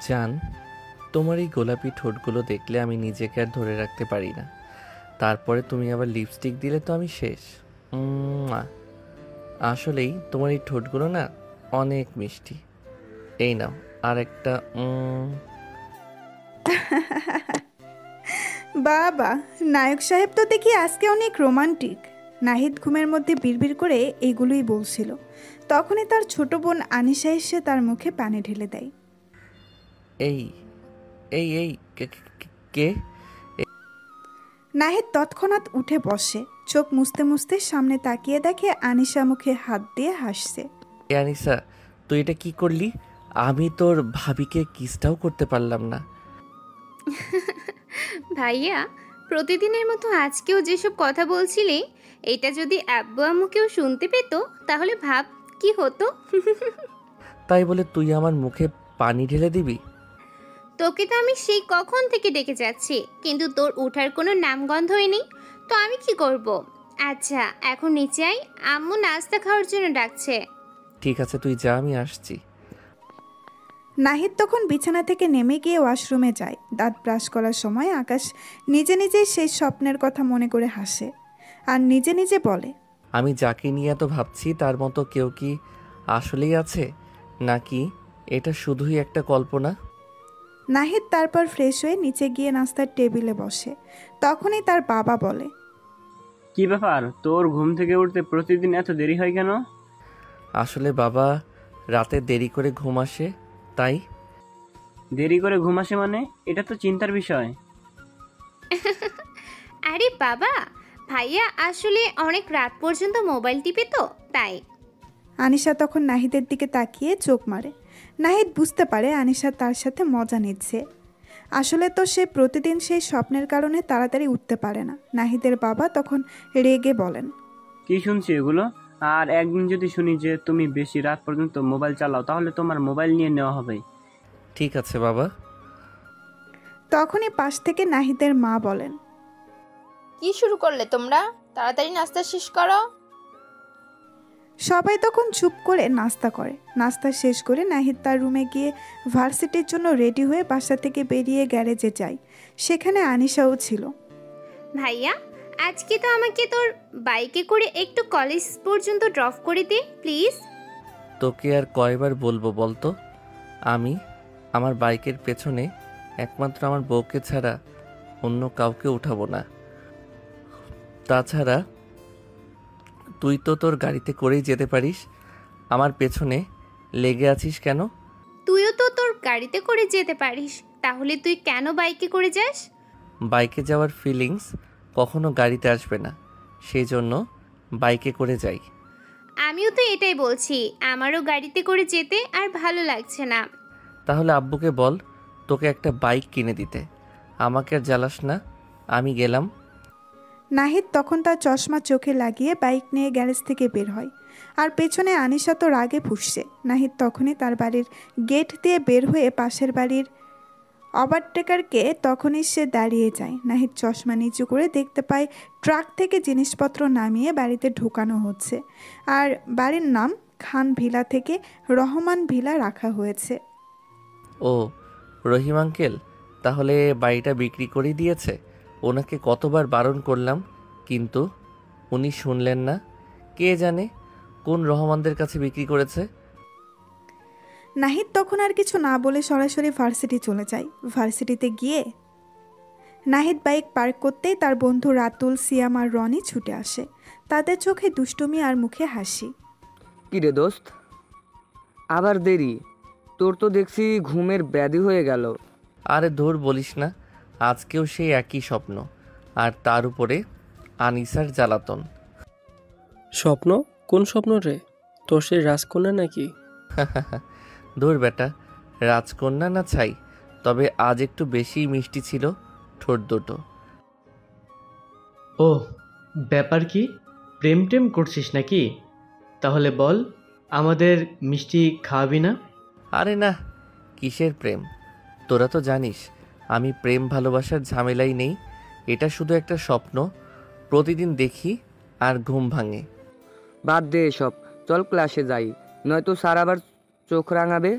জান, তোমার এই গোলাপি ঠোঁটগুলো দেখলে আমি নিজেকে আর ধরে রাখতে পারি না। তারপরে তুমি আবার লিপস্টিক দিলে তো আমি শেষ। উম্মুয়া। আসলেই তোমার এই ঠোঁটগুলো না অনেক মিষ্টি। এই নাও আর একটা। বাবা, নায়ক সাহেব তো দেখি আজকে অনেক রোমান্টিক। নাহিদ ঘুমের মধ্যে বিড়বিড় করে এইগুলোই বলছিল। তখনই তার ছোট বোন আনিশা এসে তার মুখে পানি ঢেলে দেয়। এই এই এই কে কে- কে? নাহিদ তৎক্ষণাৎ উঠে বসে, চোখ মুছতে মুছতে সামনে তাকিয়ে দেখে আনিশা মুখে হাত দিয়ে হাসছে। এ আনিসা, তুই এটা কি করলি? আমি তোর ভাবিকে কিসটাও করতে পারলাম না। ভাইয়া, প্রতিদিনের মতো আজকেও যেসব কথা বলছিলে, এটা যদি আব্বু আম্মুকেও শুনতে পেত তাহলে ভাব কি হতো। তাই বলে তুই আমার মুখে পানি ঢেলে দিবি? তোকে তো আমি সেই কখন থেকে ডেকে যাচ্ছি, কিন্তু তোর ওঠার কোনো নামগন্ধই নেই। তো আমি কি করব? আচ্ছা, এখন নিচে আয়, আম্মু নাস্তা খাওয়ার জন্য ডাকছে। ঠিক আছে, তুই যা, আমি আসছি। নাহিদ তখন বিছানা থেকে নেমে গিয়ে ওয়াশরুমে যায়। দাঁত ব্রাশ করার সময় আকাশ নিজে নিজেই সেই স্বপ্নের কথা মনে করে হাসে আর নিজে নিজে বলে, আমি যাকে নিয়ে এত ভাবছি তার মতো কেউ কি আসলেই আছে, নাকি এটা শুধুই একটা কল্পনা? নাহিদ তারপর ফ্রেশ হয়ে নিচে গিয়ে নাস্তার টেবিলে বসে। তখনই তার বাবা বলে, কি ব্যাপার, তোর ঘুম থেকে উঠতে প্রতিদিন এত দেরি হয় কেন? আসলে বাবা, রাতে দেরি করে ঘুম আসে তাই। দেরি করে ঘুম আসে মানে? এটা তো চিন্তার বিষয়। আরে বাবা, ভাইয়া আসলে অনেক রাত পর্যন্ত মোবাইল টিপে তো তাই। আনিশা তখন নাহিদের দিকে তাকিয়ে চোখ মারে। নাহিদ বুঝতে পারে আনিশা তার সাথে মজা নিচ্ছে। আসলে তো সে প্রতিদিন সেই স্বপ্নের কারণে তাড়াতাড়ি উঠতে পারে না। নাহিদের বাবা তখন রেগে বলেন, কি শুনছি এগুলো? আর একদিন যদি শুনি যে তুমি বেশি রাত পর্যন্ত মোবাইল চালাও, তাহলে তোমার মোবাইল নিয়ে নেওয়া হবে। ঠিক আছে বাবা। তখনই পাশ থেকে নাহিদের মা বলেন, কি শুরু করলে তোমরা? তাড়াতাড়ি নাস্তা শেষ করো। সবাই তখন চুপ করে নাস্তা করে। নাস্তা শেষ করে নাহিদ তার রুমে গিয়ে ভার্সিটির জন্য রেডি হয়ে বাসা থেকে বেরিয়ে গ্যারেজে যায়। সেখানে আনিশাও ছিল। ভাইয়া, আজকে তো আমাকে তোর বাইকে করে একটু কলেজ পর্যন্ত ড্রপ করে দে প্লিজ। তোকে আর কয়বার বলবো বলতো? আমি আমার বাইকের পেছনে একমাত্র আমার বউকে ছাড়া অন্য কাউকে উঠাবো না। তাছাড়া তুই তো তোর গাড়িতে করেই যেতে পারিস, আমার পেছনে লেগে আছিস কেন? তুইও তো তোর গাড়িতে করে যেতে পারিস, তাহলে তুই কেন বাইকে করে যাস? বাইকে যাওয়ার ফিলিংস কখনো গাড়িতে আসবে না, সেই জন্য বাইকে করে যাই। আমিও তো এটাই বলছি, আমারও গাড়িতে করে যেতে আর ভালো লাগছে না। তাহলে আব্বুকে বল তোকে একটা বাইক কিনে দিতে। আমাকে আর জ্বালাস না, আমি গেলাম। নাহিদ তখন তার চশমা চোখে লাগিয়ে বাইক নিয়ে গ্যারেজ থেকে বের হয়। আর পেছনে আনিশা তো রাগে ফুঁসছে। নাহিদ তখনই তার বাড়ির গেট দিয়ে বের হয়ে পাশের বাড়ির ওভারটেকারকে তখনই সে দাঁড়িয়ে যায়। নাহিদ চশমা নিচু করে দেখতে পায় ট্রাক থেকে জিনিসপত্র নামিয়ে বাড়িতে ঢোকানো হচ্ছে। আর বাড়ির নাম খান ভিলা থেকে রহমান ভিলা রাখা হয়েছে। ও, রহিম আঙ্কেল তাহলে বাড়িটা বিক্রি করে দিয়েছে। ওনাকে কতবার বারণ করলাম, কিন্তু উনি শুনলেন না। কে জানে কোন রহমানদের কাছে বিক্রি করেছে। নাহিদ তখন আর কিছু না বলে সরাসরি ভার্সিটি চলে যায়। ভার্সিটিতে গিয়ে নাহিদ বাইক পার্ক করতেই তার বন্ধু রাতুল, সিয়াম আর রনি ছুটে আসে। তাদের চোখে দুষ্টুমি আর মুখে হাসি। কিরে দোস্ত, আবার দেরি? তোর তো দেখছি ঘুমের ব্যাধি হয়ে গেল। আরে ধুর বলিস না, আজকেও সেই একই স্বপ্ন, আর তার উপরে আনিসার জ্বালাতন। স্বপ্ন? কোন স্বপ্ন রে? তোর সেই রাজকন্যা নাকি? ধুর বেটা, রাজকন্যা না ছাই, তবে আজ একটু বেশিই মিষ্টি ছিল ঠোঁট দুটো। ও, ব্যাপার কি? প্রেম টেম করছিস নাকি? তাহলে বল, আমাদের মিষ্টি খাওয়াবি না? আরে না, কিসের প্রেম? তোরা তো জানিস আমি প্রেম ভালোবাসার ঝামেলাই নেই। এটা শুধু একটা স্বপ্ন, প্রতিদিন দেখি আর ঘুম ভাঙে। বাদ দে এসব, চল ক্লাসে যাই, নয়তো স্যার আবার চোখ রাঙাবে।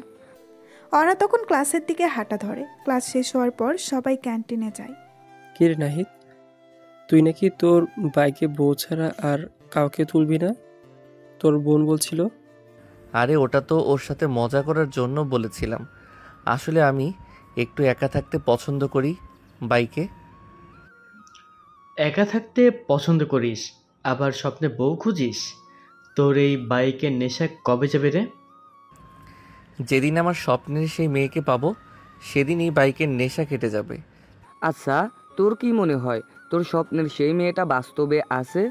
ওরা তখন ক্লাসের দিকে হাঁটা ধরে। ক্লাস শেষ হওয়ার পর সবাই ক্যান্টিনে যায়। কি রে নাহিদ, তুই নাকি তোর বাইকে বউ ছাড়া আর কাউকে তুলবি না, তোর বোন বলছিল। আরে ওটা তো ওর সাথে মজা করার জন্য বলেছিলাম। আসলে আমি একটু একা থাকতে পছন্দ করি বাইকে। একা থাকতে পছন্দ করিস, আবার স্বপ্নে বউ খুঁজিস? তোর এই বাইকের নেশা কবে যাবে রে? যেদিন আমার স্বপ্নের সেই মেয়েকে পাবো সেদিনই বাইকের নেশা কেটে যাবে। আচ্ছা, তোর কি মনে হয় তোর স্বপ্নের সেই মেয়েটা বাস্তবে আছে?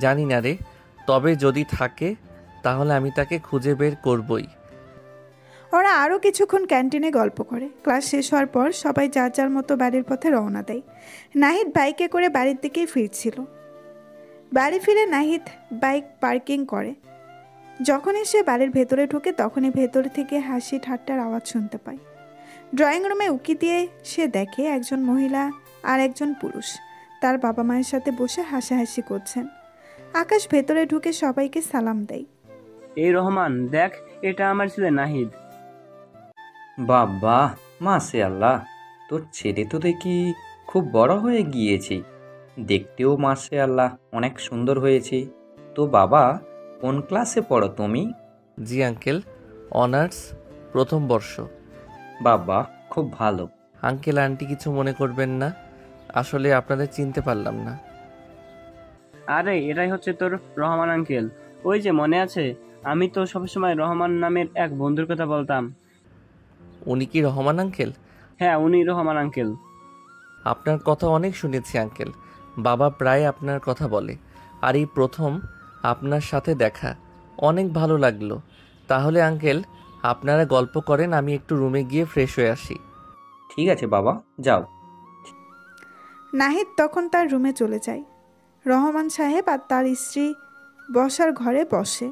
জানি না রে, তবে যদি থাকে তাহলে আমি তাকে খুঁজে বের করবই। ওরা আরও কিছুক্ষণ ক্যান্টিনে গল্প করে। ক্লাস শেষ হওয়ার পর সবাই যার যার মতো বাড়ির পথে রওনা দেয়। নাহিদ বাইকে করে বাড়ির দিকেই ফিরছিল। বাড়ি ফিরে নাহিদ বাইক পার্কিং করে। যখনই সে বাড়ির ভেতরে ঢোকে তখনই ভেতর থেকে হাসি ঠাট্টার আওয়াজ শুনতে পায়। ড্রয়িং রুমে উকি দিয়ে সে দেখে একজন মহিলা আর একজন পুরুষ তার বাবা মায়ের সাথে বসে হাসাহাসি করছেন। আকাশ ভেতরে ঢুকে সবাইকে সালাম দেয়। এই রহমান, দেখ, এটা আমার ছেলে নাহিদ। বাবা, মাশাআল্লাহ, তোর ছেলে তো দেখি খুব বড় হয়ে গিয়েছে। দেখতেও মাশাআল্লাহ অনেক সুন্দর হয়েছে। তো বাবা, কোন ক্লাসে পড়ো তুমি? জি আঙ্কেল, অনার্স প্রথম বর্ষ। বাবা, খুব ভালো। আঙ্কেল আন্টি কিছু মনে করবেন না, আসলে আপনাদের চিনতে পারলাম না। আরে এটাই হচ্ছে তোর রহমান আঙ্কেল। ওই যে মনে আছে, আমি তো সবসময় রহমান নামের এক বন্ধুর কথা বলতাম। উনি কি রহমান আঙ্কেল? হ্যাঁ, উনি রহমান আঙ্কেল। আপনার কথা অনেক শুনেছি আঙ্কেল, বাবা প্রায় আপনার কথা বলে। আর এই প্রথম আপনার সাথে দেখা, অনেক ভালো লাগলো। তাহলে আঙ্কেল আপনারা গল্প করেন, আমি একটু রুমে গিয়ে ফ্রেশ হয়ে আসি। ঠিক আছে বাবা, যাও। নাহিদ তখন তার রুমে চলে যায়। রহমান সাহেব আর তার স্ত্রী বসার ঘরে বসে।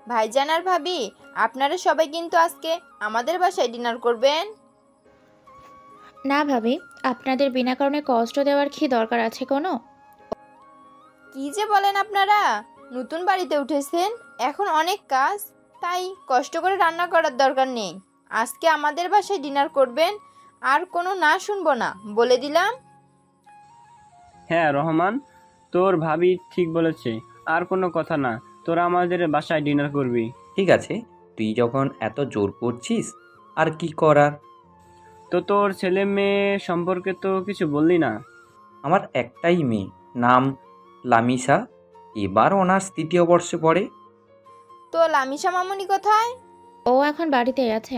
ভাইজান আর ভাবি, আপনারা সবাই কিন্তু আজকে আমাদের বাসায় ডিনার করবেন। না ভাবি, আপনাদের বিনা কারণে কষ্ট দেওয়ার কি দরকার আছে কোনো? কি যে বলেন আপনারা, নতুন বাড়িতে উঠেছেন, এখন অনেক কাজ, তাই কষ্ট করে রান্না করার দরকার নেই। আজকে আমাদের বাসায় ডিনার করবেন, আর কোনো না শুনবো না, বলে দিলাম। হ্যাঁ রহমান, তোর ভাবি ঠিক বলেছে, আর কোনো কথা না, তোরা আমাদের বাসায় ডিনার করবি। ঠিক আছে, তুই যখন এত জোর করছিস, আর কি করার। তো তোর ছেলে মেয়ে সম্পর্কে তো কিছু বললি না। আমার একটাই মেয়ে, নাম লামিসা, এবার অনার্স তৃতীয় বর্ষে পড়ে। তো লামিশা মামুনি কোথায়? ও এখন বাড়িতে আছে,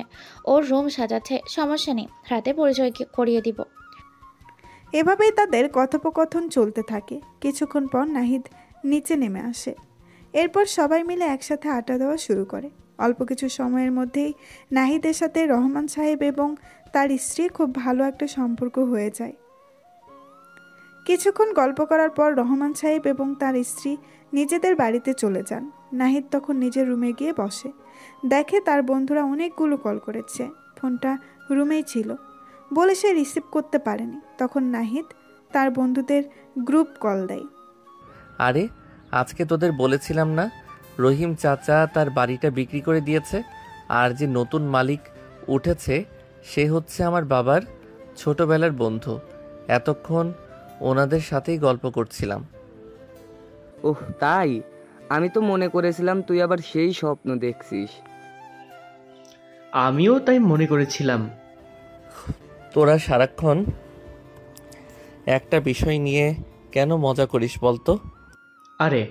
ওর রুম সাজাচ্ছে, সমস্যা নেই, রাতে পরিচয় করিয়ে দিব। এভাবেই তাদের কথোপকথন চলতে থাকে। কিছুক্ষণ পর নাহিদ নিচে নেমে আসে। এরপর সবাই মিলে একসাথে আড্ডা দেওয়া শুরু করে। অল্প কিছু সময়ের মধ্যেই নাহিদের সাথে রহমান সাহেব এবং তার স্ত্রী খুব ভালো একটা সম্পর্ক হয়ে যায়। কিছুক্ষণ গল্প করার পর রহমান সাহেব এবং তার স্ত্রী নিজেদের বাড়িতে চলে যান। নাহিদ তখন নিজের রুমে গিয়ে বসে। দেখে তার বন্ধুরা অনেকগুলো কল করেছে, ফোনটা রুমেই ছিল বলে সে রিসিভ করতে পারেনি। তখন নাহিদ তার বন্ধুদের গ্রুপ কল দেয়। আরে আজকে তোদের বলেছিলাম না, রহিম চাচা তার বাড়িটা বিক্রি করে দিয়েছে, আর যে নতুন মালিক উঠেছে সে হচ্ছে আমার বাবার ছোটবেলার বন্ধু। এতক্ষণ ওনাদের সাথেই গল্প করছিলাম। ওহ তাই? আমি তো মনে করেছিলাম তুই আবার সেই স্বপ্ন দেখছিস। আমিও তাই মনে করেছিলাম। তোরা সারাক্ষণ একটা বিষয় নিয়ে কেন মজা করিস বলতো? আরে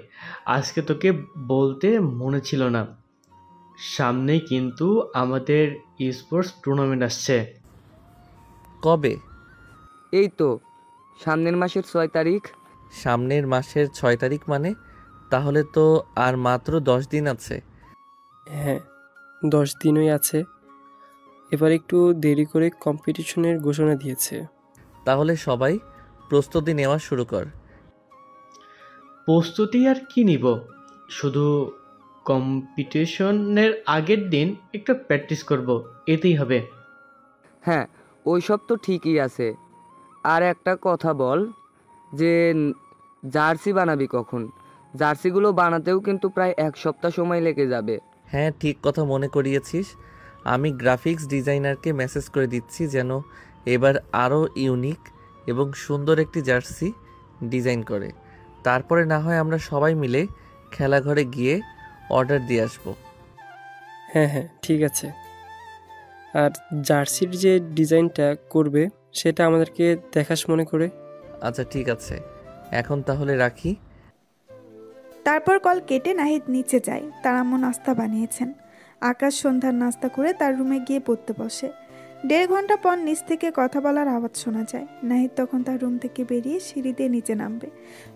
আজকে তোকে বলতে মনে ছিল না, সামনেই কিন্তু আমাদের স্পোর্টস টুর্নামেন্ট আসছে। কবে? এই তো সামনের মাসের 6 তারিখ। সামনের মাসের 6 তারিখ মানে? তাহলে তো আর মাত্র 10 দিন আছে। হ্যাঁ, 10 দিনই আছে। এবার একটু দেরি করে কম্পিটিশনের ঘোষণা দিয়েছে। তাহলে সবাই প্রস্তুতি নেওয়া শুরু কর। প্রস্তুতি আর কি নিব, শুধু কম্পিটিশনের আগের দিন একটু প্র্যাকটিস করব, এতেই হবে। হ্যাঁ, ওই সব তো ঠিকই আছে। আর একটা কথা বল যে জার্সি বানাবি কখন? জার্সিগুলো বানাতেও কিন্তু প্রায় 1 সপ্তাহ সময় লেগে যাবে। হ্যাঁ, ঠিক কথা মনে করিয়েছিস। আমি গ্রাফিক্স ডিজাইনারকে মেসেজ করে দিচ্ছি যেন এবার আরও ইউনিক এবং সুন্দর একটি জার্সি ডিজাইন করে। তারপরে না হয় আমরা সবাই মিলে খেলাঘরে গিয়ে অর্ডার দিয়ে আসবো। হ্যাঁ হ্যাঁ, ঠিক আছে। আর জার্সির যে ডিজাইনটা করবে সেটা আমাদেরকে দেখাস মনে করে। আচ্ছা ঠিক আছে, এখন তাহলে রাখি। তারপর কল কেটে নাহিদ নিচে যায়। তার আম্মু নাস্তা বানিয়েছেন। আকাশ সন্ধ্যার নাস্তা করে তার রুমে গিয়ে পড়তে বসে। 1.5 ঘন্টা পর নিচ থেকে কথা বলার আওয়াজ শোনা যায়। নাহিদ তখন তার রুম থেকে বেরিয়ে সিঁড়ি দিয়ে নিচে নামবে।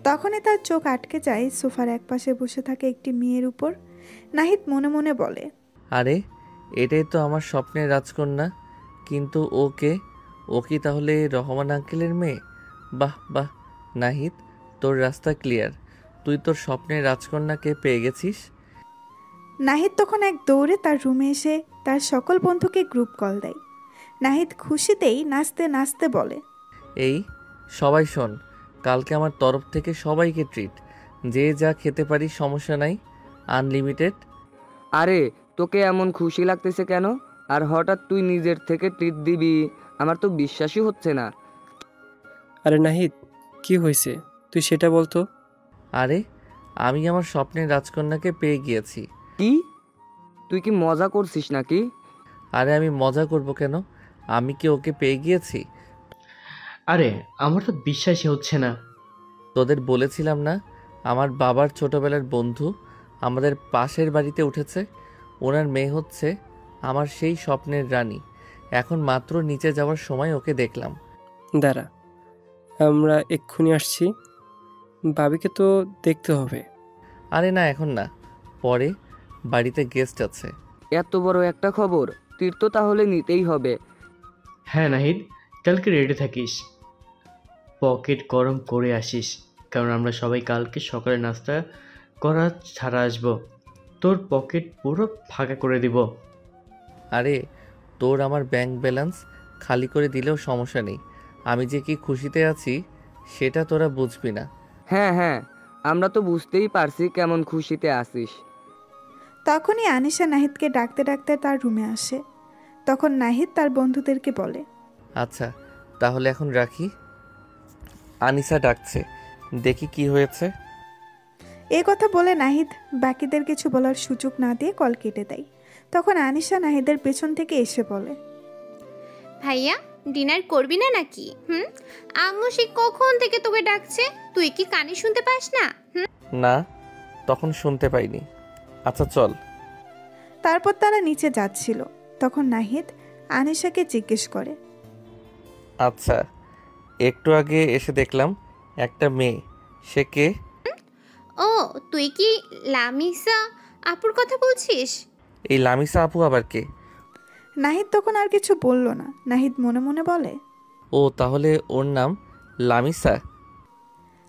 তখনই তার চোখ আটকে যায় সোফার একপাশে বসে থাকে একটি মেয়ের উপর। নাহিদ মনে মনে বলে, আরে এটাই তো আমার স্বপ্নের রাজকন্যা। কিন্তু ও কি তাহলে রহমান আঙ্কেলের মেয়ে? বাহ বাহ নাহিদ, তোর রাস্তা ক্লিয়ার। তুই তোর স্বপ্নের রাজকন্যাকে পেয়ে গেছিস। নাহিদ তখন এক দৌড়ে তার রুমে এসে তার সকল বন্ধুকে গ্রুপ কল দেয়। নাহিদ খুশিতেই নাচতে নাচতে বলে, এই সবাই শোন, কালকে আমার তরফ থেকে সবাইকে ট্রিট। যে যা খেতে পারি সমস্যা নাই, আনলিমিটেড। আরে তোকে এমন খুশি লাগতেছে কেন? আর হঠাৎ তুই নিজের থেকে ট্রিট দিবি, আমার তো বিশ্বাসই হচ্ছে না। আরে নাহিদ, কি হয়েছে তুই সেটা বলতো। আরে আমি আমার স্বপ্নের রাজকন্যাকে পেয়ে গিয়েছি। কি? তুই কি মজা করছিস নাকি? আরে আমি মজা করব কেন? আমি কি ওকে পেয়ে গিয়েছি? আরে আমার তো বিশ্বাসই হচ্ছে না। তোদের বলেছিলাম না, আমার বাবার ছোটবেলার বন্ধু আমাদের পাশের বাড়িতে উঠেছে। ওনার মেয়ে হচ্ছে আমার সেই স্বপ্নের রানী। এখন মাত্র নিচে যাওয়ার সময় ওকে দেখলাম। দাঁড়া, আমরা এক্ষুনি আসছি। বাবিকে তো দেখতে হবে। আরে না, এখন না, পরে, বাড়িতে গেস্ট আছে। এত বড় একটা খবর, তীর তো তাহলে নিতেই হবে। হ্যাঁ নাহিদ, কালকে রেডি থাকিস, পকেট গরম করে আসিস, কারণ আমরা সবাই কালকে সকালে নাস্তা করা ছাড়া আসবো। তোর পকেট পুরো ফাঁকা করে দিব। আরে তোর আমার ব্যাংক ব্যালেন্স খালি করে দিলেও সমস্যা নেই। আমি যে কি খুশিতে আছি সেটা তোরা বুঝবি না। হ্যাঁ হ্যাঁ, আমরা তো বুঝতেই পারছি কেমন খুশিতে আসিস। তখনই আনিশা নাহিদকে ডাকতে ডাকতে তার রুমে আসে। তখন নাহিদ তার বন্ধুদেরকে বলে, আচ্ছা তাহলে এখন রাখি। আনিসা ডাকছে, দেখি কি হয়েছে। এ কথা বলে নাহিদ বাকিদের কিছু বলার সুযোগ না দিয়ে কল কেটে দেয়। তখন আনিশা নাহিদের পেছন থেকে এসে বলে, ভাইয়া ডিনার করবি না নাকি? আম্মু সে কখন থেকে তোকে ডাকছে, তুই কি কানে শুনতে পাস না? না, তখন শুনতে পাইনি। আচ্ছা চল। তারপর তারা নিচে যাচ্ছিল। তখন নাহিদ আনিশাকে জিজ্ঞেস করে, আচ্ছা, একটু আগে এসে দেখলাম একটা মেয়ে, সে কে? ও তুই কি লামিসা আপুর কথা বলছিস? এই লামিসা আপু আবার কে? নাহিদ তখন আর কিছু বলল না। নাহিদ মনে মনে বলে, ও তাহলে ওর নাম লামিসা।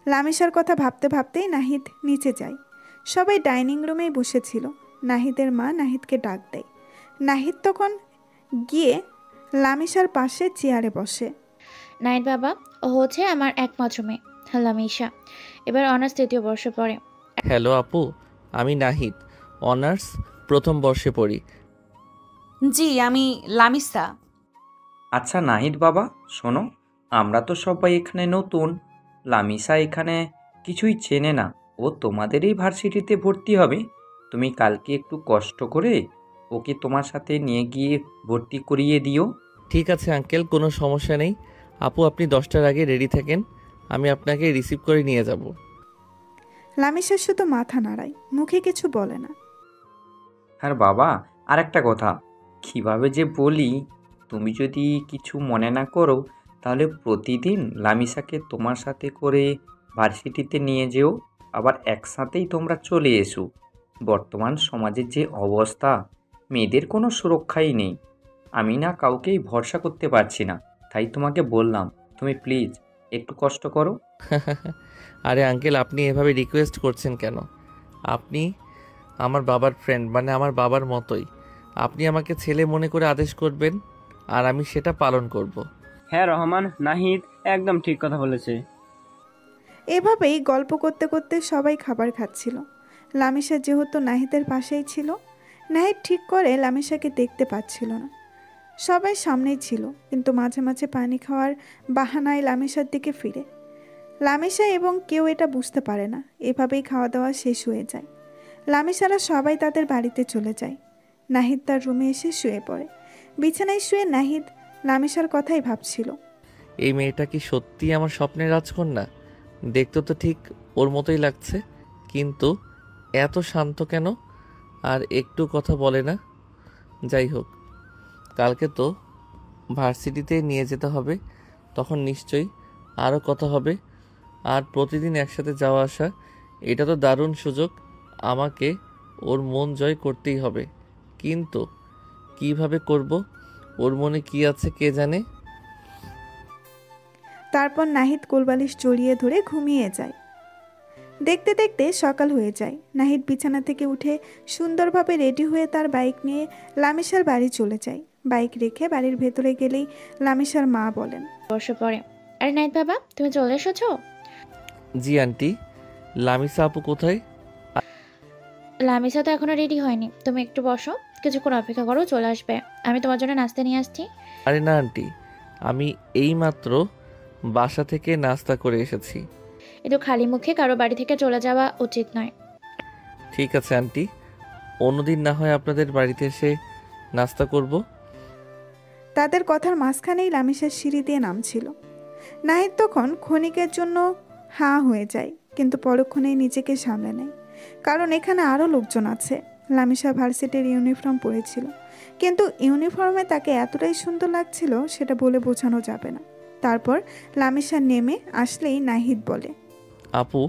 লামিসার কথা ভাবতে ভাবতেই নাহিদ নিচে যায়। সবাই ডাইনিং রুমেই বসেছিল। নাহিদের মা নাহিদকে ডাক দেয়। নাহিদ তখন গিয়ে লামিসার পাশে চেয়ারে বসে। নাইট বাবা, ও হচ্ছে আমার একমাত্র মেয়ে লামিসা, এবার অনার্স 3য় বর্ষে পড়ে। হ্যালো আপু, আমি নাহিদ, অনার্স 1ম বর্ষে পড়ি। জি, আমি লামিসা। আচ্ছা নাহিদ বাবা, শোনো, আমরা তো সবাই এখানে নতুন। লামিসা এখানে কিছুই চেনে না। ও তোমাদেরই ভার্সিটিতে ভর্তি হবে। তুমি কালকে একটু কষ্ট করে ওকে তোমার সাথে নিয়ে গিয়ে ভর্তি করিয়ে দিও। ঠিক আছে আঙ্কেল, কোনো সমস্যা নেই। আপু আপনি 10টার আগে রেডি থাকেন, আমি আপনাকে রিসিভ করে নিয়ে যাব। লামিসা শুধু মাথা নাড়ায়, মুখে কিছু বলে না। আর বাবা, আর একটা কথা, কীভাবে যে বলি, তুমি যদি কিছু মনে না করো তাহলে প্রতিদিন লামিসাকে তোমার সাথে করে ভার্সিটিতে নিয়ে যেও, আবার একসাথেই তোমরা চলে এসো। বর্তমান সমাজের যে অবস্থা, মেয়েদের কোনো সুরক্ষাই নেই। আমি না কাউকেই ভরসা করতে পারছি না, তাই তোমাকে বললাম, তুমি প্লিজ একটু কষ্ট করো। আরে আঙ্কেল, আপনি এভাবে রিকোয়েস্ট করছেন কেন? আপনি আমার বাবার ফ্রেন্ড, মানে আমার বাবার মতোই। আপনি আমাকে ছেলে মনে করে আদেশ করবেন আর আমি সেটা পালন করব। হ্যাঁ রহমান, নাহিদ একদম ঠিক কথা বলেছে। এভাবেই গল্প করতে করতে সবাই খাবার খাচ্ছিল। লামিসা যেহেতু নাহিদের পাশেই ছিল, নাহিদ ঠিক করে লামিসাকে দেখতে পাচ্ছিল না। সবাই সামনেই ছিল, কিন্তু মাঝে মাঝে পানি খাওয়ার বাহানায় লামিসার দিকে ফিরে। লামিসা এবং কেউ এটা বুঝতে পারে না। এভাবেই খাওয়া দাওয়া শেষ হয়ে যায়। লামিসারা সবাই তাদের বাড়িতে চলে যায়। নাহিদ তার রুমে এসে শুয়ে পড়ে। বিছানায় শুয়ে নাহিদ লামিসার কথাই ভাবছিল। এই মেয়েটা কি সত্যি আমার স্বপ্নের রাজকন্যা? দেখতে তো ঠিক ওর মতোই লাগছে, কিন্তু এত শান্ত কেন আর একটু কথা বলে না? যাই হোক, কালকে তো ভার্সিটিতে নিয়ে যেতে হবে, তখন নিশ্চয়ই আরও কথা হবে। আর প্রতিদিন একসাথে যাওয়া আসা, এটা তো দারুণ সুযোগ। আমাকে ওর মন জয় করতেই হবে, কিন্তু কিভাবে করব? ওর মনে কি আছে কে জানে। তারপর নাহিদ কোলবালিশ জড়িয়ে ধরে ঘুমিয়ে যায়। দেখতে দেখতে সকাল হয়ে যায়। নাহিদ বিছানা থেকে উঠে সুন্দরভাবে রেডি হয়ে তার বাইক নিয়ে লামিসার বাড়ি চলে যায়। বাইক রেখে বাড়ির ভেতরে গেলেই লামিসার মা বলেন, বসে পড়ে। আরে নাইত বাবা, তুমি চলে এসেছো? জি আন্টি। লামিসা আপু কোথায়? লামিসা তো এখনো রেডি হয়নি, তুমি একটু বসো, কিছুক্ষণ অপেক্ষা করো, চলে আসবে। আমি তোমার জন্য নাস্তা নিয়ে আসছি। আরে না আন্টি, আমি এইমাত্র বাসা থেকে নাস্তা করে এসেছি। একটু খালি মুখে কারো বাড়ি থেকে চলে যাওয়া উচিত নয়। ঠিক আছে আন্টি, অন্যদিন না হয় আপনাদের বাড়িতে এসে নাস্তা করব। তাদের কথার মাঝখানেই লামিসার সিঁড়ি দিয়ে নামছিল। নাহিদ তখন ক্ষণিকের জন্য হাঁ হয়ে যায়, কিন্তু পরক্ষণেই নিজেকে সামলে নেয়, কারণ এখানে আরও লোকজন আছে। লামিসা ভার্সিটির ইউনিফর্ম পরেছিল, কিন্তু ইউনিফর্মে তাকে এতটাই সুন্দর লাগছিল সেটা বলে বোঝানো যাবে না। তারপর লামিসা নেমে আসলেই নাহিদ বলে, আপু,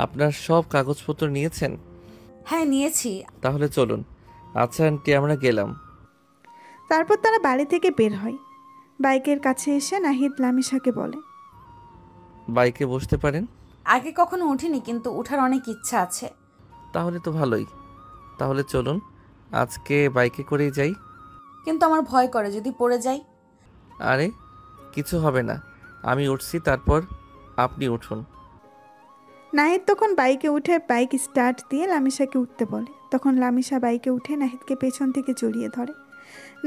আপনার সব কাগজপত্র নিয়েছেন? হ্যাঁ নিয়েছি। তাহলে চলুন। আচ্ছা আন্টি, আমরা গেলাম। তারপর তারা বাড়ি থেকে বের হয়। বাইকের কাছে এসে নাহিদ লামিসাকে বলে, বাইকে বসতে পারেন। আগে কখনো উঠিনি, কিন্তু ওঠার অনেক ইচ্ছা আছে। তাহলে তো ভালোই। তাহলে চলুন, আজকে বাইকে করেই যাই। কিন্তু আমার ভয় করে যদি পড়ে যাই। আরে কিছু হবে না, আমি উঠছি, তারপর আপনি উঠুন। নাহিদ তখন বাইকে উঠে বাইক স্টার্ট দিয়ে লামিসাকে উঠতে বলে। তখন লামিসা বাইকে উঠে নাহিদকে পেছন থেকে জড়িয়ে ধরে।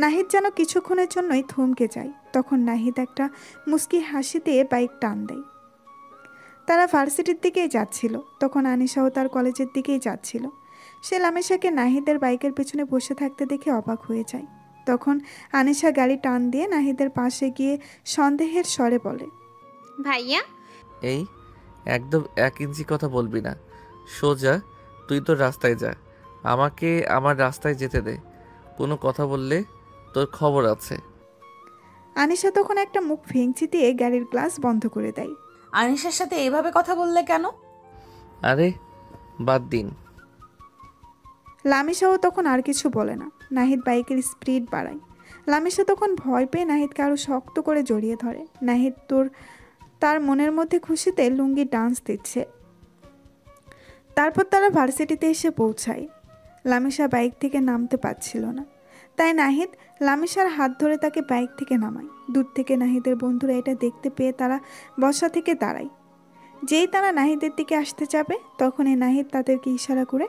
নাহিদ যেন কিছুক্ষণের জন্যই থমকে যায়। তখন নাহিদ একটা মুস্কি হাসি দিয়ে বাইক টান দেয়। তারা ভার্সিটির দিকেই যাচ্ছিল। তখন আনিশাও তার কলেজের দিকেই যাচ্ছিল। সে লামিসাকে নাহিদের বাইকের পেছনে বসে থাকতে দেখে অবাক হয়ে যায়। তখন আনিশা গাড়ি টান দিয়ে নাহিদের পাশে গিয়ে সন্দেহের স্বরে বলে, ভাইয়া, এই একদম 1 ইঞ্চি কথা বলবি না, সোজা তুই তোর রাস্তায় যা, আমাকে আমার রাস্তায় যেতে দে। কোনো কথা বললে তোর খবর আছে। আনিশা তখন একটা মুখ ভেঙচি দিয়ে গাড়ির গ্লাস বন্ধ করে দেয়। আনিশার সাথে এভাবে কথা বললে কেন? আরে বাদ দিন। লামিসাও তখন আর কিছু বলে না। নাহিদ বাইকের স্পিড বাড়ায়। লামিসা তখন ভয় পেয়ে নাহিদকে আরও শক্ত করে জড়িয়ে ধরে। নাহিদ তার মনের মধ্যে খুশিতে লুঙ্গি ডান্স দিচ্ছে। তারপর তারা ভার্সিটিতে এসে পৌঁছায়। লামিসা বাইক থেকে নামতে পারছিল না, তাই নাহিদ লামিসার হাত ধরে তাকে বাইক থেকে নামায়। দূর থেকে নাহিদের বন্ধুরা এটা দেখতে পেয়ে তারা বসা থেকে দাঁড়ায়। যেই তারা নাহিদের দিকে আসতে যাবে, তখনই নাহিদ তাদেরকে ইশারা করে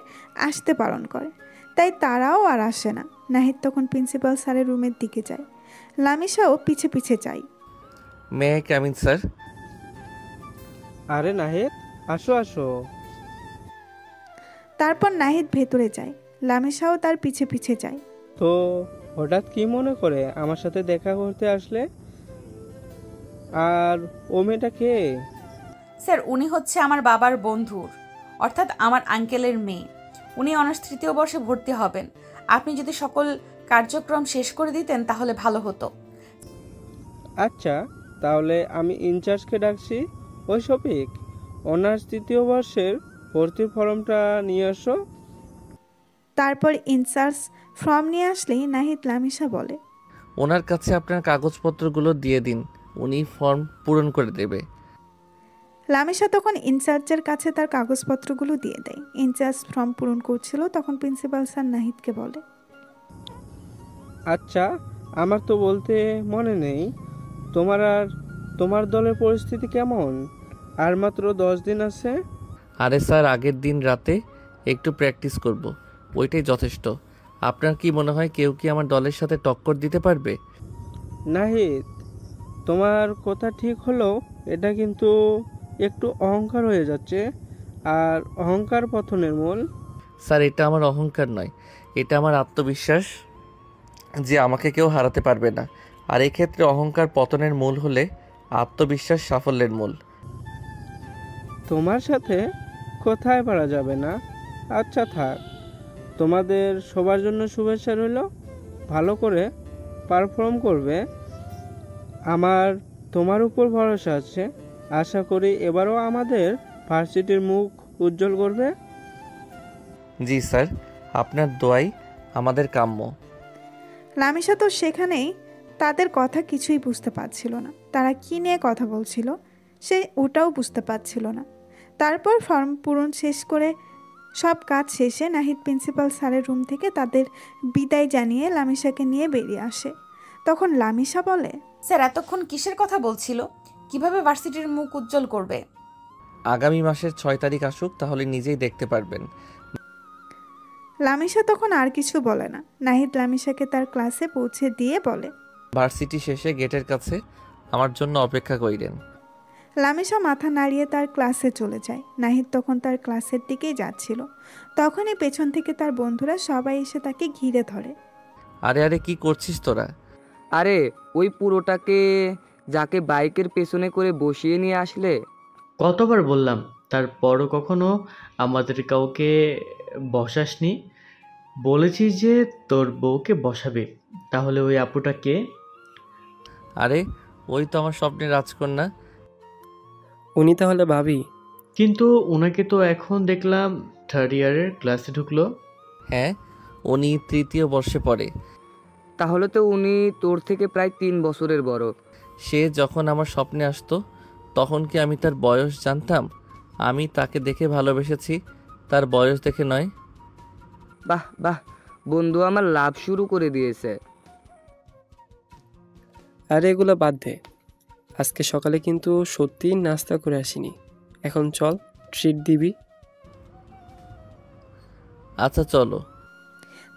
আসতে বারণ করে, তাই তারাও আর আসে না। নাহিদ তখন প্রিন্সিপাল স্যারের রুমের দিকে যায়। লামিসাও পিছে পিছে যায়। May I come in sir? আরে নাহিদ, আসো আসো। তারপর নাহিদ ভেতরে যায়। লামিসাও তার পিছে পিছে যায়। তো হঠাৎ কি মনে করে আমার সাথে দেখা করতে আসলে? আর ও মেয়েটা কে? স্যার, উনি হচ্ছে আমার বাবার বন্ধুর, অর্থাৎ আমার আঙ্কেলের মেয়ে। উনি অনার্স 3য় বর্ষে ভর্তি হবেন। আপনি যদি সকল কার্যক্রম শেষ করে দিতেন তাহলে ভালো হতো। আচ্ছা, তাহলে আমি ইনচার্জকে ডাকছি। ওই শফিক, অনার্স 3য় বর্ষের ভর্তির ফর্মটা নিয়ে আসো। তারপর ইনচার্জ ফর্ম নিয়ে আসলেই নাহিদ লামিসা বলে, ওনার কাছে আপনার কাগজপত্রগুলো দিয়ে দিন, উনি ফর্ম পূরণ করে দেবে। লামিসা তখন ইনচার্জের কাছে তার কাগজপত্রগুলো দিয়ে দেয়। ইনচার্জ ফর্ম পূরণ করছিল, তখন প্রিন্সিপাল স্যার নাহিদকে বলে, আচ্ছা, আমার তো বলতে মনে নেই, তোমার দলের পরিস্থিতি কেমন? আর মাত্র 10 দিন আছে। আরে স্যার, আগের দিন রাতে একটু প্র্যাকটিস করব, ওইটাই যথেষ্ট। আপনার কি মনে হয় কেউ কি আমার দলের সাথে টক্কর দিতে পারবে? নাহিদ, তোমার কথা ঠিক হলেও এটা কিন্তু একটু অহংকার হয়ে যাচ্ছে, আর অহংকার পতনের মূল। স্যার, এটা আমার অহংকার নয়, এটা আমার আত্মবিশ্বাস যে আমাকে কেউ হারাতে পারবে না। আর এক্ষেত্রে অহংকার পতনের মূল হলে আত্মবিশ্বাস সাফল্যের মূল। তোমার সাথে কোথায় পারা যাবে না। আচ্ছা থাক, তোমাদের সবার জন্য শুভেচ্ছা রইল, ভালো করে পারফর্ম করবে। আমার তোমার উপর ভরসা আছে, আশা করি এবারও আমাদের ভার্সিটির মুখ উজ্জ্বল করবে। জি স্যার, আপনার দোয়াই আমাদের কাম্য। লামিসা তো সেখানেই তাদের কথা কিছুই বুঝতে পারছিল না। তারা কী নিয়ে কথা বলছিল সে ওটাও বুঝতে পারছিল না। তারপর ফর্ম পূরণ শেষ করে সব কাজ শেষে নাহিদ প্রিন্সিপাল স্যারের রুম থেকে তাদের বিদায় জানিয়ে লামিসাকে নিয়ে বেরিয়ে আসে। তখন লামিসা বলে, স্যার এতক্ষণ কিসের কথা বলছিল? কিভাবে ভার্সিটির মুখ উজ্জ্বল করবে? আগামী মাসের 6 তারিখ আসুক, তাহলে নিজেই দেখতে পারবেন। লামিসা তখন আর কিছু বলে না। নাহিদ লামিসাকে তার ক্লাসে পৌঁছে দিয়ে বলে, ভার্সিটি শেষে গেটের কাছে আমার জন্য অপেক্ষা করিলেন। লামিসা মাথা নাড়িয়ে তার ক্লাসে চলে যায়। নাহিদ তখন তার ক্লাসের দিকেই যাচ্ছিল। তখনই পেছন থেকে তার বন্ধুরা সবাই এসে তাকে ঘিরে ধরে। আরে আরে, কি করছিস তোরা? আরে ওই পুরোটাকে যাকে বাইকের পেছনে করে বসিয়ে নিয়ে আসলে। কতবার বললাম, তারপরও কখনো আমাদের কাউকে বসাসনি। বলেছি যে তোর বউকে বসাবে, তাহলে ওই আপুটা কে? আরে ওই তো আমার স্বপ্নের রাজকন্যা। উনি তাহলে ভাবি? কিন্তু ওনাকে তো এখন দেখলাম 3rd ইয়ারের ক্লাসে ঢুকলো। হ্যাঁ, উনি 3য় বর্ষে পড়ে। তাহলে তো উনি তোর থেকে প্রায় 3 বছরের বড়। সে যখন আমার স্বপ্নে আসতো তখন কি আমি তার বয়স জানতাম? আমি তাকে দেখে ভালোবেসেছি, তার বয়স দেখে নয়। বাহ বাহ, বন্ধু আমার লাভ শুরু করে দিয়েছে। আরে এগুলো বাদ দে, আজকে সকালে কিন্তু সত্যিই নাস্তা করে আসিনি। এখন চল, ট্রিট দিবি। আচ্ছা চলো।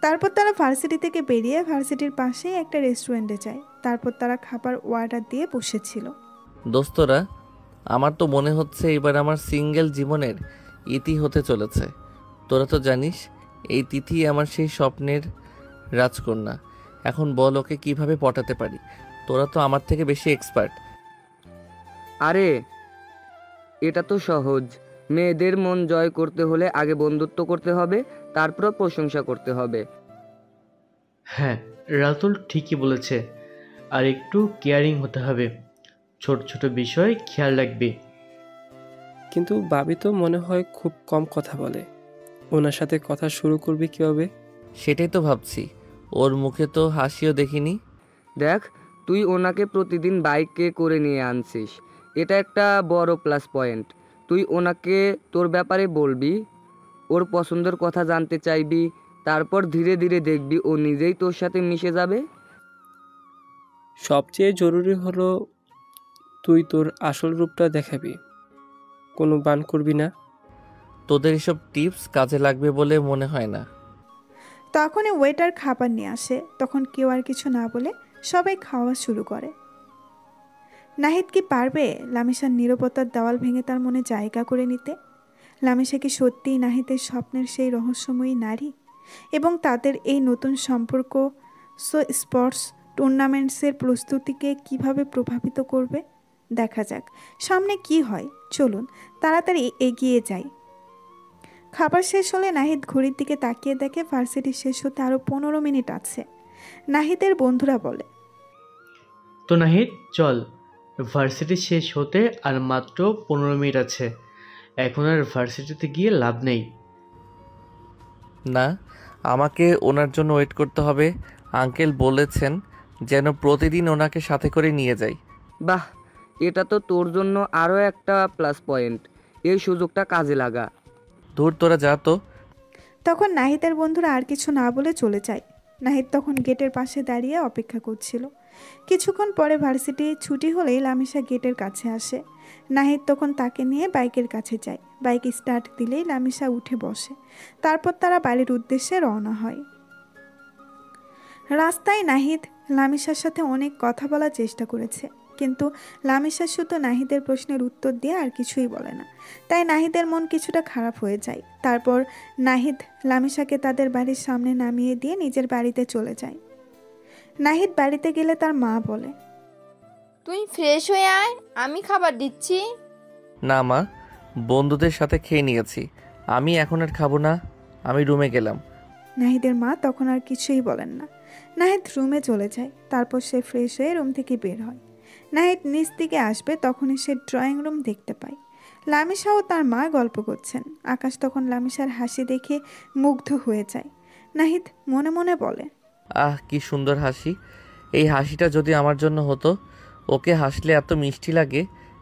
তারপর তারা ভার্সিটি থেকে বেরিয়ে ভার্সিটির পাশেই একটা রেস্টুরেন্টে যায়। তারপর তারা খাবার অর্ডার দিয়ে বসেছিল। দোস্তরা, আমার তো মনে হচ্ছে এবার আমার সিঙ্গেল জীবনের ইতি হতে চলেছে। তোরা তো জানিস এই তিথি আমার সেই স্বপ্নের রাজকন্যা। এখন বল ওকে কিভাবে পটাতে পারি? তোরা তো আমার থেকে বেশি এক্সপার্ট। আরে এটা তো সহজ। মেয়েদের মন জয় করতে হলে আগে বন্ধুত্ব করতে হবে, তারপর প্রশংসা করতে হবে। হ্যাঁ, রাতুল ঠিকই বলেছে। আর একটু কেয়ারিং হতে হবে, ছোট ছোট বিষয় খেয়াল রাখবি। কিন্তু ভাবি তো মনে হয় খুব কম কথা বলে, ওনার সাথে কথা শুরু করবি কিভাবে? সেটাই তো ভাবছি, ওর মুখে তো হাসিও দেখিনি। দেখ, তুই ওনাকে প্রতিদিন বাইকে করে নিয়ে আনছিস, এটা একটা বড় প্লাস পয়েন্ট। তুই ওনাকে তোর ব্যাপারে বলবি, ওর পছন্দের কথা জানতে চাইবি, তারপর ধীরে ধীরে দেখবি ও নিজেই তোর সাথে মিশে যাবে। সবচেয়ে জরুরি হলো তুই তোর আসল রূপটা দেখাবি, কোনো বান করবি না। তোদের এসব টিপস কাজে লাগবে বলে মনে হয় না। তখনই ওয়েটার খাবার নিয়ে আসে। তখন কেউ আর কিছু না বলে সবাই খাওয়া শুরু করে। নাহিদ কি পারবে লামিসার নীরবতার দেওয়াল ভেঙে তার মনে জায়গা করে নিতে? লামিসা কি সত্যিই নাহিদের স্বপ্নের সেই রহস্যময়ী নারী? এবং তাদের এই নতুন সম্পর্ক স্পোর্টস টুর্নামেন্টসের প্রস্তুতিকে কিভাবে প্রভাবিত করবে? দেখা যাক সামনে কি হয়। চলুন তাড়াতাড়ি এগিয়ে যাই। খাবার শেষ হলে নাহিদ ঘড়ির দিকে তাকিয়ে দেখে ভার্সিটি শেষ হতে আরও 15 মিনিট আছে। নাহিদের বন্ধুরা বলে, তো নাহিদ চল, ভার্সিটি শেষ হতে আর মাত্র 15 মিনিট আছে। এখন আর ভার্সিটিতে গিয়ে লাভ নেই। না, আমাকে ওনার জন্য ওয়েট করতে হবে। আঙ্কেল বলেছেন যেন প্রতিদিন ওনাকে সাথে করে নিয়ে যাই। বাহ, এটা তো তোর জন্য আরও একটা প্লাস পয়েন্ট। এই সুযোগটা কাজে লাগা। দূর, তোরা যা তো। তখন নাহিদের বন্ধুরা আর কিছু না বলে চলে যায়। নাহিদ তখন গেটের পাশে দাঁড়িয়ে অপেক্ষা করছিল। কিছুক্ষণ পরে ভার্সিটি ছুটি হলেই লামিসা গেটের কাছে আসে। নাহিদ তখন তাকে নিয়ে বাইকের কাছে যায়। বাইক স্টার্ট দিলেই লামিসা উঠে বসে। তারপর তারা বাড়ির উদ্দেশ্যে রওনা হয়। রাস্তায় নাহিদ লামিসার সাথে অনেক কথা বলার চেষ্টা করেছে, কিন্তু লামিসা শুধু নাহিদের প্রশ্নের উত্তর দিয়ে আর কিছুই বলে না। তাই নাহিদের মন কিছুটা খারাপ হয়ে যায়। তারপর নাহিদ লামিসাকে তাদের বাড়ির সামনে নামিয়ে দিয়ে নিজের বাড়িতে চলে যায়। নাহিদ বাড়িতে গেলে তার মা বলে, তুই ফ্রেশ হয়ে আয়, আমি খাবার দিচ্ছি। না মা, বন্ধুদের সাথে খেয়ে নিয়েছি, আমি এখন আর খাবো না, আমি রুমে গেলাম। নাহিদের মা তখন আর কিছুই বলেন না। নাহিদ রুমে চলে যায়। তারপর সে ফ্রেশ হয়ে রুম থেকে বের হয়। নাহিদ নিচ দিকে আসবে, তখনই সে ড্রয়িং রুম দেখতে পায়। লামিসা ও তার মা গল্প করছেন। আকাশ তখন লামিসার হাসি দেখে মুগ্ধ হয়ে যায়। নাহিদ মনে মনে বলে, আহ কি সুন্দর হাসি, এই হাসিটা যদি আমার জন্য হতো। ওকে হাসলে এত মিষ্টি লাগে,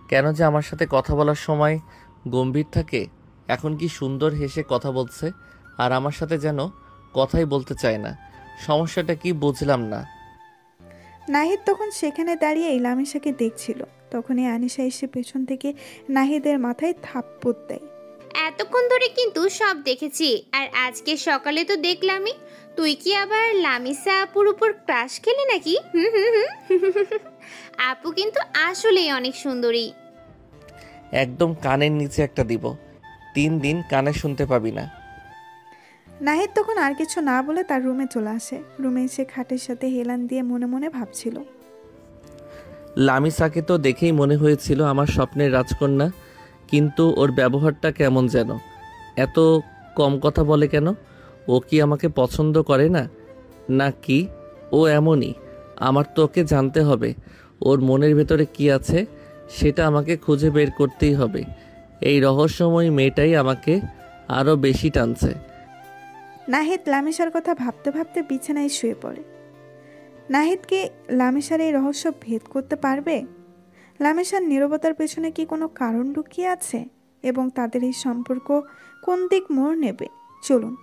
কেন যে আমার সাথে কথা বলার সময় গম্ভীর থাকে। এখন কি সুন্দর হেসে কথা বলছে, আর আমার সাথে যেন কথাই বলতে চায় না। সমস্যাটা কি বুঝলাম না। নাহিদ তখন সেখানে দাঁড়িয়ে লামিসাকে দেখছিল। তখনই আনিশা এসে পেছন থেকে নাহিদের মাথায় থাপ্পড় দেয়। এতক্ষণ ধরে কিন্তু সব দেখেছি, আর আজকে সকালে তো দেখলামই। তুই কি আবার লামিসা আপুর উপর ক্রাশ খেলি নাকি? আপু কিন্তু আসলেই অনেক সুন্দরী। একদম কানের নিচে একটা দিব, 3 দিন কানে শুনতে পাবি না। নাহিদ তখন আর কিছু না বলে তার রুমে চলে আসে। রুমে এসে খাটের সাথে হেলান দিয়ে মনে মনে ভাবছিল, লামিসাকে তো দেখেই মনে হয়েছিল আমার স্বপ্নের রাজকন্যা, কিন্তু ওর ব্যবহারটা কেমন যেন, এত কম কথা বলে কেন? ও কি আমাকে পছন্দ করে না, না কি ও এমনই? আমার তো ওকে জানতে হবে, ওর মনের ভেতরে কি আছে সেটা আমাকে খুঁজে বের করতেই হবে। এই রহস্যময়ী মেয়েটাই আমাকে আরও বেশি টানছে। নাহিদ লামিসার কথা ভাবতে ভাবতে বিছানায় শুয়ে পড়ে। নাহিদ কি লামিসার এই রহস্য ভেদ করতে পারবে? লামিসার নীরবতার পেছনে কি কোনো কারণ লুকিয়ে আছে, এবং তাদের এই সম্পর্ক কোন দিক মোড় নেবে? চলুন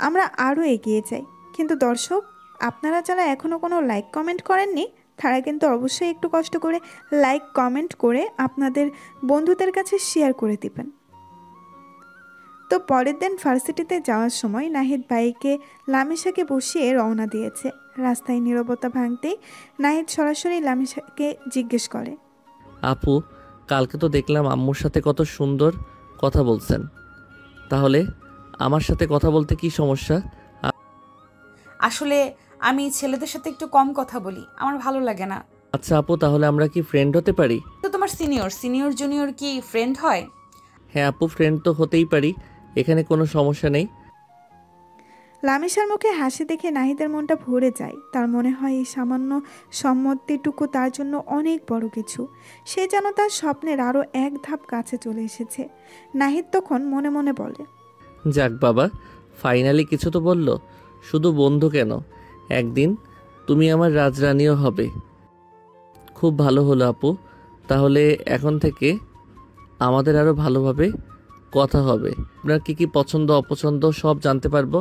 আমরা আরও এগিয়ে যাই। কিন্তু দর্শক, আপনারা যারা এখনও কোনো লাইক কমেন্ট করেননি, তারা কিন্তু অবশ্যই একটু কষ্ট করে লাইক কমেন্ট করে আপনাদের বন্ধুদের কাছে শেয়ার করে দিবেন। তো পরের দিন ভার্সিটিতে যাওয়ার সময় নাহিদ বাইকে লামিসাকে বসিয়ে রওনা দিয়েছে। রাস্তায় নীরবতা ভাঙতেই নাহিদ সরাসরি লামিসাকে জিজ্ঞেস করে, আপু, কালকে তো দেখলাম আম্মুর সাথে কত সুন্দর কথা বলছেন, তাহলে আমার সাথে কথা বলতে কি সমস্যা? আসলে আমি ছেলেদের সাথে একটু কম কথা বলি, আমার ভালো লাগে না। আচ্ছা আপু, তাহলে আমরা কি ফ্রেন্ড হতে পারি? তো তোমার সিনিয়র জুনিয়র কি ফ্রেন্ড হয়? হ্যাঁ আপু, ফ্রেন্ড তো হতেই পারি, এখানে কোনো সমস্যা নেই। লামিসার মুখে হাসি দেখে নাহিদের মনটা ভরে যায়। তার মনে হয় এই সামান্য সম্মতিটুকু তার জন্য অনেক বড় কিছু। সে যেন তার স্বপ্নের আরও এক ধাপ কাছে চলে এসেছে। নাহিদ তখন মনে মনে বলে, যাক বাবা, ফাইনালি কিছু তো বললো। শুধু বন্ধু কেন, একদিন তুমি আমার রাজরানীও হবে। খুব ভালো হলো আপু, তাহলে এখন থেকে আমাদের আরও ভালোভাবে কথা হবে। আপনার কি কি পছন্দ অপছন্দ সব জানতে পারবো।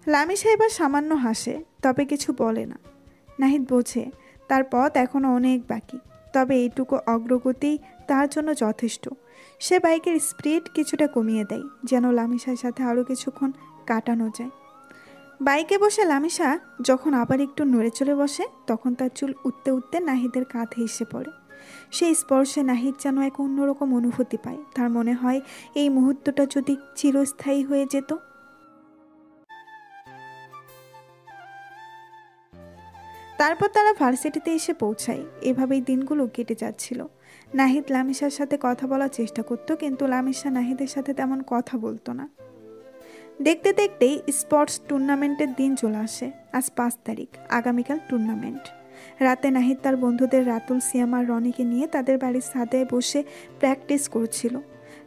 লামিসা এবার সামান্য হাসে, তবে কিছু বলে না। নাহিদ বোঝে তার পথ এখনও অনেক বাকি, তবে এইটুকু অগ্রগতি তার জন্য যথেষ্ট। সে বাইকের স্পিড কিছুটা কমিয়ে দেয়, যেন লামিসার সাথে আরও কিছুক্ষণ কাটানো যায়। বাইকে বসে লামিসা যখন আবার একটু নড়ে চলে বসে, তখন তার চুল উঠতে উঠতে নাহিদের কাঁধে এসে পড়ে। সেই স্পর্শে নাহিদ যেন এক অন্যরকম অনুভূতি পায়। তার মনে হয় এই মুহূর্তটা যদি চিরস্থায়ী হয়ে যেত। তারপর তারা ভার্সিটিতে এসে পৌঁছায়। এভাবেই দিনগুলো কেটে যাচ্ছিল। নাহিদ লামিসার সাথে কথা বলার চেষ্টা করত, কিন্তু লামিসা নাহিদের সাথে তেমন কথা বলতো না। দেখতে দেখতেই স্পোর্টস টুর্নামেন্টের দিন চলে আসে। আজ 5 তারিখ, আগামীকাল টুর্নামেন্ট। রাতে নাহিদ তার বন্ধুদের রাতুল, সিয়াম আর রনিকে নিয়ে তাদের বাড়ির ছাদে বসে প্র্যাকটিস করছিল।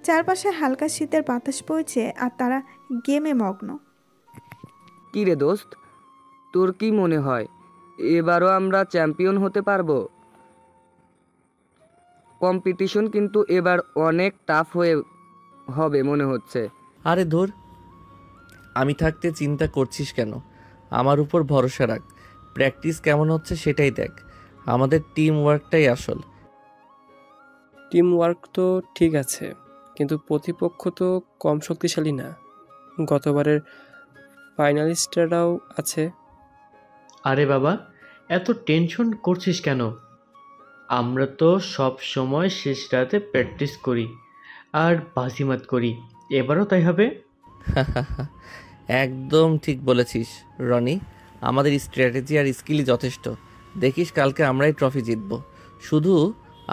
চারপাশে হালকা শীতের বাতাস বইছে, আর তারা গেমে মগ্ন। কি রে দোস্ত, তোর কি মনে হয় এবারও আমরা চ্যাম্পিয়ন হতে পারবো? কম্পিটিশন কিন্তু এবার অনেক টাফ হবে মনে হচ্ছে। আরে ধুর, আমি থাকতে চিন্তা করছিস কেন? আমার উপর ভরসা রাখ, প্র্যাকটিস কেমন হচ্ছে সেটাই দেখ। আমাদের টিম ওয়ার্কটাই আসল। টিম ওয়ার্ক তো ঠিক আছে, কিন্তু প্রতিপক্ষ তো কম শক্তিশালী না। গতবারের ফাইনালিস্টরাও আছে। আরে বাবা, এত টেনশন করছিস কেন? আমরা তো সব সময় শেষ রাতে প্র্যাকটিস করি আর বাজিমাত করি, এবারও তাই হবে। একদম ঠিক বলেছিস রনি। আমাদের স্ট্র্যাটেজি আর স্কিলই যথেষ্ট। দেখিস কালকে আমরাই ট্রফি জিতব। শুধু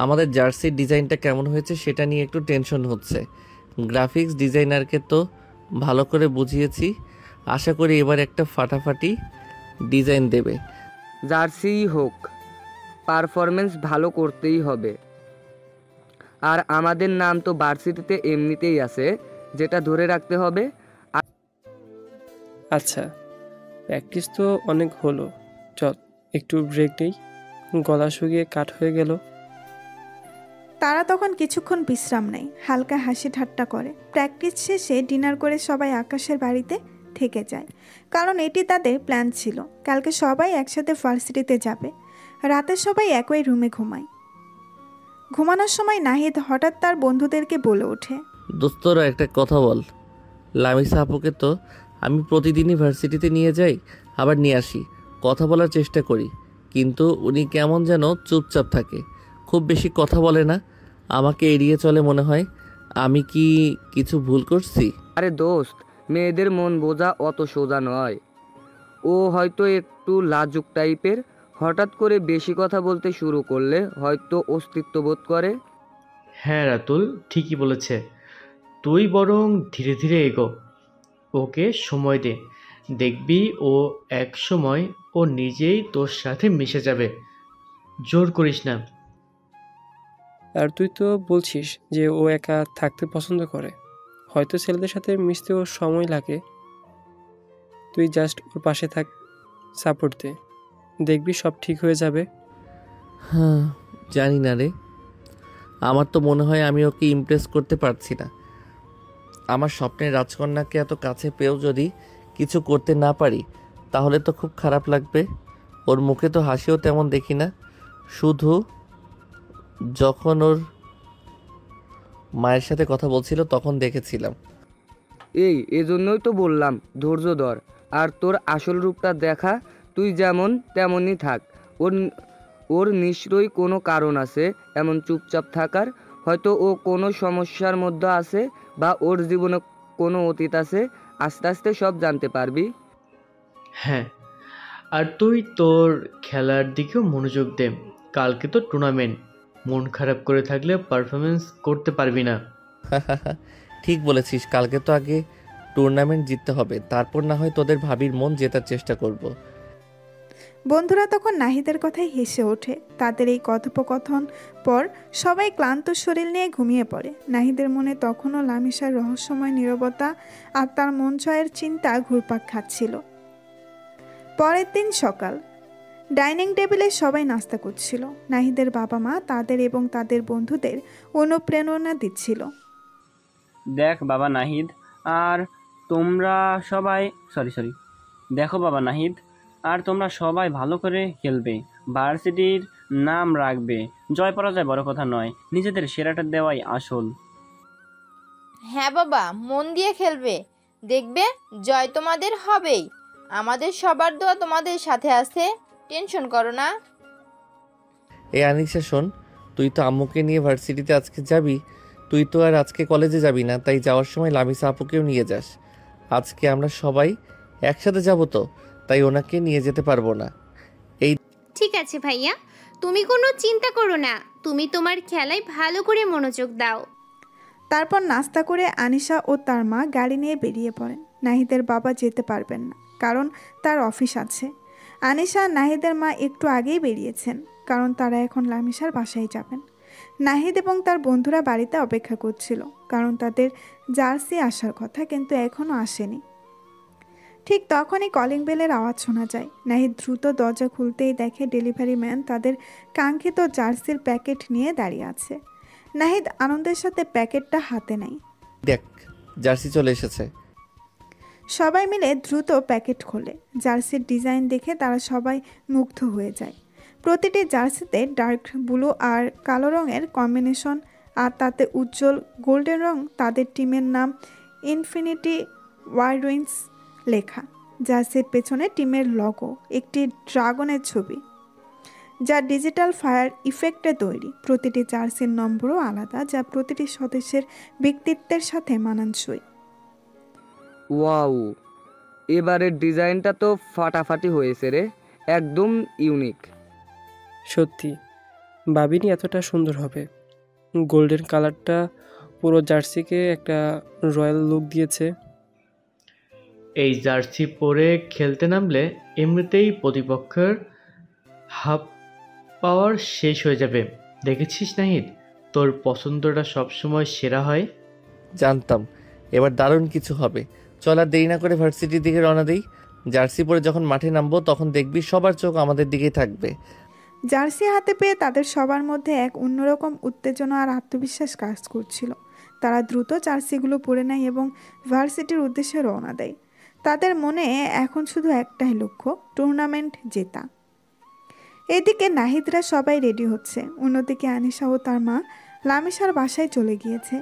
আমাদের জার্সির ডিজাইনটা কেমন হয়েছে সেটা নিয়ে একটু টেনশন হচ্ছে। গ্রাফিক্স ডিজাইনারকে তো ভালো করে বুঝিয়েছি, আশা করি এবার একটা ফাটাফাটি ডিজাইন দেবে। জার্সিই হোক, পারফরমেন্স ভালো করতেই হবে। আর আমাদের নাম তো ভার্সিটিতে এমনিতেই আছে, যেটা ধরে রাখতে হবে। আচ্ছা, প্র্যাকটিস তো অনেক হলো, চল একটু ব্রেক নেই, গলা শুকিয়ে কাঠ হয়ে গেল। তারা তখন কিছুক্ষণ বিশ্রাম নেয়, হালকা হাসি ঠাট্টা করে। প্র্যাকটিস শেষে ডিনার করে সবাই আকাশের বাড়িতে থেকে যায়, কারণ এটি তাদের প্ল্যান ছিল। কালকে সবাই একসাথে ভার্সিটিতে যাবে। রাতে সবাই একই রুমে ঘুমায়। ঘুমানোর সময় নাহিদ হঠাৎ তার বন্ধুদেরকে বলে ওঠে, দোস্তরা একটা কথা বল, লামিসা আপুকে তো আমি প্রতিদিনই ভার্সিটিতে নিয়ে যাই, আবার নিয়ে আসি, কথা বলার চেষ্টা করি, কিন্তু উনি কেমন যেন চুপচাপ থাকে, খুব বেশি কথা বলে না, আমাকে এড়িয়ে চলে মনে হয়। আমি কি কিছু ভুল করছি? আরে দোস্ত, মেয়েদের মন বোঝা অত সোজা নয়। ও হয়তো একটু লাজুক টাইপের, হঠাৎ করে বেশি কথা বলতে শুরু করলে হয়তো অস্তিত্ব বোধ করে। হ্যাঁ রাতুল ঠিকই বলেছে, তুই বরং ধীরে ধীরে এগো, ওকে সময় দে, দেখবি ও এক সময় ও নিজেই তোর সাথে মিশে যাবে, জোর করিস না। আর তুই তো বলছিস যে ও একা থাকতে পছন্দ করে, হয়তো ছেলেদের সাথে মিশতে ওর সময় লাগে। তুই জাস্ট ওর পাশে থাক, সাপোর্ট দে, দেখবি সব ঠিক হয়ে যাবে। হ্যাঁ, জানি না রে, আমার তো মনে হয় আমি ওকে ইমপ্রেস করতে পারছি না। আমার স্বপ্নের রাজকন্যাকে এত কাছে পেয়েও যদি কিছু করতে না পারি তাহলে তো খুব খারাপ লাগবে। ওর মুখে তো হাসিও তেমন দেখি না, শুধু যখন ওর মায়ের সাথে কথা বলছিল তখন দেখেছিলাম। এজন্যই তো বললাম ধৈর্য ধর, আর তোর আসল রূপটা দেখা। তুই যেমন তেমনই থাক। ওর ওর নিশ্চয়ই কোনো কারণ আছে এমন চুপচাপ থাকার। হয়তো ও কোনো সমস্যার মধ্যে আছে, বা ওর জীবনে কোনো অতীত আছে। আস্তে আস্তে সব জানতে পারবি। হ্যাঁ, আর তুই তোর খেলার দিকেও মনোযোগ দে, কালকে তো টুর্নামেন্ট, মন খারাপ করে থাকলে পারফরমেন্স করতে পারবি না। ঠিক বলেছিস, কালকে তো আগে টুর্নামেন্ট জিততে হবে, তারপর না হয় তোদের ভাবির মন জেতার চেষ্টা করব। বন্ধুরা তখন নাহিদের কথাই হেসে ওঠে। তাদের এই কথোপকথন পর সবাই ক্লান্ত শরীর নিয়ে ঘুমিয়ে পড়ে। নাহিদের মনে তখনও লামিসার রহস্যময় নীরবতা আর তার মন জয়ের চিন্তা ঘুরপাক খাচ্ছিল। পরের দিন সকাল, ডাইনিং টেবিলে সবাই নাস্তা করছিল। নাহিদের বাবা মা তাদের এবং তাদের বন্ধুদের অনুপ্রেরণা দিচ্ছিল। দেখ বাবা নাহিদ, আর তোমরা সবাই দেখো বাবা নাহিদ, আর তোমরা সবাই ভালো করে খেলবে, ভার্সিটির নাম রাখবে। জয় পরাজয় বড় কথা নয়, নিজেদের সেরাটা দেওয়াই আসল। হ্যাঁ বাবা, মন দিয়ে খেলবে, দেখবে জয় তোমাদের হবেই। আমাদের সবার দোয়া তোমাদের সাথে আছে, টেনশন করো না। এই আনিসা শোন, তুই তো আম্মুকে নিয়ে ভার্সিটিতে আজকে যাবি, তুই তো আর আজকে কলেজে যাবি না, তাই যাওয়ার সময় লামিসা আপুকেও নিয়ে যাস। আজকে আমরা সবাই একসাথে যাব তো, তাই ওনাকে নিয়ে যেতে পারবো না। ঠিক আছে ভাইয়া, তুমি কোনো চিন্তা করো না, তুমি তোমার খেলায় ভালো করে মনোযোগ দাও। তারপর নাস্তা করে আনিশা ও তার মা গাড়ি নিয়ে বেরিয়ে পড়েন। নাহিদের বাবা যেতে পারবেন না, কারণ তার অফিস আছে। আনিশা আর নাহিদের মা একটু আগেই বেরিয়েছেন, কারণ তারা এখন লামিসার বাসায় যাবেন। নাহিদ এবং তার বন্ধুরা বাড়িতে অপেক্ষা করছিল, কারণ তাদের জার্সি আসার কথা, কিন্তু এখনও আসেনি। ঠিক তখনই কলিং বেলের আওয়াজ শোনা যায়। নাহিদ দ্রুত দরজা খুলতেই দেখে ডেলিভারি ম্যান তাদের কাঙ্ক্ষিত জার্সির প্যাকেট নিয়ে দাঁড়িয়ে আছে। নাহিদ আনন্দের সাথে প্যাকেটটা হাতে নেয়। দেখ, জার্সি চলে এসেছে। সবাই মিলে দ্রুত প্যাকেট খোলে। জার্সির ডিজাইন দেখে তারা সবাই মুগ্ধ হয়ে যায়। প্রতিটি জার্সিতে ডার্ক ব্লু আর কালো রঙের কম্বিনেশন, আর তাতে উজ্জ্বল গোল্ডেন রং, তাদের টিমের নাম ইনফিনিটি ওয়ারউইন্স লেখা। জার্সির পেছনে টিমের লগো, একটি ড্রাগনের ছবি, যা ডিজিটাল ফায়ার ইফেক্টে তৈরি। প্রতিটি জার্সির নম্বরও আলাদা, যা প্রতিটি সদস্যের ব্যক্তিত্বের সাথে মানানসই। ওয়াও, এবারের ডিজাইনটা তো ফাটাফাটি হয়েছে রে, একদম ইউনিক। সত্যি ভাবিনি এতটা সুন্দর হবে। গোল্ডেন কালারটা পুরো জার্সিকে একটা রয়্যাল লুক দিয়েছে। এই জার্সি পরে খেলতে নামলে এমনিতেই প্রতিপক্ষের হাফ পাওয়ার শেষ হয়ে যাবে। দেখেছিস নাহিদ, তোর পছন্দটা সবসময় সেরা হয়। জানতাম এবার দারুণ কিছু হবে। চল আর দেরি না করে ভার্সিটির দিকে রওনা দিই। জার্সি পরে যখন মাঠে নামবো তখন দেখবি সবার চোখ আমাদের দিকেই থাকবে। জার্সি হাতে পেয়ে তাদের সবার মধ্যে এক অন্যরকম উত্তেজনা আর আত্মবিশ্বাস কাজ করছিল। তারা দ্রুত জার্সিগুলো পরে নেয় এবং ভার্সিটির উদ্দেশ্যে রওনা দেয়। তাদের মনে এখন শুধু একটাই লক্ষ্য, টুর্নামেন্ট জেতা। এদিকে নাহিদরা সবাই রেডি হচ্ছে। অন্যদিকে আনিশা ও তার মা লামিশার বাসায় চলে গিয়েছে।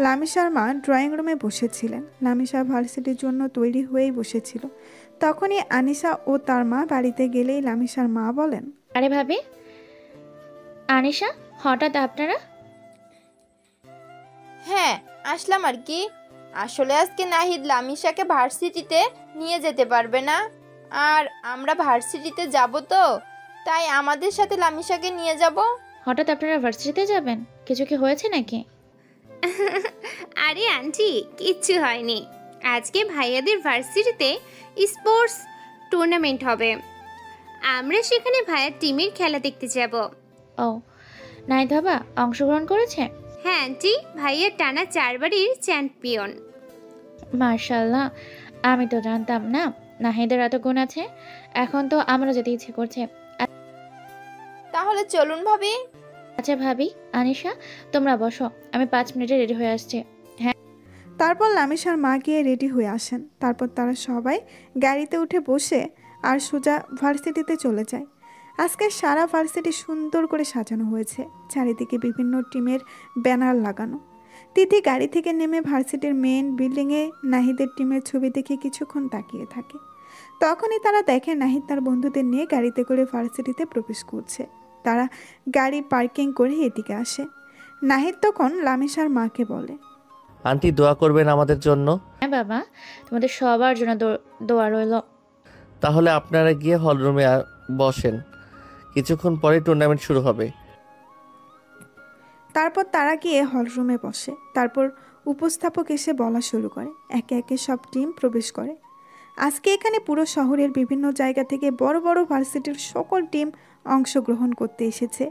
লামিশার মা ড্রয়িং রুমে বসেছিলেন। লামিশা ভার্সিটির জন্য তৈরি হয়েই বসেছিল। তখনই আনিশা ও তার মা বাড়িতে গেলেই লামিশার মা বলেন, আরে ভাবি, আনিশা, হঠাৎ আপনারা? হ্যাঁ, আসলাম আর কি। আসলে আজকে নাহিদ লামিশাকে ভার্সিটিতে নিয়ে যেতে পারবে না, আর আমরা ভার্সিটিতে যাব, তো তাই আমাদের সাথে লামিশাকে নিয়ে যাব। হঠাৎ আপনারা ভার্সিটিতে যাবেন? কিছু কি হয়েছে নাকি? আরে আন্টি, কিচ্ছু হয়নি। আজকে ভাইয়াদের ভার্সিটিতে স্পোর্টস টুর্নামেন্ট হবে। আমরা সেখানে ভাইয়ার টিমের খেলা দেখতে যাব। ও, নাহিদ বাবা অংশগ্রহণ করেছে? হ্যাঁ আন্টি, ভাইয়া টানা 4 বারের চ্যাম্পিয়ন। মার্শাল্লাহ, আমি তো জানতাম না নাহিদের এত গুণ আছে। এখন তো আমারও যেতে ইচ্ছে করছে। তাহলে চলুন ভাবি। আচ্ছা ভাবি, আনিশা তোমরা বসো, আমি 5 মিনিটে রেডি হয়ে আসছি। তারপর লামিশার মা গিয়ে রেডি হয়ে আসেন। তারপর তারা সবাই গাড়িতে উঠে বসে আর সোজা ভার্সিটিতে চলে যায়। আজকে সারা ভার্সিটি সুন্দর করে সাজানো হয়েছে, চারিদিকে বিভিন্ন টিমের ব্যানার লাগানো। তিথি গাড়ি থেকে নেমে ভার্সিটির মেন বিল্ডিংয়ে নাহিদের টিমের ছবি দেখে কিছুক্ষণ তাকিয়ে থাকে। তখনই তারা দেখে নাহিদ তার বন্ধুদের নিয়ে গাড়িতে করে ভার্সিটিতে প্রবেশ করছে। তারা গাড়ি পার্কিং করে এদিকে আসে। নাহিদ তখন লামিশার মাকে বলে, আন্টি দোয়া করবেন আমাদের জন্য। হ্যাঁ বাবা, তোমাদের সবার জন্য দোয়া রইল। তাহলে আপনারা গিয়ে হলরুমে বসেন, কিছুক্ষণ পরে টুর্নামেন্ট শুরু হবে। তারপর তারা গিয়ে হলরুমে বসে। তারপর উপস্থাপক এসে বলা শুরু করে। একে একে সব টিম প্রবেশ করে। আজকে এখানে পুরো শহরের বিভিন্ন জায়গা থেকে বড় বড় ভার্সিটির সকল টিম অংশগ্রহণ করতে এসেছে।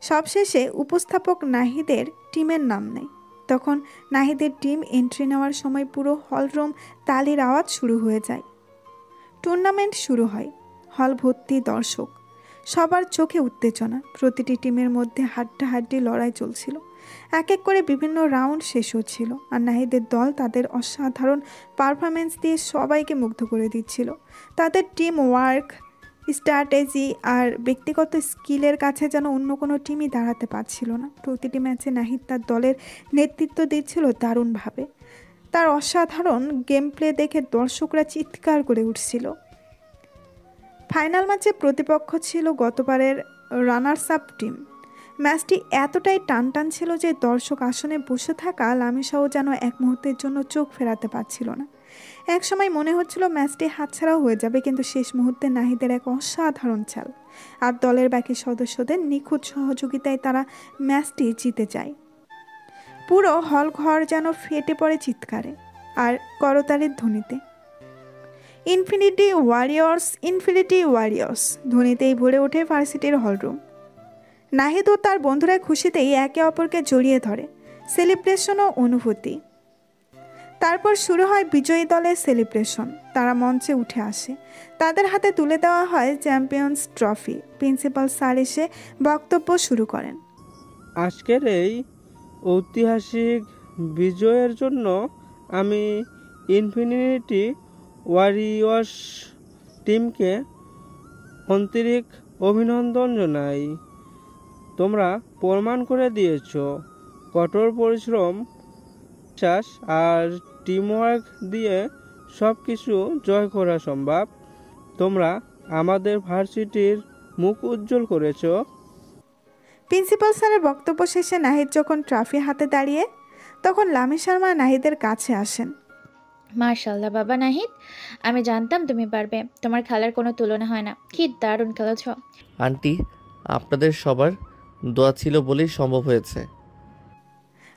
সবশেষে উপস্থাপক নাহিদের টিমের নাম নেয়। তখন নাহিদের টিম এন্ট্রি নেওয়ার সময় পুরো হলরুম তালির আওয়াজ শুরু হয়ে যায়। টুর্নামেন্ট শুরু হয়। হল ভর্তি দর্শক, সবার চোখে উত্তেজনা। প্রতিটি টিমের মধ্যে হাড্ডাহাড্ডি লড়াই চলছিল। এক এক করে বিভিন্ন রাউন্ড শেষ হচ্ছিল, আর নাহিদের দল তাদের অসাধারণ পারফরমেন্স দিয়ে সবাইকে মুগ্ধ করে দিচ্ছিল। তাদের টিম ওয়ার্ক, স্ট্র্যাটেজি আর ব্যক্তিগত স্কিলের কাছে যেন অন্য কোনো টিমই দাঁড়াতে পারছিল না। প্রতিটি ম্যাচে নাহিদ তার দলের নেতৃত্ব দিচ্ছিল দারুণভাবে। তার অসাধারণ গেম প্লে দেখে দর্শকরা চিৎকার করে উঠছিল। ফাইনাল ম্যাচে প্রতিপক্ষ ছিল গতবারের রানার্স আপ টিম। ম্যাচটি এতটাই টানটান ছিল যে দর্শক আসনে বসে থাকা লামিশাও যেন এক মুহূর্তের জন্য চোখ ফেরাতে পারছিল না। একসময় মনে হচ্ছিল ম্যাচটি হাতছাড়াও হয়ে যাবে, কিন্তু শেষ মুহূর্তে নাহিদের এক অসাধারণ চাল আর দলের বাকি সদস্যদের নিখুঁত সহযোগিতায় তারা ম্যাচটি জিতে যায়। পুরো হল ঘর যেন ফেটে পড়ে চিৎকারে আর করতালির ধ্বনিতে। ইনফিনিটি ওয়ারিয়র্স, ইনফিনিটি ওয়ারিয়র্স ধ্বনিতেই ভরে ওঠে ভার্সিটির হলরুম। নাহিদ ও তার বন্ধুরা খুশিতেই একে অপরকে জড়িয়ে ধরে। সেলিব্রেশন ও অনুভূতি। তারপর শুরু হয় বিজয়ী দলের সেলিব্রেশন। তারা মঞ্চে উঠে আসে। তাদের হাতে তুলে দেওয়া হয় চ্যাম্পিয়ন্স ট্রফি। প্রিন্সিপাল স্যার এসে বক্তব্য শুরু করেন। আজকের এই ঐতিহাসিক বিজয়ের জন্য আমি ইনফিনিটি ওয়ারিয়র্স টিমকে আন্তরিক অভিনন্দন জানাই। তোমরা প্রমাণ করে দিয়েছো কঠোর পরিশ্রম, বিশ্বাস আর টিমওয়ার্ক দিয়ে সব কিছু জয় করা সম্ভব। তোমরা আমাদের ভার্সিটির মুখ উজ্জ্বল করেছো। প্রিন্সিপাল স্যারের বক্তব্য শেষে নাহিদ যখন ট্রফি হাতে দাঁড়িয়ে, তখন লামি শর্মা নাহিদের কাছে আসেন। মার্শাল্লাহ বাবা নাহিদ, আমি জানতাম তুমি পারবে। তোমার খেলার কোনো তুলনা হয় না। কি দারুণ খেলেছ। আন্টি, আপনাদের সবার দোয়া ছিল বলেই সম্ভব হয়েছে।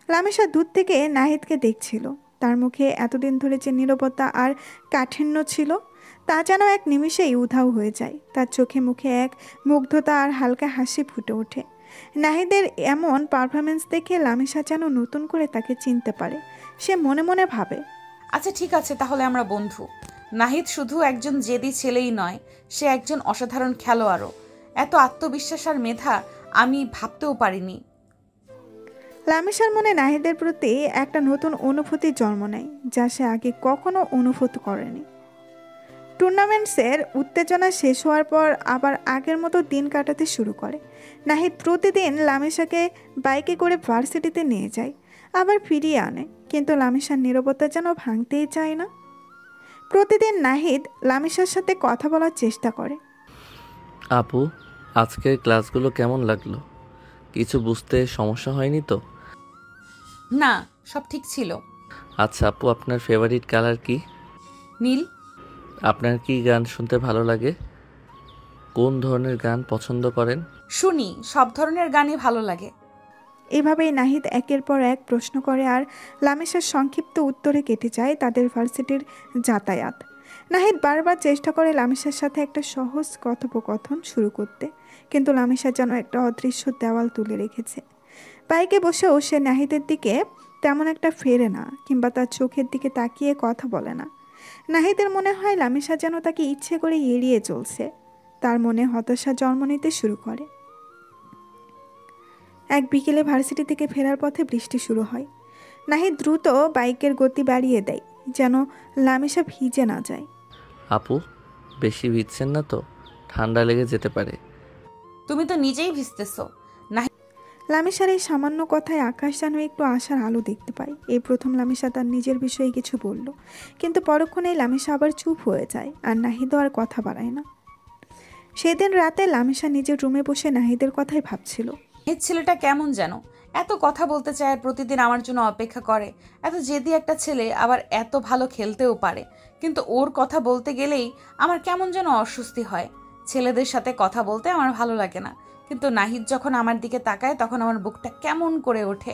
লামিশা দূর থেকে নাহিদকে দেখছিল। তার মুখে এতদিন ধরে যে নীরবতা আর কাঠিন্য ছিল তা যেন এক নিমিষেই উধাও হয়ে যায়। তার চোখে মুখে এক মুগ্ধতা আর হালকা হাসি ফুটে ওঠে। নাহিদের এমন পারফরমেন্স দেখে লামিশা যেন নতুন করে তাকে চিনতে পারে। সে মনে মনে ভাবে, আচ্ছা ঠিক আছে, তাহলে আমরা বন্ধু। নাহিদ শুধু একজন জেদি ছেলেই নয়, সে একজন অসাধারণ খেলোয়াড়ও। এত আত্মবিশ্বাস আর মেধা আমি ভাবতেও পারিনি। লামিশার মনে নাহিদের প্রতি একটা নতুন অনুভূতি জন্ম নেয়, যা সে আগে কখনো অনুভূত করেনি। টুর্নামেন্টসের উত্তেজনা শেষ হওয়ার পর আবার আগের মতো দিন কাটাতে শুরু করে। নাহিদ প্রতিদিন লামিশাকে বাইকে করে ভার্সিটিতে নিয়ে যায়, আবার ফিরিয়ে আনে, কিন্তু লামিশার নীরবতা যেন ভাঙতেই চায় না। প্রতিদিন নাহিদ লামিশার সাথে কথা বলার চেষ্টা করে। আপু, আজকের ক্লাসগুলো কেমন লাগলো? কিছু বুঝতে সমস্যা হয়নি তো? না, সব ঠিক ছিল। আচ্ছা আপু, আপনার ফেভারিট কালার কি? নীল। আপনার কি গান শুনতে ভালো লাগে? কোন ধরনের গান পছন্দ করেন? শুনি, সব ধরনের গানই ভালো লাগে। এভাবেই নাহিদ একের পর এক প্রশ্ন করে আর লামিশার সংক্ষিপ্ত উত্তরে কেটে যায় তাদের ভার্সিটির যাতায়াত। নাহিদ বারবার চেষ্টা করে লামিশার সাথে একটা সহজ কথোপকথন শুরু করতে, কিন্তু লামিশা যেন একটা অদৃশ্য দেওয়াল তুলে রেখেছে। বাইকে বসেও সে নাহিদের দিকে তেমন একটা ফেরে না, কিংবা তার চোখের দিকে তাকিয়ে কথা বলে না। নাহিদের মনে হয় লামিশা যেন তাকে ইচ্ছে করে এড়িয়ে চলছে। তার মনে হতাশা জন্ম নিতে শুরু করে। এক বিকেলে ভার্সিটি থেকে ফেরার পথে বৃষ্টি শুরু হয়। নাহিদ দ্রুত বাইকের গতি বাড়িয়ে দেয়, যেন লামিশা ভিজে না যায়। আপু, বেশি ভিজছেন না তো? ঠান্ডা লেগে যেতে পারে। তুমি তো নিজেই ভিজতেছো। লামিশার এই সামান্য কথায় আকাশ যেন একটু আশার আলো দেখতে পায়। এই প্রথম লামিশা তার নিজের বিষয়ে কিছু বলল, কিন্তু পরক্ষণেই লামিশা আবার চুপ হয়ে যায়, আর নাহিদও আর কথা বাড়ায় না। সেদিন রাতে লামিশা নিজের রুমে বসে নাহিদের কথাই ভাবছিল। এই ছেলেটা কেমন যেন, এত কথা বলতে চায় আর প্রতিদিন আমার জন্য অপেক্ষা করে। এত জেদি একটা ছেলে, আবার এত ভালো খেলতেও পারে, কিন্তু ওর কথা বলতে গেলেই আমার কেমন যেন অস্বস্তি হয়। ছেলেদের সাথে কথা বলতে আমার ভালো লাগে না, কিন্তু নাহিদ যখন আমার দিকে তাকায় তখন আমার বুকটা কেমন করে ওঠে।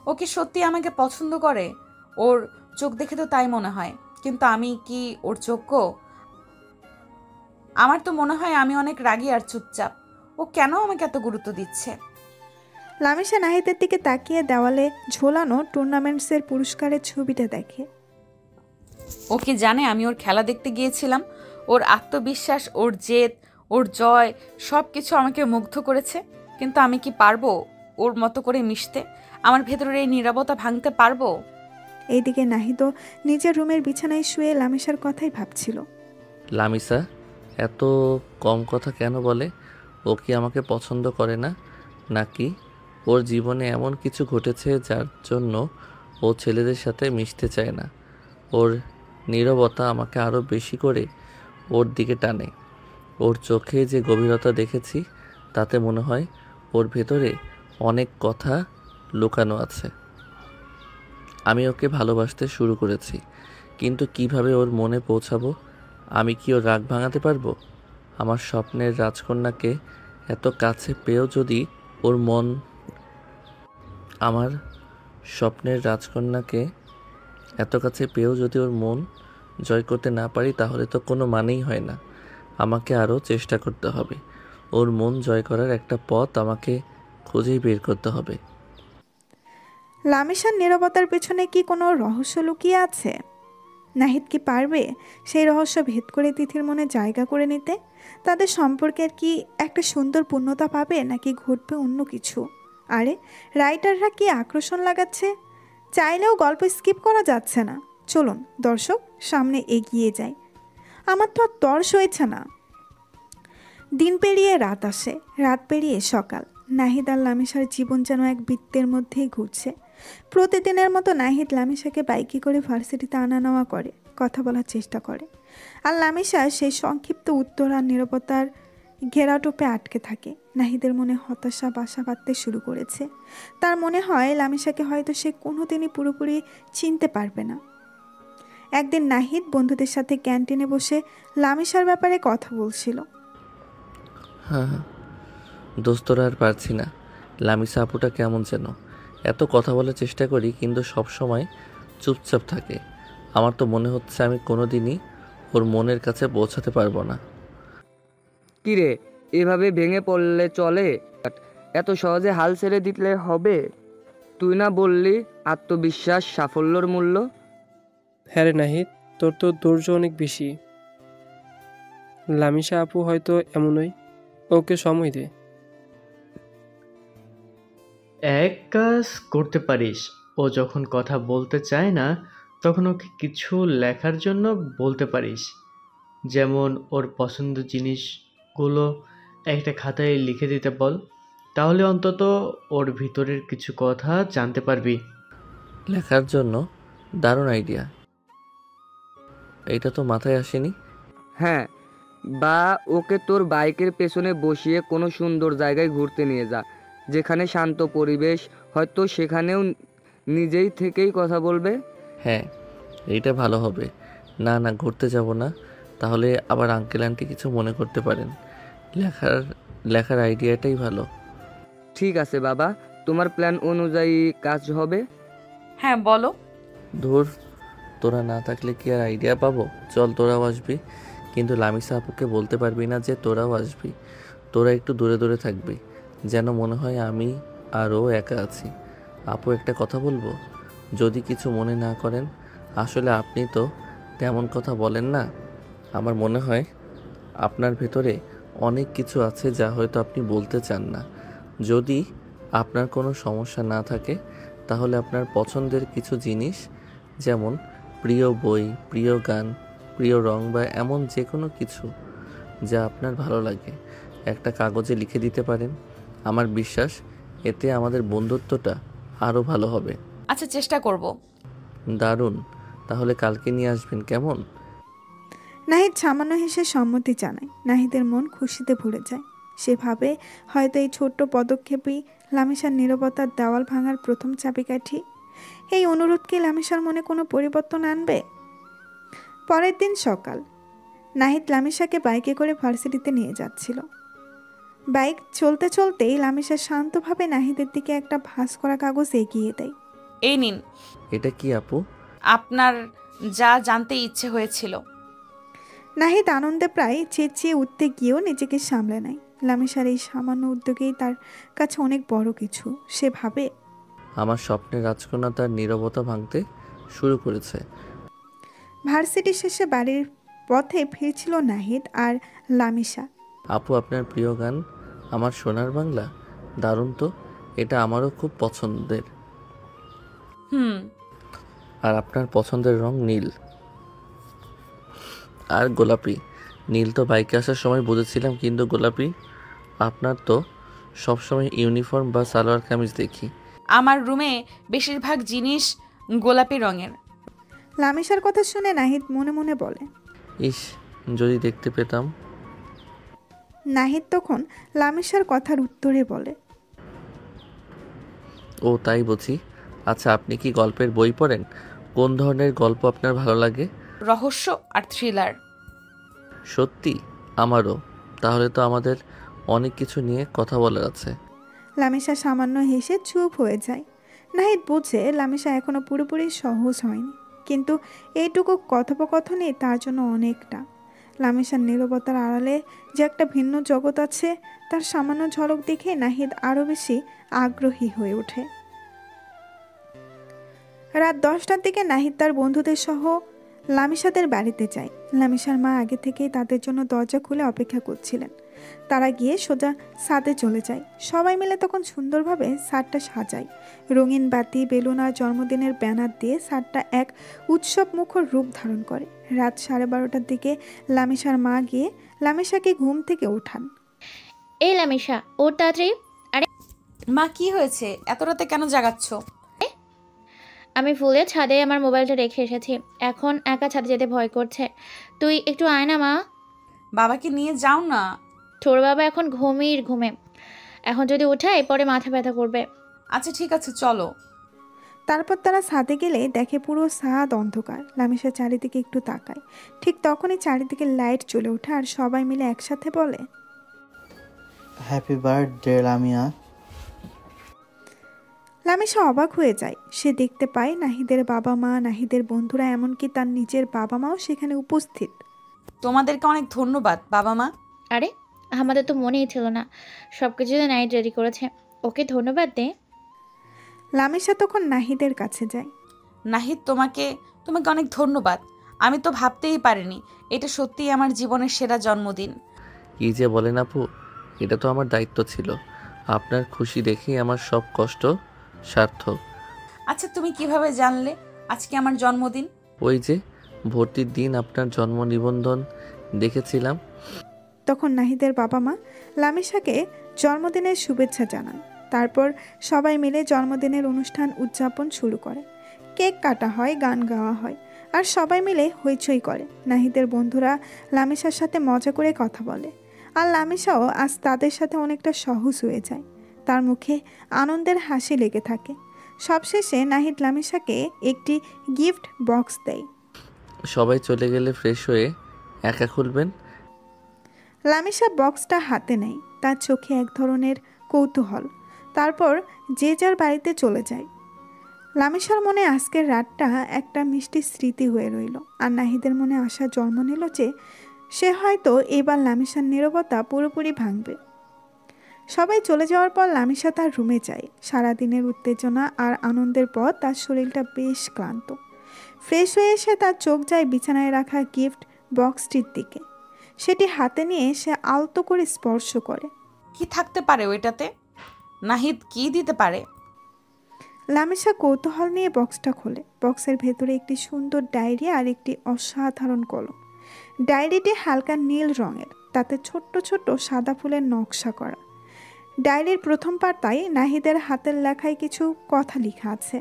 ও কি সত্যি আমাকে পছন্দ করে? ওর চোখ দেখে তো তাই মনে হয়, কিন্তু আমি কি ওর যোগ্য? আমার তো মনে হয় আমি অনেক রাগী আর চুপচাপ। ও কেন আমাকে এত গুরুত্ব দিচ্ছে? লামিশা নাহিদের দিকে তাকিয়ে দেওয়ালে ঝোলানো টুর্নামেন্টসের পুরস্কারের ছবিটা দেখে। ও কি জানে আমি ওর খেলা দেখতে গিয়েছিলাম? ওর আত্মবিশ্বাস, ওর জেদ, ওর জয় সব কিছু আমাকে মুগ্ধ করেছে। কিন্তু আমি কি পারবো ওর মতো করে মিশতে? আমার ভেতরের এই নীরবতা ভাঙতে পারবো? এইদিকে নাহিদও নিজের রুমের বিছানায় শুয়ে লামিশার কথাই ভাবছিল। লামিশা এত কম কথা কেন বলে? ও কি আমাকে পছন্দ করে না, নাকি ওর জীবনে এমন কিছু ঘটেছে যার জন্য ও ছেলেদের সাথে মিশতে চায় না? ওর নীরবতা আমাকে আরও বেশি করে ওর দিকে টানে। ওর চোখে যে গভীরতা দেখেছি তাতে মনে হয় ওর ভেতরে অনেক কথা লুকানো আছে। আমি ওকে ভালোবাসতে শুরু করেছি, কিন্তু কিভাবে ওর মনে পৌঁছাবো? আমি কি ওর রাগ ভাঙাতে পারবো? আমার স্বপ্নের রাজকন্যাকে এত কাছে পেয়েও যদি ওর মন আমার স্বপ্নের রাজকন্যাকে এত কাছে পেয়েও যদি ওর মন জয় করতে না পারি, তাহলে তো কোনো মানেই হয় না। আমাকে আরও চেষ্টা করতে হবে। ওর মন জয় করার একটা পথ আমাকে খুঁজেই বের করতে হবে। লামিশার নীরবতার পেছনে কি কোনো রহস্য লুকিয়ে আছে? নাহিদ কি পারবে সেই রহস্য ভেদ করে তিথির মনে জায়গা করে নিতে? তাদের সম্পর্কের কি একটা সুন্দর পূর্ণতা পাবে, নাকি ঘটবে অন্য কিছু? আরে রাইটাররা কি আকর্ষণ লাগাচ্ছে! চাইলেও গল্প স্কিপ করা যাচ্ছে না। চলুন দর্শক, সামনে এগিয়ে যাই। আমার তো আর তর্স হয়েছে না। দিন পেরিয়ে রাত আসে, রাত পেরিয়ে সকাল। নাহিদ আর লামিশার জীবন যেন এক বৃত্তের মধ্যেই ঘুরছে। প্রতিদিনের মতো নাহিদ লামিশাকে বাইকে করে ভার্সিটিতে আনা নেওয়া করে। কথা বলার চেষ্টা করে। আর লামিশা সেই সংক্ষিপ্ত উত্তর আর নীরবতার ঘেরাটোপে আটকে থাকে। নাহিদের মনে হতাশা বাসা বাঁধতে শুরু করেছে। তার মনে হয় লামিশাকে হয়তো সে কোনোদিনই পুরোপুরি চিনতে পারবে না। একদিন নাহিদ বন্ধুদের সাথে ক্যান্টিনে বসে লামিশার ব্যাপারে কথা বলছিল। হ্যাঁ দোস্তরা আর পারছি না। লামিসা আপুটা কেমন যেন, এত কথা বলার চেষ্টা করি কিন্তু সব সময় চুপচাপ থাকে। আমার তো মনে হচ্ছে আমি কোনোদিনই ওর মনের কাছে পৌঁছাতে পারবো না। কিরে, এভাবে ভেঙে পড়লে চলে? এত সহজে হাল ছেড়ে দিলে হবে? তুই না বললি আত্মবিশ্বাস সাফল্যর মূল্য? হ্যাঁ রে নাহিদ, তোর তো ধৈর্য অনেক বেশি। লামিশা আপু হয়তো এমনই, ওকে সময় দে। এক কাজ করতে পারিস, ও যখন কথা বলতে চায় না তখন ওকে কিছু লেখার জন্য বলতে পারিস। যেমন ওর পছন্দের জিনিসগুলো একটা খাতায় লিখে দিতে বল, তাহলে অন্তত ওর ভিতরের কিছু কথা জানতে পারবি। লেখার জন্য দারুণ আইডিয়া, এটা তো মাথায় আসেনি। হ্যাঁ, বা ওকে তোর বাইকের পেছনে বসিয়ে কোনো সুন্দর জায়গায় ঘুরতে নিয়ে যা, যেখানে শান্ত পরিবেশ, হয়তো সেখানেও নিজেই থেকেই কথা বলবে। হ্যাঁ এইটা ভালো হবে। না না, ঘুরতে যাব না, তাহলে আবার আঙ্কেল আন্টি কিছু মনে করতে পারেন। লেখার আইডিয়াটাই ভালো। ঠিক আছে বাবা, তোমার প্ল্যান অনুযায়ী কাজ হবে। হ্যাঁ বলো। ধুর, তোরা না থাকলে কি আর আইডিয়া পাবো? চল তোরাও আসবি, কিন্তু লামিসা আপুকে বলতে পারবি না যে তোরাও আসবি। তোরা একটু দূরে দূরে থাকবি, যেন মনে হয় আমি আর ও একা আছি। আপু একটা কথা বলবো, যদি কিছু মনে না করেন। আসলে আপনি তো তেমন কথা বলেন না। আমার মনে হয় আপনার ভেতরে অনেক কিছু আছে যা হয়তো আপনি বলতে চান না। যদি আপনার কোনো সমস্যা না থাকে তাহলে আপনার পছন্দের কিছু জিনিস, যেমন প্রিয় বই, প্রিয় গান, প্রিয় রং বা এমন যে কোনো কিছু যা আপনার ভালো লাগে, একটা কাগজে লিখে দিতে পারেন। আমার বিশ্বাস এতে আমাদের বন্ধুত্বটা আরও ভালো হবে। আচ্ছা, চেষ্টা করব। দারুণ, তাহলে কালকে নিয়ে আসবেন কেমন? নাহিদ সামান্য হেসে সম্মতি জানায়। নাহিদের মন খুশিতে ভরে যায়। সে ভাবে হয়তো এই ছোট্ট পদক্ষেপই লামিশার নীরবতার দেওয়াল ভাঙার প্রথম চাবিকাঠি। এই অনুরোধ কি লামিশার মনে কোনো পরিবর্তন আনবে? পরের দিন সকাল, নাহিদ লামিশাকে বাইকে করে ভার্সিটিতে নিয়ে যাচ্ছিল। বাইক চলতে চলতেই লামিশা শান্তভাবে নাহিদের দিকে একটা ভাঁজ করা কাগজ এগিয়ে দেয়। এই নিন। এটা কি আপু? আপনার যা জানতে ইচ্ছে হয়েছিল। নাহিদ আনন্দে প্রায় চেঁচিয়ে উঠতে গিয়েও নিজেকে সামলে নেয়। লামিশার এই সামান্য উদ্যোগেই তার কাছে অনেক বড় কিছু। সে ভাবে, আমার স্বপ্নের রাজকন্যা তার নীরবতা ভাঙতে শুরু করেছে। ভার্সিটি শেষে বাড়ির পথে ফিরছিল নাহিদ আর লামিশা। আপু, আপনার প্রিয় গান আমার সোনার বাংলা? দারুণ তো, এটা আমারও খুব পছন্দের। আর আপনার পছন্দের রং নীল আর গোলাপি? নীল তো বাইকে আসার সময় বুঝেছিলাম, কিন্তু গোলাপি? আপনার তো সবসময় ইউনিফর্ম বা সালোয়ার কামিজ দেখি। আমার রুমে বেশিরভাগ জিনিস গোলাপি রঙের। লামিশার কথা শুনে নাহিদ মনে মনে বলে, ইস, যদি দেখতে পেতাম। নাহিদ তখন লামিশার কথার উত্তরে বলে, ও তাই বুঝি। আচ্ছা, আপনি কি গল্পের বই পড়েন? কোন ধরনের গল্প আপনার ভালো লাগে? রহস্য আর থ্রিলার। সত্যি? আমারও। তাহলে তো আমাদের অনেক কিছু নিয়ে কথা বলার আছে। লামিশা সামান্য হেসে চুপ হয়ে যায়। নাহিদ বুঝে লামিশা এখনো পুরোপুরি সহজ হয়নি, কিন্তু এইটুকু কথোপকথনই তার জন্য অনেকটা। লামিশার নীরবতার আড়ালে যে একটা ভিন্ন জগৎ আছে, তার সামান্য ঝলক দেখে নাহিদ আরও বেশি আগ্রহী হয়ে ওঠে। রাত 10টার দিকে নাহিদ তার বন্ধুদের সহ লামিশাদের বাড়িতে যায়। লামিশার মা আগে থেকেই তাদের জন্য দরজা খুলে অপেক্ষা করছিলেন। তারা গিয়ে সোজা ছাদে চলে যায়। সবাই মিলে তখন সুন্দরভাবে ছাদটা সাজায়। রঙিন বাতি, বেলুন আর জন্মদিনের ব্যানার দিয়ে ছাদটা এক উৎসব মুখর রূপ ধারণ করে। রাত 12:30টার দিকে লামিশার মা গিয়ে লামিশাকে ঘুম থেকে ওঠান। এই লামিশা, ওর তাড়াতাড়ি। মা, কি হয়েছে? এত রাতে কেন জাগাচ্ছ? আমি ফুলের ছাদে আমার মোবাইলটা রেখে এসেছি, এখন একা ছাদে যেতে ভয় করছে। তুই একটু আয় না মা। বাবাকে নিয়ে যাও না। তোর বাবা এখন ঘুমে, এখন যদি উঠাই পরে মাথা ব্যথা করবে। আচ্ছা ঠিক আছে, চলো। তারপর তারা ছাদে গেলে দেখে পুরো ছাদ অন্ধকার। লামিসা চারিদিকে একটু তাকায়, ঠিক তখনই চারিদিকে লাইট জ্বলে ওঠে আর সবাই মিলে একসাথে বলে, হ্যাপি বার্থডে লামিয়া। লামিসা অবাক হয়ে যায়। সে দেখতে পায় নাহিদের বাবা মা, নাহিদের বন্ধুরা, এমনকি তার নিজের বাবা মাও সেখানে উপস্থিত। তোমাদেরকে অনেক ধন্যবাদ বাবা মা। আরে আমাদের তো মনেই ছিল না, সব কিছু নাইট রেডি করেছে, ওকে ধন্যবাদ দে। লামিসা তখন নাহিদের কাছে যায়। নাহিদ, তোমাকে অনেক ধন্যবাদ। আমি তো ভাবতেই পারিনি এটা সত্যিই আমার জীবনের সেরা জন্মদিন। কি যে বলেন আপু, এটা তো আমার দায়িত্ব ছিল। আপনার খুশি দেখেই আমার সব কষ্ট সার্থক। আচ্ছা, তুমি কিভাবে জানলে আজকে আমার জন্মদিন? ওই যে ভর্তির দিন আপনার জন্ম নিবন্ধন দেখেছিলাম। তখন নাহিদের বাবা মা লামিসাকে জন্মদিনের শুভেচ্ছা জানান। তারপর সবাই মিলে জন্মদিনের অনুষ্ঠান উদযাপন শুরু করে। কেক কাটা হয়, গান গাওয়া হয়, আর সবাই মিলে হইচই করে। নাহিদের বন্ধুরা লামিসার সাথে মজা করে কথা বলে, আর লামিসাও আজ তাদের সাথে অনেকটা সহজ হয়ে যায়। তার মুখে আনন্দের হাসি লেগে থাকে। সবশেষে নাহিদ লামিসাকে একটি গিফট বক্স দেয়। সবাই চলে গেলে ফ্রেশ হয়ে একা খুলবেন। লামিসা বক্সটা হাতে নেয়, তার চোখে এক ধরনের কৌতূহল। তারপর যে যার বাড়িতে চলে যায়। লামিসার মনে আজকের রাতটা একটা মিষ্টি স্মৃতি হয়ে রইল, আর নাহিদের মনে আশা জন্ম নিল যে সে হয়তো এবার লামিসার নীরবতা পুরোপুরি ভাঙবে। সবাই চলে যাওয়ার পর লামিসা তার রুমে যায়। সারাদিনের উত্তেজনা আর আনন্দের পর তার শরীরটা বেশ ক্লান্ত। ফ্রেশ হয়ে এসে তার চোখ যায় বিছানায় রাখা গিফট বক্সটির দিকে। সেটি হাতে নিয়ে সে আলতো করে স্পর্শ করে। কি থাকতে পারে ওইটাতে? নাহিদ কি দিতে পারে? লামিসা কৌতূহল নিয়ে বক্সটা খোলে। বক্সের ভেতরে একটি সুন্দর ডায়েরি আর একটি অসাধারণ কলম। ডায়েরিটি হালকা নীল রঙের, তাতে ছোট্ট ছোট্ট সাদা ফুলের নকশা করা। ডায়েরির প্রথম পাতায় নাহিদের হাতের লেখায় কিছু কথা লেখা আছে।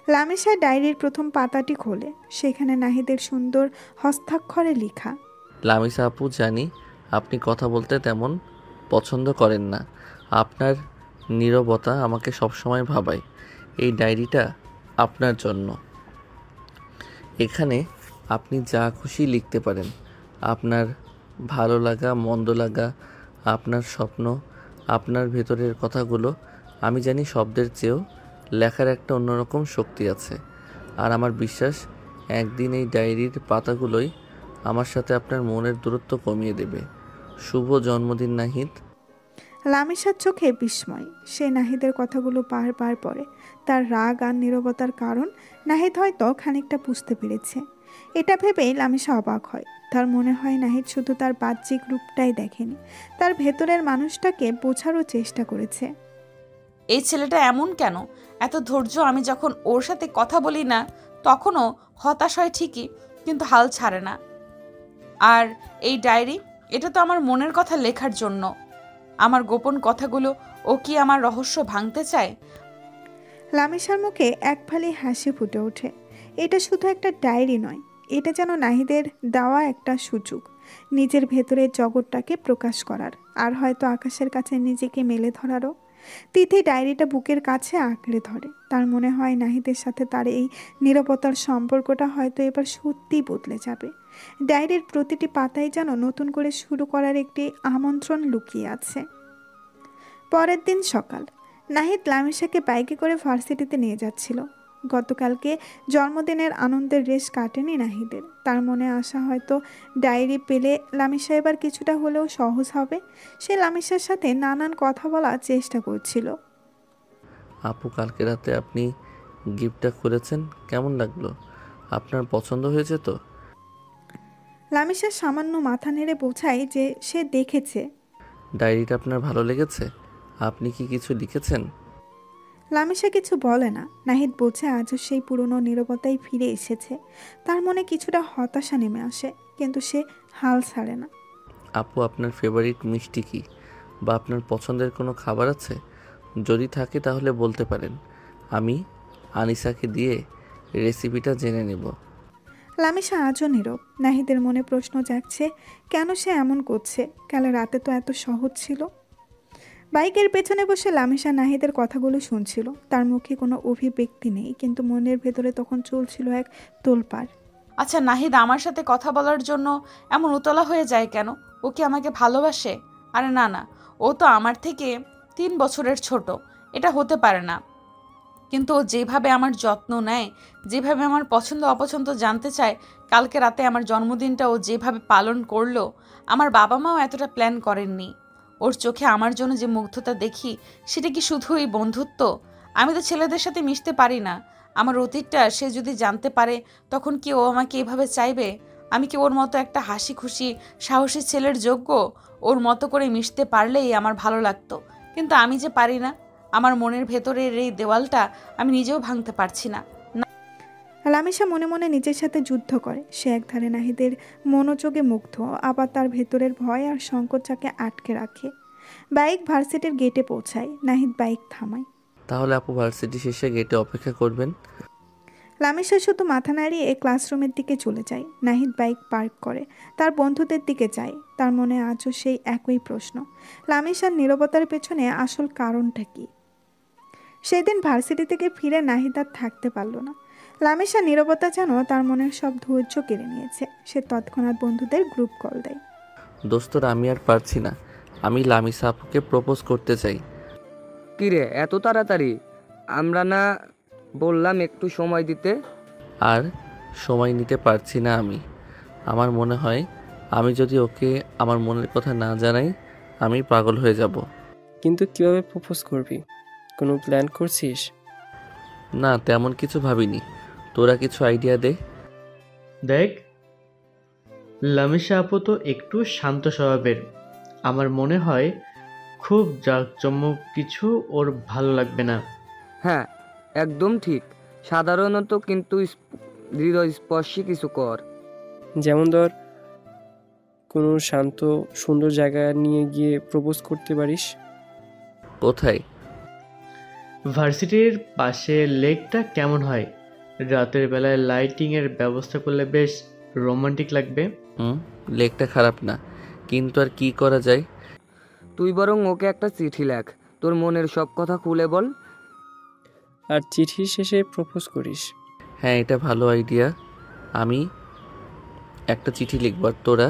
লামিসা ডায়েরির প্রথম পাতাটি খোলে। সেখানে নাহিদের সুন্দর হস্তাক্ষরে লেখা, লামিসা আপু, জানি আপনি কথা বলতে তেমন পছন্দ করেন না। আপনার নীরবতা আমাকে সবসময় ভাবায়। এই ডায়েরিটা আপনার জন্য। এখানে আপনি যা খুশি লিখতে পারেন। আপনার ভালো লাগা, মন্দ লাগা, আপনার স্বপ্ন, আপনার ভেতরের কথাগুলো। আমি জানি শব্দের চেয়েও লেখার একটা অন্যরকম শক্তি আছে। আর আমার বিশ্বাস একদিন এই ডায়েরির পাতাগুলোই আমার সাথে আপনার মনের দূরত্ব কমিয়ে দেবে। শুভ জন্মদিন নাহিদ। লামিসার চোখে বিস্ময়। সে নাহিদের কথাগুলো বারবার পড়ে। তার রাগ আর নীরবতার কারণ নাহিদ হয়তো খানিকটা বুঝতে পেরেছে। এটা ভেবেই লামিসা অবাক হয়। তার মনে হয় নাহিদ শুধু তার বাহ্যিক রূপটাই দেখেনি, তার ভেতরের মানুষটাকে বোঝারও চেষ্টা করেছে। এই ছেলেটা এমন কেন? এত ধৈর্য। আমি যখন ওর সাথে কথা বলি না তখনও হতাশ হয় ঠিকই, কিন্তু হাল ছাড়ে না। আর এই ডায়েরি, এটা তো আমার মনের কথা লেখার জন্য। আমার গোপন কথাগুলো। ও কি আমার রহস্য ভাঙতে চায়? লামিসার মুখে এক ফালি হাসি ফুটে ওঠে। এটা শুধু একটা ডায়েরি নয়, এটা যেন নাহিদের দেওয়া একটা সুযোগ নিজের ভেতরের জগৎটাকে প্রকাশ করার, আর হয়তো আকাশের কাছে নিজেকে মেলে ধরারও। তিথি ডায়েরিটা বুকের কাছে আঁকড়ে ধরে। তার মনে হয় নাহিদের সাথে তার এই নীরবতার সম্পর্কটা হয়তো এবার সত্যিই বদলে যাবে। ডায়েরির প্রতিটি পাতায় যেন নতুন করে শুরু করার একটি আমন্ত্রণ লুকিয়ে আছে। পরের দিন সকাল, নাহিদ লামিসাকে বাইকে করে ভার্সিটিতে নিয়ে যাচ্ছিল। গতকালকে জন্মদিনের আনন্দের রেশ কাটেনি নাহিদের। তার মনে আশা হয়তো ডায়েরি পেলে লামিসা এবার কিছুটা হলেও সহজ হবে। সে লামিসার সাথে নানান কথা বলার চেষ্টা করছিল। আপু, কালকে রাতে আপনি গিফটটা করেছেন, কেমন লাগলো? আপনার পছন্দ হয়েছে তো? লামিসা সামান্য মাথা নেড়ে বোঝায় যে সে দেখেছে। ডায়েরিটা আপনার ভালো লেগেছে? আপনি কি কিছু লিখেছেন? লামিসা কিছু বলে না। নাহিদ বোঝে আজও সেই পুরনো নীরবতাই ফিরে এসেছে। তার মনে কিছুটা হতাশা নেমে আসে, কিন্তু সে হাল ছাড়ে না। আপু, আপনার ফেভারিট মিষ্টি কি, বা আপনার পছন্দের কোনো খাবার আছে? যদি থাকে তাহলে বলতে পারেন, আমি আনিসাকে দিয়ে রেসিপিটা জেনে নেব। লামিসা আজও নীরব। নাহিদের মনে প্রশ্ন জাগছে, কেন সে এমন করছে? কাল রাতে তো এত সহজ ছিল। বাইকের পেছনে বসে লামিসা নাহিদের কথাগুলো শুনছিল। তার মুখে কোনো অভিব্যক্তি নেই, কিন্তু মনের ভেতরে তখন চলছিল এক তোলপাড়। আচ্ছা নাহিদ আমার সাথে কথা বলার জন্য এমন উতলা হয়ে যায় কেন? ও কি আমাকে ভালোবাসে? আরে না না, ও তো আমার থেকে 3 বছরের ছোট, এটা হতে পারে না। কিন্তু ও যেভাবে আমার যত্ন নেয়, যেভাবে আমার পছন্দ অপছন্দ জানতে চায়, কালকে রাতে আমার জন্মদিনটা ও যেভাবে পালন করলো, আমার বাবা মাও এতটা প্ল্যান করেননি। ওর চোখে আমার জন্য যে মুগ্ধতা দেখি, সেটা কি শুধুই বন্ধুত্ব? আমি তো ছেলেদের সাথে মিশতে পারি না। আমার অতীতটা সে যদি জানতে পারে, তখন কি ও আমাকে এভাবে চাইবে? আমি কি ওর মতো একটা হাসি খুশি সাহসী ছেলের যোগ্য? ওর মতো করে মিশতে পারলেই আমার ভালো লাগতো, কিন্তু আমি যে পারি না। আমার মনের ভেতরের এই দেওয়ালটা আমি নিজেও ভাঙতে পারছি না। লামিসা মনে মনে নিজের সাথে যুদ্ধ করে। সে একধারে নাহিদের মনোযোগে মুগ্ধ, আবার তার ভেতরের ভয় আর সংকোচকে আটকে রাখে। বাইক ভার্সিটির গেটে পৌঁছায়। নাহিদ বাইক থামায়। তাহলে আপু ভার্সিটি শেষে গেটে অপেক্ষা করবেন? লামিসা শুধু মাথা নাড়িয়ে ক্লাসরুমের দিকে চলে যায়। নাহিদ বাইক পার্ক করে তার বন্ধুদের দিকে যায়। তার মনে আজও সেই একই প্রশ্ন, লামিসার নীরবতার পেছনে আসল কারণটা কি? সেদিন ভার্সিটি থেকে ফিরে নাহিদ আর থাকতে পারল না। লামিসার নীরবতা যেন তার মনের সব ধৈর্য কেড়ে নিয়েছে। সে তৎক্ষণাৎ বন্ধুদের গ্রুপ কল দেয়। দোস্তরা, আমি আর পারছি না। আমি লামিসা আপুকে প্রপোজ করতে চাই। কিরে এত তাড়াতাড়ি? আমরা না বললাম একটু সময় দিতে? আর সময় নিতে পারছি না আমি। আমার মনে হয় আমি যদি ওকে আমার মনের কথা না জানাই, আমি পাগল হয়ে যাব। কিন্তু কিভাবে প্রপোজ করবি? কোনো প্ল্যান করছিস? না, তেমন কিছু ভাবিনি। তোরা কিছু আইডিয়া দে। দেখ, লামিসা আপু তো একটু শান্ত স্বভাবের। আমার মনে হয় খুব জাঁকজমক কিছু ওর ভালো লাগবে না। হ্যাঁ একদম ঠিক। সাধারণত কিন্তু হৃদয়স্পর্শী কিছু কর। যেমন ধর, কোনো শান্ত সুন্দর জায়গা নিয়ে গিয়ে প্রপোজ করতে পারিস। কোথায়? ভার্সিটির পাশে লেকটা কেমন হয়? রাতের বেলায় লাইটিংয়ের ব্যবস্থা করলে বেশ রোমান্টিক লাগবে। লেকটা খারাপ না, কিন্তু আর কি করা যায়? তুই বরং ওকে একটা চিঠি লেখ, তোর মনের সব কথা খুলে বল। আর চিঠি শেষে প্রপোজ করিস। হ্যাঁ, এটা ভালো আইডিয়া। আমি একটা চিঠি লিখব, আর তোরা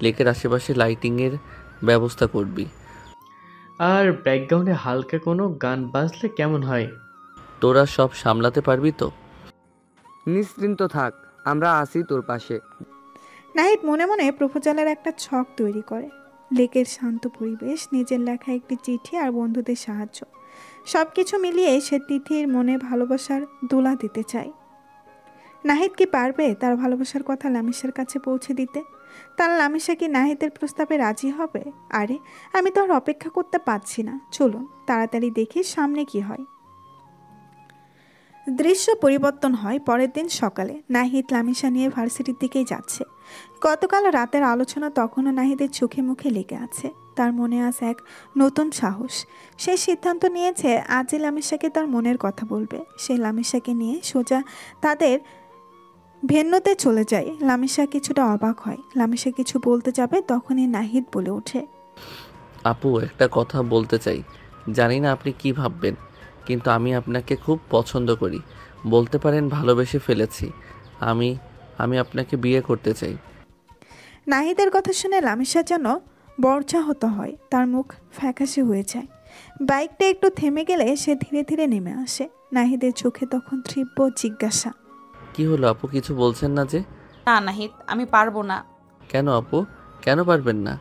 লেকের আশেপাশে লাইটিংয়ের ব্যবস্থা করবি। আর ব্যাকগ্রাউন্ডে হালকা কোনো গান বাজলে কেমন হয়? তোরা সব সামলাতে পারবি তো? নিশ্চিন্ত থাক, আমরা আছি তোর পাশে। নাহিদ মনে মনে প্রপোজালের একটা ছক তৈরি করে। লেকের শান্ত পরিবেশ, নিজের লেখা একটি চিঠি আর বন্ধুদের সাহায্য, সব কিছু মিলিয়ে সে তিথির মনে ভালোবাসার দোলা দিতে চায়। নাহিদ কি পারবে তার ভালোবাসার কথা লামিসার কাছে পৌঁছে দিতে? তার লামিসা কি নাহিদের প্রস্তাবে রাজি হবে? আরে আমি তো আর অপেক্ষা করতে পারছি না, চলুন তাড়াতাড়ি দেখি সামনে কি হয়। দৃশ্য পরিবর্তন হয় পরের দিন সকালে। নাহিদ লামিসা নিয়ে ভার্সিটির দিকেই যাচ্ছে। গতকাল রাতের আলোচনা তখনও নাহিদের চোখে মুখে লেগে আছে। তার মনে আছে এক নতুন সাহস। সে সিদ্ধান্ত নিয়েছে আজই লামিসাকে তার মনের কথা বলবে। সে লামিসাকে নিয়ে সোজা তাদের ভেন্যুতে চলে যায়। লামিসা কিছুটা অবাক হয়। লামিসা কিছু বলতে যাবে, তখনই নাহিদ বলে ওঠে, আপু, একটা কথা বলতে চাই। জানি না আপনি কি ভাববেন, কিন্তু আমি আপনাকে খুব পছন্দ করি। বলতে পারেন ভালোবেসে ফেলেছি। আমি আপনাকে বিয়ে করতে চাই। নাহিদের কথা শুনে লামিসা যেন বর্জাহত হয়। তার মুখ ফ্যাকাশে হয়ে যায়। বাইকটা একটু থেমে গেলে সে ধীরে ধীরে নেমে আসে। নাহিদের চোখে তখন তীব্র জিজ্ঞাসা, কি হলো আপু, কিছু বলছেন না যে? না নাহিদ, আমি পারবো না। কেন আপু, কেন পারবেন না?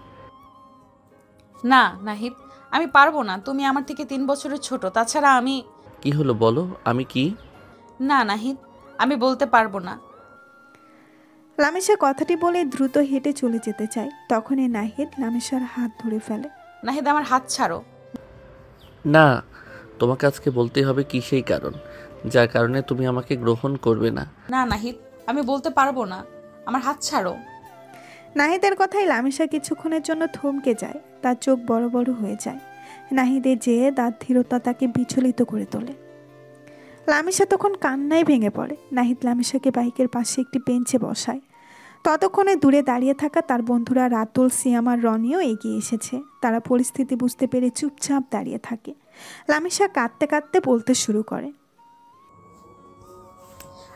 না নাহিদ, আমি পারবো না। তুমি আমার থেকে 3 বছরের ছোট। তাছাড়া আমি... কি হলো বলো, আমি কি? না নাহিদ, আমি বলতে পারবো না। লামিসা কথাটি বলে দ্রুত হেঁটে চলে যেতে চায়। তখনই নাহিদ লামিসার হাত ধরে ফেলে। নাহিদ, আমার হাত ছাড়ো। না, তোমাকে আজকে বলতেই হবে কি সেই কারণ যার কারণে তুমি আমাকে গ্রহণ করবে না। না নাহিদ, আমি বলতে পারবো না। আমার হাত ছাড়ো। নাহিদের কথায় লামিসা কিছুক্ষণের জন্য থমকে যায়। তার চোখ বড় বড় হয়ে যায়। নাহিদের যেয়ে তার ধীরতা তাকে বিচলিত করে তোলে। লামিসা তখন কান্নায় ভেঙে পড়ে। নাহিদ লামিসাকে বাইকের পাশে একটি বেঞ্চে বসায়। ততক্ষণে দূরে দাঁড়িয়ে থাকা তার বন্ধুরা রাতুল, সিয়াম আর রনিও এগিয়ে এসেছে। তারা পরিস্থিতি বুঝতে পেরে চুপচাপ দাঁড়িয়ে থাকে। লামিসা কাঁদতে কাঁদতে বলতে শুরু করে,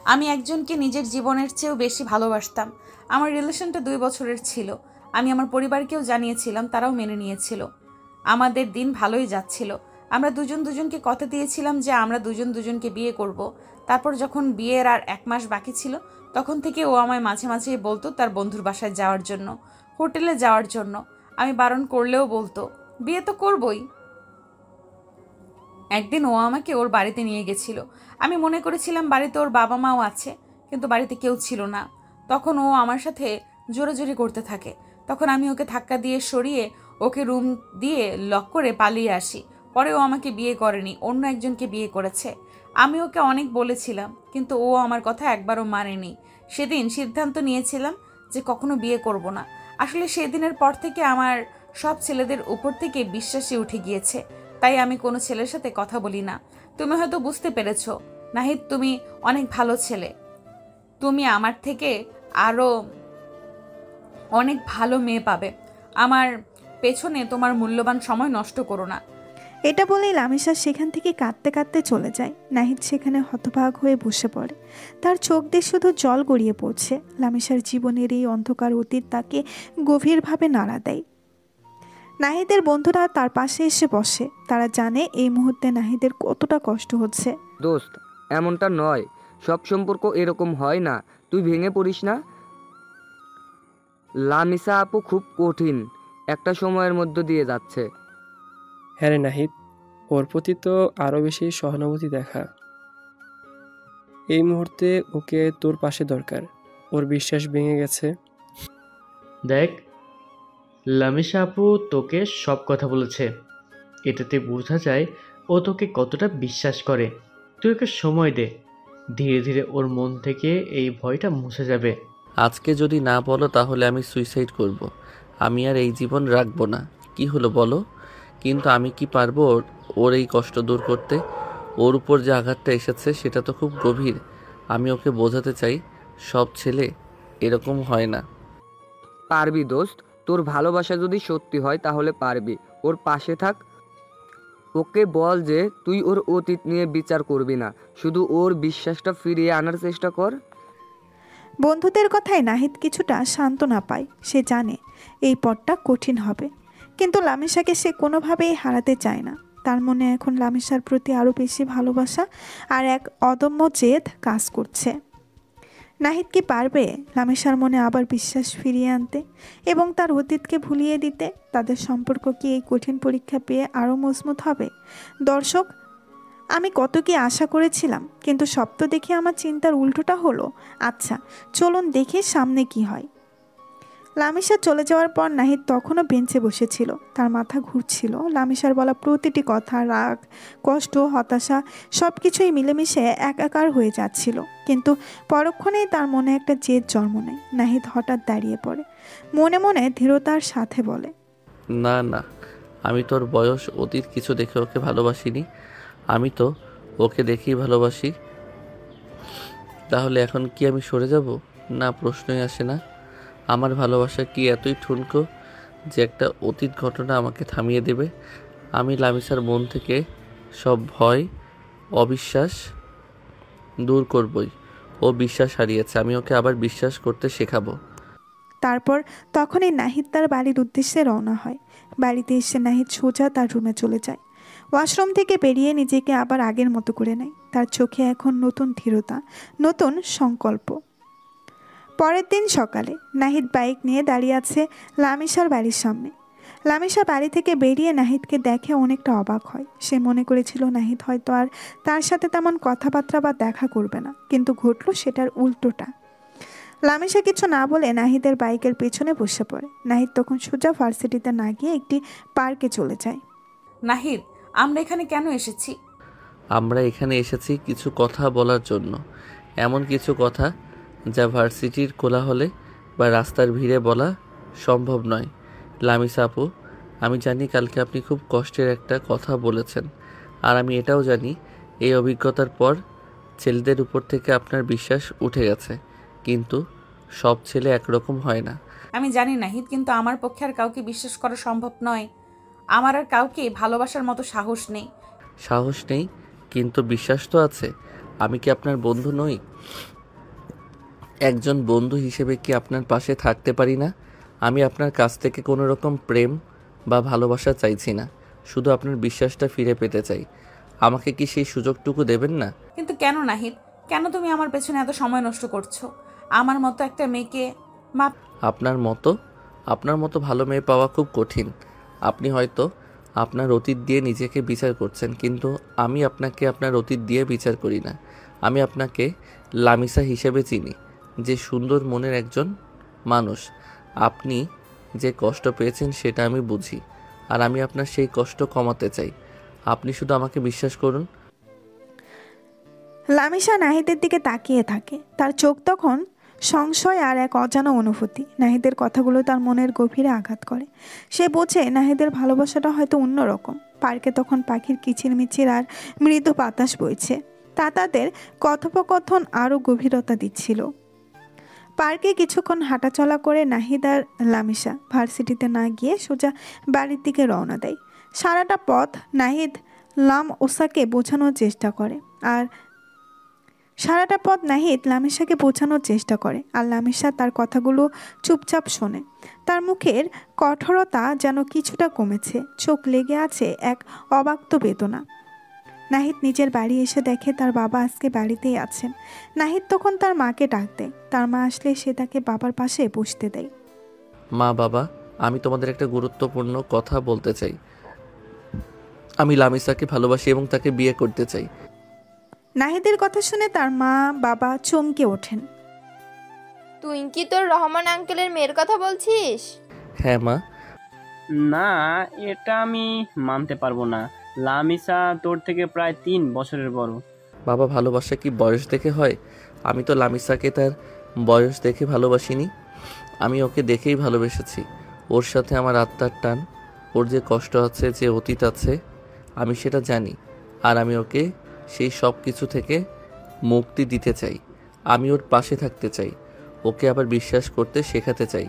আমি একজনকে নিজের জীবনের চেয়েও বেশি ভালোবাসতাম। আমার রিলেশনটা 2 বছরের ছিল। আমি আমার পরিবারকেও জানিয়েছিলাম, তারাও মেনে নিয়েছিল। আমাদের দিন ভালোই যাচ্ছিল। আমরা দুজন দুজনকে কথা দিয়েছিলাম যে আমরা দুজন দুজনকে বিয়ে করব। তারপর যখন বিয়ের আর 1 মাস বাকি ছিল, তখন থেকে ও আমায় মাঝে মাঝে বলতো তার বন্ধুর বাসায় যাওয়ার জন্য, হোটেলে যাওয়ার জন্য। আমি বারণ করলেও বলতো বিয়ে তো করবই। একদিন ও আমাকে ওর বাড়িতে নিয়ে গেছিল। আমি মনে করেছিলাম বাড়িতে ওর বাবা মাও আছে, কিন্তু বাড়িতে কেউ ছিল না। তখন ও আমার সাথে জোরাজোরি করতে থাকে। তখন আমি ওকে ধাক্কা দিয়ে সরিয়ে ওকে রুম দিয়ে লক করে পালিয়ে আসি। পরে ও আমাকে বিয়ে করেনি, অন্য একজনকে বিয়ে করেছে। আমি ওকে অনেক বলেছিলাম, কিন্তু ও আমার কথা একবারও মানেনি। সেদিন সিদ্ধান্ত নিয়েছিলাম যে কখনো বিয়ে করব না। আসলে সেদিনের পর থেকে আমার সব ছেলেদের উপর থেকে বিশ্বাসই উঠে গিয়েছে। তাই আমি কোনো ছেলের সাথে কথা বলি না। তুমি হয়তো বুঝতে পেরেছো নাহিদ, তুমি অনেক ভালো ছেলে। তুমি আমার থেকে আরো অনেক ভালো মেয়ে পাবে। আমার পেছনে তোমার মূল্যবান সময় নষ্ট করো না। এটা বলেই লামিসা সেখান থেকে কাঁদতে কাঁদতে চলে যায়। নাহিদ সেখানে হতবাক হয়ে বসে পড়ে। তার চোখ দিয়ে শুধু জল গড়িয়ে পড়ছে। লামিসার জীবনের এই অন্ধকার অতীত তাকে গভীরভাবে নাড়া দেয়। নাহিদের বন্ধুরা তার পাশে এসে বসে। তারা জানে এই মুহূর্তে নাহিদের কতটা কষ্ট হচ্ছে। দোস্ত, এমনটা নয়, সব সম্পর্ক এরকম হয় না, তুই ভেঙে পড়িস না। লামিসা আপু খুব কঠিন একটা সময়ের মধ্য দিয়ে যাচ্ছে। হ্যাঁ রে নাহিদ, ওর প্রতি তো আরও বেশি সহানুভূতি দেখা। এই মুহূর্তে ওকে তোর পাশে দরকার। ওর বিশ্বাস ভেঙে গেছে। দেখ, লামিসা আপু তোকে সব কথা বলেছে। এটাতে বোঝা যায় ও তোকে কতটা বিশ্বাস করে। তুই ওকে সময় দে, ধীরে ধীরে ওর মন থেকে এই ভয়টা মুছে যাবে। আজকে যদি না বলো তাহলে আমি সুইসাইড করব। আমি আর এই জীবন রাখবো না। কি হলো বলো? কিন্তু আমি কি পারবো ওর এই কষ্ট দূর করতে? ওর উপর যে আঘাতটা এসেছে সেটা তো খুব গভীর। আমি ওকে বোঝাতে চাই সব ছেলে এরকম হয় না। পারবি দোস্ত, তোর ভালোবাসা যদি সত্যি হয় তাহলে পারবি। ওর পাশে থাক। ওকে বল যে তুই ওর অতীত নিয়ে বিচার করবি না, শুধু ওর বিশ্বাসটা ফিরিয়ে আনার চেষ্টা কর। বন্ধুদের কথায় নাহিদ কিছুটা সান্ত্বনা পায়। সে জানে এই পথটা কঠিন হবে, কিন্তু লামিসাকে সে কোনোভাবেই হারাতে চায় না। তার মনে এখন লামিসার প্রতি আরও বেশি ভালোবাসা আর এক অদম্য জেদ কাজ করছে। নাহিদ কি পারবে লামিসার মনে আবার বিশ্বাস ফিরিয়ে আনতে এবং তার অতীতকে ভুলিয়ে দিতে? তাদের সম্পর্ক কি এই কঠিন পরীক্ষা পেয়ে আরও মজবুত হবে? দর্শক, আমি কত কি আশা করেছিলাম, কিন্তু সব তো দেখে আমার চিন্তার উল্টোটা হলো। আচ্ছা, চলুন দেখি সামনে কি হয়। লামিসা চলে যাওয়ার পর নাহিদ তখনও বেঞ্চে বসেছিল। তার মাথা ঘুরছিল। লামিসার বলা প্রতিটি কথা, রাগ, কষ্ট, হতাশা সব কিছুই মিলেমিশে একাকার হয়ে যাচ্ছিল। কিন্তু পরক্ষণেই তার মনে একটা জেদ জন্ম নেয়। নাহিদ হঠাৎ দাঁড়িয়ে পড়ে, মনে মনে দৃঢ়তার সাথে বলে, না না, আমি তোর বয়স অতীত কিছু দেখে ওকে ভালোবাসিনি। আমি তো ওকে দেখেই ভালোবাসি। তাহলে এখন কি আমি সরে যাব? না, প্রশ্নই আসে না। আমার ভালোবাসা কি এতই ঠুনকো যে একটা অতীত ঘটনা আমাকে থামিয়ে দেবে? আমি লামিসার মন থেকে সব ভয়, অবিশ্বাস দূর করবই। ও বিশ্বাস হারিয়েছে, আমি ওকে আবার বিশ্বাস করতে শেখাবো। তারপর তখনই নাহিদ তার বাড়ির উদ্দেশ্যে রওনা হয়। বাড়িতে এসে নাহিদ সোজা তার রুমে চলে যায়। ওয়াশরুম থেকে বেরিয়ে নিজেকে আবার আগের মতো করে নেয়। তার চোখে এখন নতুন দৃঢ়তা, নতুন সংকল্প। পরের দিন সকালে নাহিদ বাইক নিয়ে দাঁড়িয়ে আছে লামিসার বাড়ির সামনে। লামিসা বাড়ি থেকে বেরিয়ে নাহিদকে দেখে অনেকটা অবাক হয়। সে মনে করেছিল নাহিদ হয়তো আর তার সাথে তেমন কথাবার্তা বা দেখা করবে না, কিন্তু ঘটল সেটার উল্টোটা। লামিসা কিছু না বলে নাহিদের বাইকের পেছনে বসে পড়ে। নাহিদ তখন সোজা ভার্সিটিতে না গিয়ে একটি পার্কে চলে যায়। নাহিদ, আমরা এখানে কেন এসেছি? আমরা এখানে এসেছি কিছু কথা বলার জন্য। এমন কিছু কথা যা ভার্সিটির কোলাহলে বা রাস্তার ভিড়ে বলা সম্ভব নয়। লামিসা আপু, আমি জানি কালকে আপনি খুব কষ্টের একটা কথা বলেছেন, আর আমি এটাও জানি এই অভিজ্ঞতার পর ছেলেদের উপর থেকে আপনার বিশ্বাস উঠে গেছে, কিন্তু সব ছেলে একরকম হয় না। আমি জানি নাহিদ, কিন্তু আমার পক্ষে আর কাউকে বিশ্বাস করা সম্ভব নয়। আমার আর কাউকে ভালোবাসার মতো সাহস নেই। সাহস নেই, কিন্তু বিশ্বাস তো আছে। আমি কি আপনার বন্ধু নই? একজন বন্ধু হিসেবে কি আপনার পাশে থাকতে পারি না? আমি আপনার কাছ থেকে কোনো রকম প্রেম বা ভালোবাসা চাইছি না, শুধু আপনার বিশ্বাসটা ফিরে পেতে চাই। আমাকে কি সেই সুযোগটুকু দেবেন না? কিন্তু কেন নাহিদ, কেন তুমি আমার পেছনে এত সময় নষ্ট করছো? আমার মতো একটা মেয়েকে মা আপনার মতো ভালো মেয়ে পাওয়া খুব কঠিন। আপনি হয়তো আপনার অতীত দিয়ে নিজেকে বিচার করছেন, কিন্তু আমি আপনাকে আপনার অতীত দিয়ে বিচার করি না। আমি আপনাকে লামিসা হিসেবে চিনি, যে সুন্দর মনের একজন মানুষ। আপনি যে কষ্ট পেয়েছেন সেটা আমি বুঝি, আর আমি আপনার সেই কষ্ট কমাতে চাই। আপনি শুধু আমাকে বিশ্বাস করুন। লামিসা নাহিদের দিকে তাকিয়ে থাকে। তার চোখ তখন সংশয় আর এক অজানা অনুভূতি। নাহিদের কথাগুলো তার মনের গভীরে আঘাত করে। সে বোঝে নাহিদের ভালোবাসাটা হয়তো অন্যরকম। পার্কে তখন পাখির কিচিরমিচির আর মৃদু বাতাস বইছে, তা তাদের কথোপকথন আরও গভীরতা দিচ্ছিল। পার্কে কিছুক্ষণ হাঁটাচলা করে নাহিদ আর লামিসা ভার্সিটিতে না গিয়ে সোজা বাড়ির দিকে রওনা দেয়। সারাটা পথ নাহিদ ওসাকে বোঝানোর চেষ্টা করে, আর লামিসা তার কথাগুলো চুপচাপ শোনে। তার মুখের কঠোরতা যেন কিছুটা কমেছে, চোখ লেগে আছে এক অব্যক্ত বেদনা। নাহিদ নিজের বাড়ি এসে দেখে তার বাবা আজকে বাড়িতেই আছেন। নাহিদ তখন তার মাকে ডাক দেয়। তার মা আসলে সে তাকে বাবার পাশে বসতে দেয়। মা, বাবা, আমি তোমাদের একটা গুরুত্বপূর্ণ কথা বলতে চাই। আমি লামিসাকে ভালোবাসি এবং তাকে বিয়ে করতে চাই। নাহিদের কথা শুনে তার মা বাবা চমকে ওঠেন। তুই কি তোর রহমান আঙ্কেলের মেয়ের কথা বলছিস? হ্যাঁ মা। না, এটা আমি মানতে পারবো না। লামিসা তোর থেকে প্রায় 3 বছরের বড়। বাবা, ভালোবাসা কি বয়স দেখে হয়? আমি তো লামিসাকে তার বয়স দেখে ভালোবাসিনি। আমি ওকে দেখেই ভালোবেসেছি। ওর সাথে আমার আত্মার টান। ওর যে কষ্ট আছে, যে অতীত আছে, আমি সেটা জানি। আর আমি ওকে সেই সব কিছু থেকে মুক্তি দিতে চাই। আমি ওর পাশে থাকতে চাই, ওকে আবার বিশ্বাস করতে শেখাতে চাই।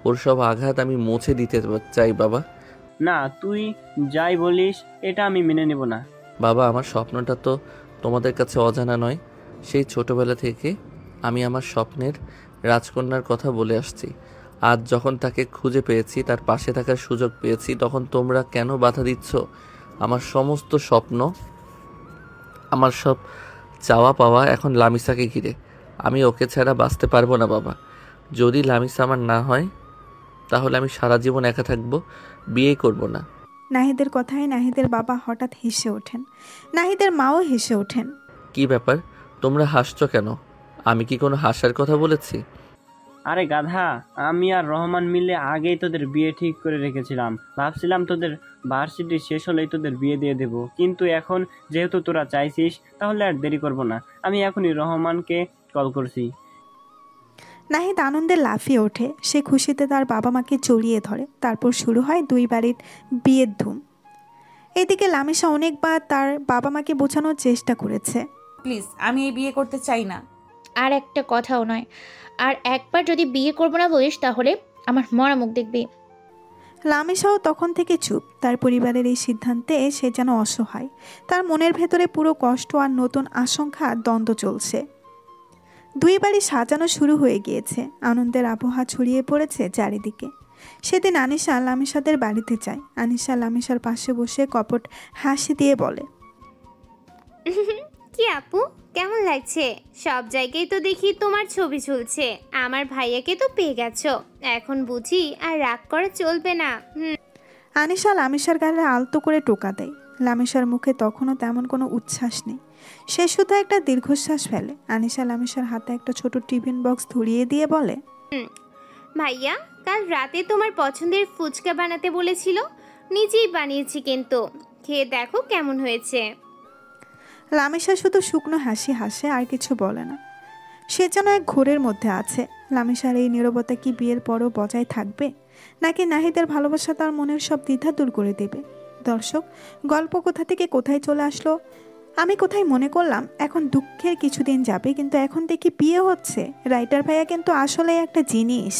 ওর সব আঘাত আমি মুছে দিতে চাই। বাবা, না, তুই যাই বলিস এটা আমি মেনে নেব না। বাবা, আমার স্বপ্নটা তো তোমাদের কাছে অজানা নয়। সেই ছোটবেলা থেকে আমি আমার স্বপ্নের রাজকন্যার কথা বলে আসছি। আজ যখন তাকে খুঁজে পেয়েছি, তার পাশে থাকার সুযোগ পেয়েছি, তখন তোমরা কেন বাধা দিচ্ছ? আমার সমস্ত স্বপ্ন, আমার সব চাওয়া পাওয়া এখন লামিসাকে ঘিরে। আমি ওকে ছাড়া বাঁচতে পারবো না বাবা। যদি লামিসা আমার না হয়, তাহলে আমি সারা জীবন একা থাকবো, বিয়ে করব না। নাহিদের কথায় নাহিদের বাবা হঠাৎ হেসে ওঠেন। নাহিদের মাও হেসে ওঠেন। কি ব্যাপার, তোমরা হাসছো কেন? আমি কি কোনো হাসার কথা বলেছি? আরে গাধা, আমি আর রহমান মিলে আগেই তোদের বিয়ে ঠিক করে রেখেছিলাম। ভাবছিলাম তোদের ভার্সিটি শেষ হলেই তোদের বিয়ে দিয়ে দেব, কিন্তু এখন যেহেতু তোরা চাইছিস, তাহলে আর দেরি করব না। আমি এখনই রহমানকে কল করছি। নাহিদ আনন্দে লাফিয়ে ওঠে। সে খুশিতে তার বাবা মাকে জড়িয়ে ধরে। তারপর শুরু হয় দুই বাড়ির বিয়ের ধুম। এদিকে লামিসা অনেকবার তার বাবা মাকে বোঝানোর চেষ্টা করেছে। প্লিজ, আমি এই বিয়ে করতে চাই না। আর একটা কথাও নয়। আর একবার যদি বিয়ে করবো না বলিস, তাহলে আমার মরা মুখ দেখবি। লামিসাও তখন থেকে চুপ। তার পরিবারের এই সিদ্ধান্তে সে যেন অসহায়। তার মনের ভেতরে পুরো কষ্ট আর নতুন আশঙ্কা দ্বন্দ্ব চলছে। দুই বাড়ি সাজানো শুরু হয়ে গিয়েছে। আনন্দের আবহাওয়া ছড়িয়ে পড়েছে চারিদিকে। সেদিন আনিশা লামিসাদের বাড়িতে যায়। আনিশা লামিসার পাশে বসে কপট হাসি দিয়ে বলে, কি আপু, কেমন লাগছে? সব জায়গায় তো দেখি তোমার ছবি ঝুলছে। আমার ভাইয়াকে তো পেয়ে গেছো, এখন বুঝি আর রাগ করে চলবে না। আনিশা লামিসার গালে আলতো করে টোকা দেয়। লামিসার মুখে তখনও তেমন কোনো উচ্ছ্বাস নেই। সে শুধু একটা দীর্ঘশ্বাস ফেলে। আনিশা লামিসার হাতে একটা ছোট টিফিন বক্স ধরিয়ে দিয়ে বলে, ভাইয়া কাল রাতে তোমার পছন্দের ফুচকা বানাতে বলেছিল, নিজেই বানিয়েছি, কিন্তু খেয়ে দেখো কেমন হয়েছে। লামিসা শুধু শুকনো হাসি হাসে, আর কিছু বলে না। সে যেন এক ঘোরের মধ্যে আছে। লামিসার এই নীরবতা কি বিয়ের পরও বজায় থাকবে, নাকি নাহিদের ভালোবাসা তার মনের সব দ্বিধা দূর করে দেবে? দর্শক, গল্প কোথা থেকে কোথায় চলে আসলো আমি কোথায় মনে করলাম এখন দুঃখের কিছুদিন যাবে, কিন্তু এখন দেখি বিয়ে হচ্ছে। রাইটার ভাইয়া কিন্তু আসলে একটা জিনিস।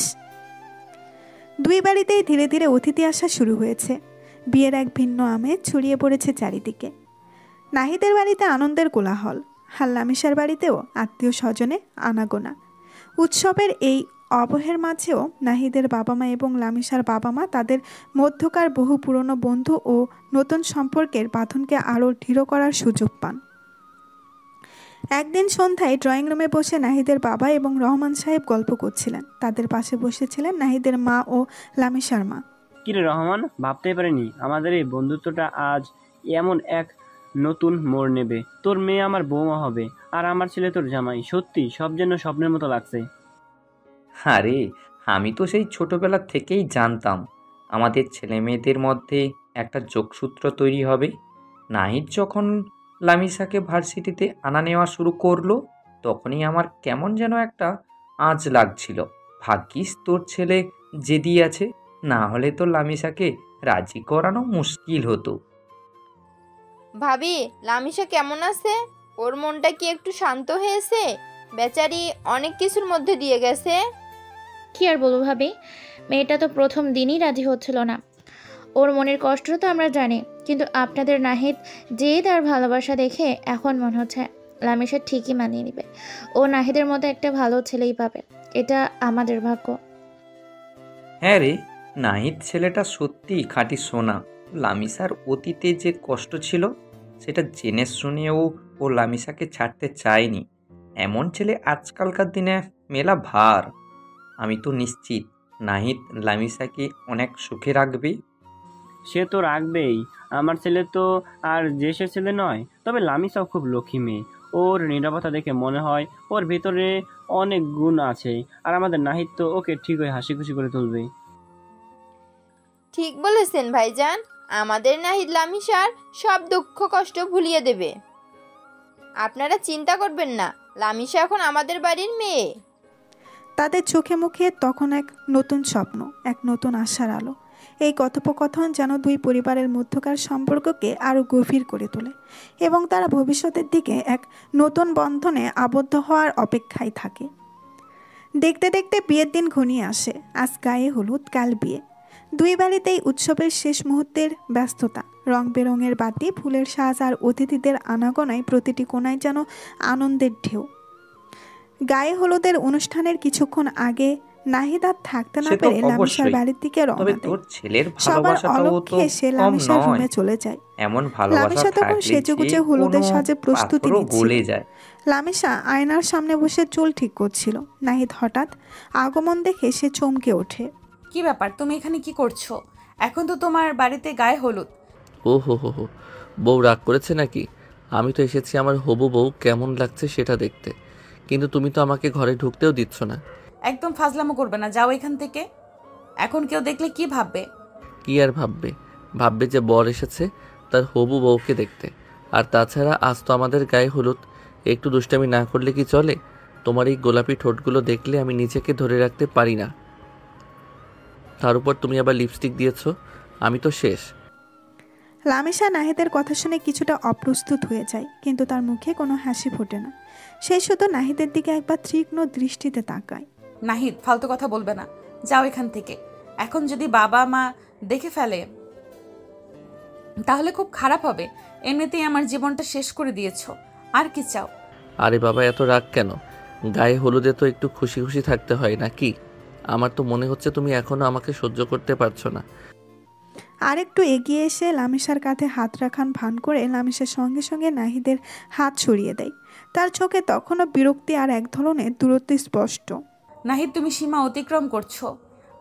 দুই বাড়িতেই ধীরে ধীরে অতিথি আসা শুরু হয়েছে। বিয়ের এক ভিন্ন আমেজ ছড়িয়ে পড়েছে চারিদিকে। নাহিদের বাড়িতে আনন্দের কোলাহল, আর লামিসার বাড়িতেও আত্মীয় স্বজনে আনাগোনা। উৎসবের এই অবহের মাঝেও নাহিদের বাবা মা এবং লামিসার বাবা মা তাদের মধ্যকার বহু পুরনো বন্ধু ও নতুন সম্পর্কের বাঁধনকে আরও দৃঢ় করার সুযোগ পান। একদিন সন্ধ্যায় ড্রয়িং রুমে বসে নাহিদের বাবা এবং রহমান সাহেব গল্প করছিলেন। তাদের পাশে বসেছিলেন নাহিদের মা ও লামিসার মা। কিরে রহমান, ভাবতেই পারিনি আমাদের এই বন্ধুত্বটা আজ এমন এক নতুন মোড় নেবে। তোর মেয়ে আমার বৌমা হবে, আর আমার ছেলে তোর জামাই। সত্যি সব যেন স্বপ্নের মতো লাগছে। আরে আমি তো সেই ছোটবেলা থেকেই জানতাম আমাদের ছেলে মেয়েদের মধ্যে একটা যোগসূত্র তৈরি হবে। নাহিদ যখন লামিসাকে ভার্সিটিতে আনা নেওয়া শুরু করলো, তখনই আমার কেমন যেন একটা আঁচ লাগছিল। ভাগ্যিস তোর ছেলে জেদি আছে, না হলে তো লামিসাকে রাজি করানো মুশকিল হতো। ভাবি, লামিসা কেমন আছে? ওর মনটা কি একটু শান্ত হয়েছে? বেচারি অনেক কিছুর মধ্যে দিয়ে গেছে। কি আর বলবো ভাবি, মেয়েটা তো প্রথম দিনই রাজি হচ্ছিল না। ওর মনের কষ্টটা তো আমরা জানি, কিন্তু আপনাদের নাহিদ জেদ আর ভালোবাসা দেখে এখন মনে হচ্ছে লামিসা ঠিকই মানিয়ে নেবে। ও নাহিদের মতো একটা ভালো ছেলেই পাবে, এটা আমাদের ভাগ্য। হ্যাঁ রে, নাহিদ ছেলেটা সত্যিই খাঁটি সোনা। লামিসার অতীতে যে কষ্ট ছিল সেটা জেনে শুনেও ও লামিসাকে ছাড়তে চায়নি। এমন ছেলে আজকালকার দিনে মেলা ভার। আমি তো নিশ্চিত নাহিদ লামিসাকে অনেক সুখে রাখবে। সে তো রাখবেই। আমার ছেলে তো আর যে সে ছেলে নয়, তবে লামিসাও খুব লক্ষ্মী মেয়ে। ওর নীরবতা দেখে মনে হয় ওর ভিতরে অনেক গুণ আছে, আর আমাদের নাহিদ তো ওকে ঠিকই হাসি খুশি করে তুলবে। ঠিক বলেছেন ভাইজান, আমাদের নাহিদ লামিসার সব দুঃখ কষ্ট ভুলিয়ে দেবে। আপনারা চিন্তা করবেন না, লামিসা এখন আমাদের বাড়ির মেয়ে। তাদের চোখে মুখে তখন এক নতুন স্বপ্ন, এক নতুন আশার আলো। এই কথোপকথন যেন দুই পরিবারের মধ্যকার সম্পর্ককে আরও গভীর করে তোলে এবং তারা ভবিষ্যতের দিকে এক নতুন বন্ধনে আবদ্ধ হওয়ার অপেক্ষায় থাকে। দেখতে দেখতে বিয়ের দিন ঘনিয়ে আসে। আজ গায়ে হলুদ, কাল বিয়ে। দুই বাড়িতেই উৎসবের শেষ মুহূর্তের ব্যস্ততা। রং বেরঙের বাতি, ফুলের সাজ আর অতিথিদের আনাগোনায় প্রতিটি কোণায় যেন আনন্দের ঢেউ। গায়ে হলুদের অনুষ্ঠানের কিছুক্ষণ আগে নাহিদ আর থাকতে না পেরে লামিসার বাড়ির দিকে রওনা দেয়। সবার অলক্ষ্যে সে লামিসার রুমে চলে যায়। লামিসা তখন সেজেগুজে হলুদের সাজে প্রস্তুতি নিচ্ছিল। লামিসা আয়নার সামনে বসে চুল ঠিক করছিল। নাহিদ হঠাৎ আগমন দেখে সে চমকে ওঠে। কি ব্যাপার, তুমি এখানে কি করছো? এখন তো তোমার বাড়িতে গায়ে হলুদ। ও হো হো হো, বউ রাগ করেছে নাকি? আমি তো এসেছি আমার হবু বউ কেমন লাগছে সেটা দেখতে, কিন্তু তুমি তো আমাকে ঘরে ঢুকতেও দিচ্ছ না। একদম ফাজলামো করবে না, যাও এখান থেকে। এখন কেউ দেখলে কি ভাববে? কি আর ভাববে? ভাববে যে বর এসেছে তার হবু বউকে দেখতে। আর তাছাড়া আজ তো আমাদের গায়ে হলুদ, একটু দুষ্টামি না করলে কি চলে? তোমার এই গোলাপি ঠোঁটগুলো দেখলে আমি নিজেকে ধরে রাখতে পারি না। তার উপর তুমি আবার লিপস্টিক দিয়েছো, আমি তো শেষ। লামিসা নাহিদের কথা শুনে কিছুটা অপ্রস্তুত হয়ে যায়, কিন্তু তার মুখে কোনো হাসি ফোটে না। সে শুধু নাহিদের দিকে একবার তীক্ষ্ণ দৃষ্টিতে তাকায়। নাহিদ, ফালতু কথা বলবে না, যাও এখান থেকে। এখন যদি বাবা মা দেখে ফেলে তাহলে খুব খারাপ হবে। এমনিতেই আমার জীবনটা শেষ করে দিয়েছো, আর কি চাও? আরে বাবা, এত রাগ কেন? গায়ে হলুদে তো একটু খুশি খুশি থাকতে হয় নাকি? আমার তো মনে হচ্ছে তুমি এখনো আমাকে সহ্য করতে পারছো না। আর একটু এগিয়ে এসে লামিসার কাঁধে হাত রাখান ভান করে লামিসার সঙ্গে সঙ্গে নাহিদের হাত সরিয়ে দেয়। তার চোখে তখনও বিরক্তি আর এক ধরনের দূরত্ব স্পষ্ট। নাহিদ, তুমি সীমা অতিক্রম করছো,